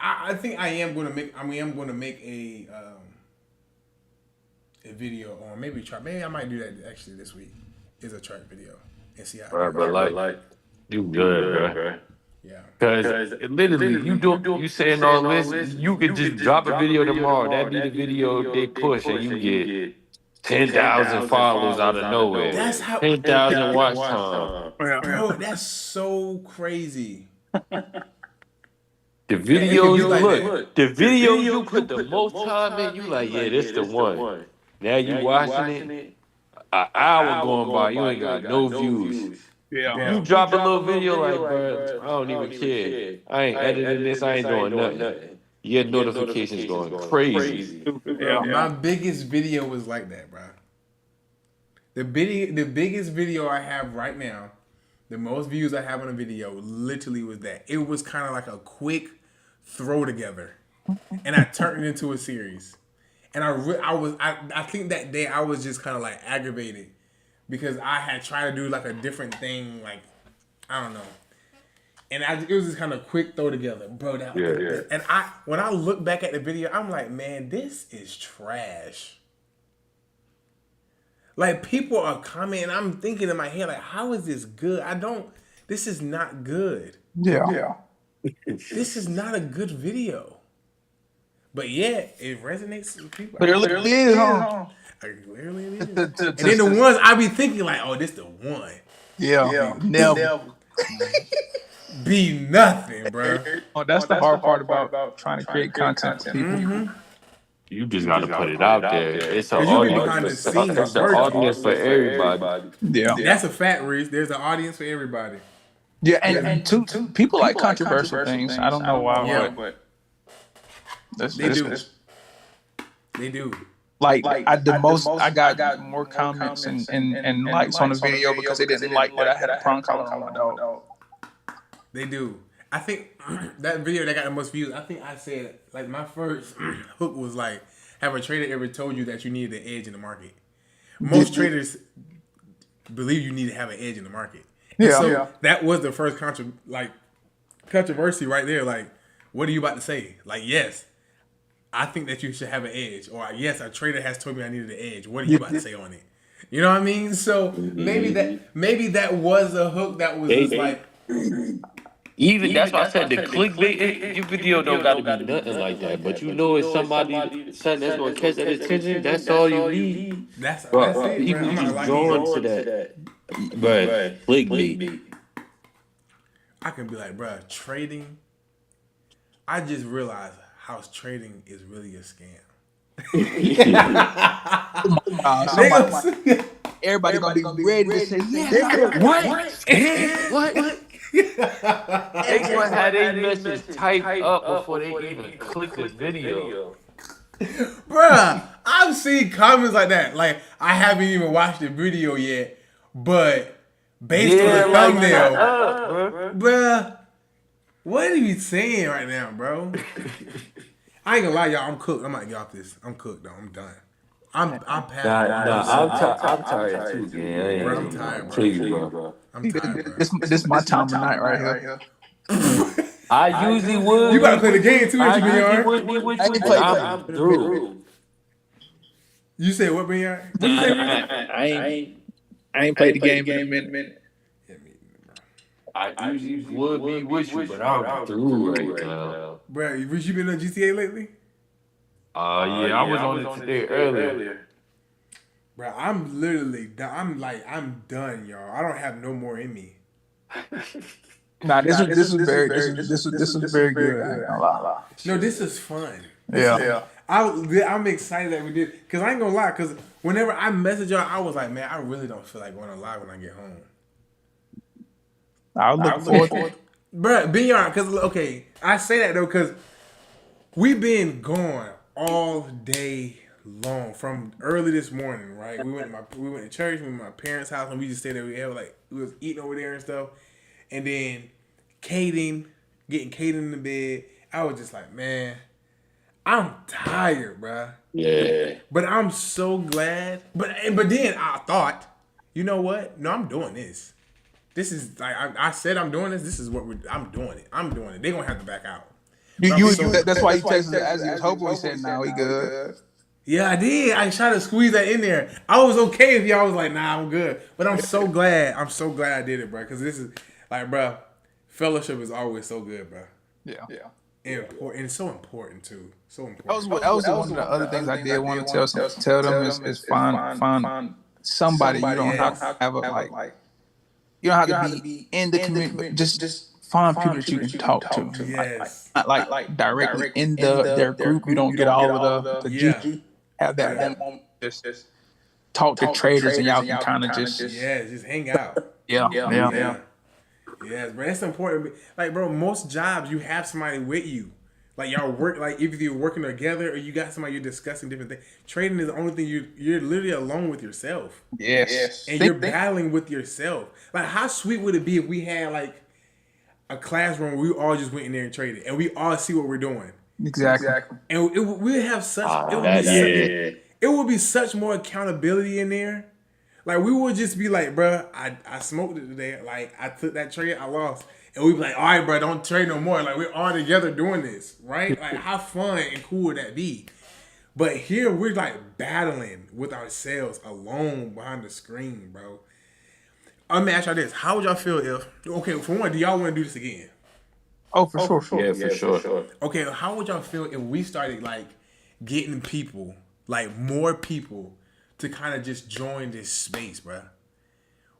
I think I am going to make. I am going to make a video on maybe I might do that actually this week. Is a chart video and see how. But like you good, bro. Yeah. Because literally, you saying all this, you could just drop a video tomorrow. That be the video they push, and you get 10,000 followers out of nowhere. That's how 10,000 watch time. Bro, that's so crazy. The videos, the videos you put the most time in, you like, yeah, this the one. Now you watching it, an hour going by, you ain't got no views. Yeah. You drop a little video like, bro, I don't even care. I ain't editing this, I ain't doing nothing. Your notifications going crazy. My biggest video was like that, bro. The biggest video I have right now, the most views I have on a video, literally was that. It was kind of like a quick throw together, and I turned it into a series. And I think that day I was just kind of like aggravated because I had tried to do like a different thing, like I don't know, and it was just kind of quick throw together, bro. And when I look back at the video, I'm like, man, this is trash. Like people are commenting, I'm thinking in my head, like, how is this good? This is not good. Yeah. This is not a good video. But yeah, it resonates with people. Clearly it is, huh? Clearly it is. And then the ones I be thinking like, oh, this the one. Yeah. Never. Be nothing, bro. Oh, that's the hard part about trying to create content for people. Mm-hmm. You just got to put it out there. It's an audience for everybody. Yeah. That's a fact, Reese. There's an audience for everybody. Yeah, and two people like controversial things. I don't know why, but they do. They do. Like I got more comments and likes on the video because they didn't like that I had a prong collar on my dog. They do. I think that video that got the most views, I think I said, like, my first hook was like, have a trader ever told you that you needed an edge in the market? Most traders believe you need to have an edge in the market. That was the first controversy right there. Like, what are you about to say? Like, yes, I think that you should have an edge. Or, yes, a trader has told me I needed an edge. What are you about to say on it? You know what I mean? So maybe that was a hook that was just like... Even that's why I said the clickbait. Your video don't got to be nothing like that, but you know it's something that's gonna catch that attention. That's all you need. That's it. People just drawn to that. But clickbait. I can be like, bro, trading. I just realized how trading is really a scam. Everybody gonna be ready to say, yeah. What? They gonna have their message typed up before they even click the video. Bruh, I've seen comments like that. Like, I haven't even watched the video yet, but based on the thumbnail, bruh, what are you saying right now, bro? I ain't gonna lie, y'all. I'm cooked. I'm gonna get off this. I'm cooked, though. I'm done. I'm past. I'm tired too, man. Bro, I'm tired, bro. Bro. I'm tired, bro. This is my time of night right here. I usually would. You gotta play the game too, ain't you, BR? I'm through. You say what, BR? I ain't played the game in a minute. I usually would be with you, but I'm through right now. Bro, you been on GTA lately? Yeah, I was on it today earlier. Bro, I'm literally done. I'm done, y'all. I don't have no more in me. Nah, this is very good. I ain't gonna lie. No, this is fun. Yeah. I'm excited that we did. Because I ain't gonna lie. Because whenever I message y'all, I was like, man, I really don't feel like going on live when I get home. I'll look forward to it. Bro, BR, because, okay, I say that though, because we've been gone all day long from early this morning. Right, we went to church. We went to my parents' house, and we just stayed there. We was eating over there and stuff. And then getting Kaden in the bed. I was just like, man, I'm tired, bruh. Yeah. But I'm so glad. But then I thought, you know what? No, I'm doing this. This is like I said I'm doing this. This is what I'm doing it. I'm doing it. They're gonna have to back out. That's why you texted as he was hoping. He said, "No, he good." Yeah, I did. I tried to squeeze that in there. I was okay if y'all was like, nah, I'm good. But I'm so glad. I'm so glad I did it, bro. Because this is like, bro, fellowship is always so good, bro. Yeah. And so important too. So important. That was one of the other things I did want to tell them is find somebody you don't have to have you don't have to be in the community, but just find people that you can talk to. Yes. Not like directly in their group. You don't get all of the juice. Have that moment. Just talk to traders and y'all can kind of just just hang out. Yeah. Yes, bro. That's important. Like, bro, most jobs you have somebody with you. Like y'all work, like if you're working together or you got somebody you're discussing different things. Trading is the only thing you're literally alone with yourself. Yes. And you're battling with yourself. Like, how sweet would it be if we had like a classroom where we all just went in there and traded, and we all see what we're doing. Exactly. And we would have such. It would be such more accountability in there. Like, we would just be like, bro, I smoked it today. Like, I took that trade, I lost. And we'd be like, all right, bro, don't trade no more. Like, we're all together doing this, right? Like, how fun and cool would that be? But here, we're like battling with ourselves alone behind the screen, bro. Let me ask y'all this. How would y'all feel if, okay, for one, do y'all want to do this again? Oh, for sure. Yeah, for sure. Okay, how would y'all feel if we started, like, getting people, like, more people to kind of just join this space, bro?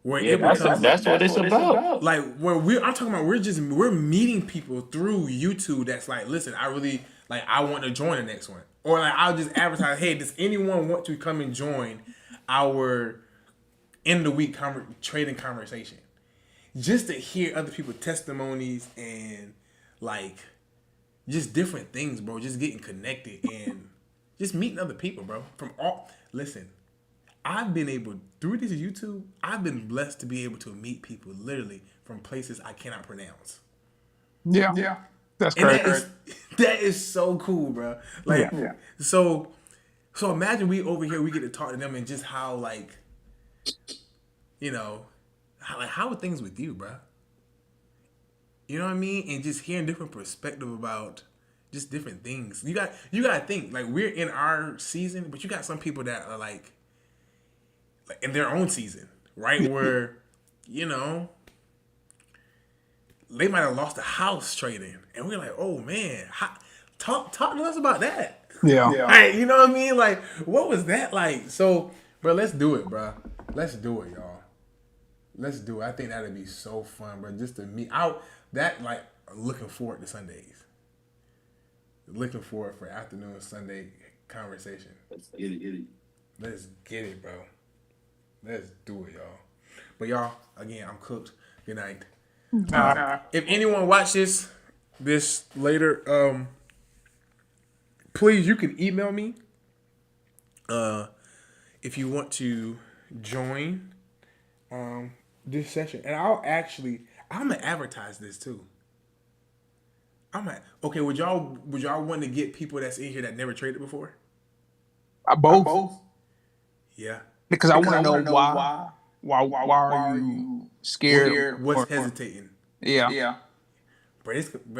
Where that's what it's about. Like, I'm talking about, we're meeting people through YouTube that's like, listen, I really, like, I want to join the next one. Or, like, I'll just advertise, hey, does anyone want to come and join our end of the week trading conversation? Just to hear other people's testimonies and, like, just different things, bro. Just getting connected and just meeting other people, bro. Listen, I've been able, through this YouTube, I've been blessed to be able to meet people literally from places I cannot pronounce. Yeah. That's great. That is so cool, bro. Like, so imagine we over here, we get to talk to them and just how, like, you know, how are things with you, bro? You know what I mean? And just hearing different perspective about just different things. You got to think, like, we're in our season, but you got some people that are like in their own season, right? Where, you know, they might have lost a house trading, and we're like, oh man, talk to us about that. Yeah. Like, you know what I mean? Like, what was that like? So, bro, let's do it, bro. Let's do it, y'all. Let's do it. I think that'd be so fun, bro. Just to meet out that, like, looking forward to Sundays. Looking forward for afternoon Sunday conversation. Let's get it. Let's get it, bro. Let's do it, y'all. But y'all, again, I'm cooked. Good night. If anyone watches this later, please, you can email me if you want to join this session. And I'm gonna advertise this too. Okay, would y'all want to get people that's in here that never traded before? Both. Yeah. Because I want to know why are you scared? What's hesitating? Yeah. Bro,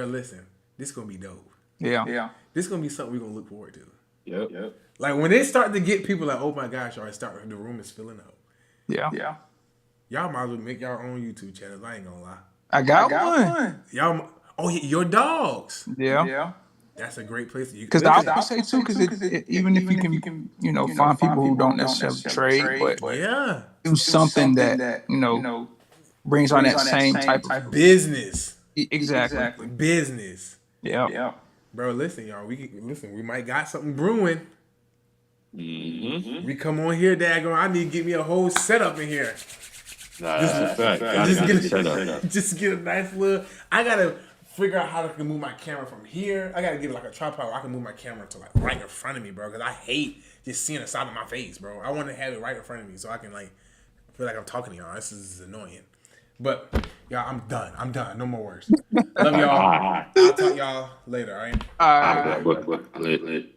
listen, this is gonna be dope. Yeah. This is gonna be something we're gonna look forward to. Yep. Like, when they start to get people like, oh my gosh, the room is filling up. Yeah. Y'all might as well make your own YouTube channels. I ain't gonna lie. I got one. Y'all, your dogs. Yeah. That's a great place. Because I would say too, because even if you can, find people who don't necessarily trade, but do something that brings on that same type of business. Exactly. Business. Yeah. Bro, listen, y'all. We might got something brewing. Mm-hmm. We come on here, daggone. I need to get me a whole setup in here. That's a fact. Just get a nice little. I gotta figure out how I can move my camera from here. I gotta get like a tripod where I can move my camera to like right in front of me, bro. Because I hate just seeing the side of my face, bro. I want to have it right in front of me so I can like feel like I'm talking to y'all. This is annoying. But y'all, I'm done. No more words. Love y'all. I'll talk y'all later. All right. Lit.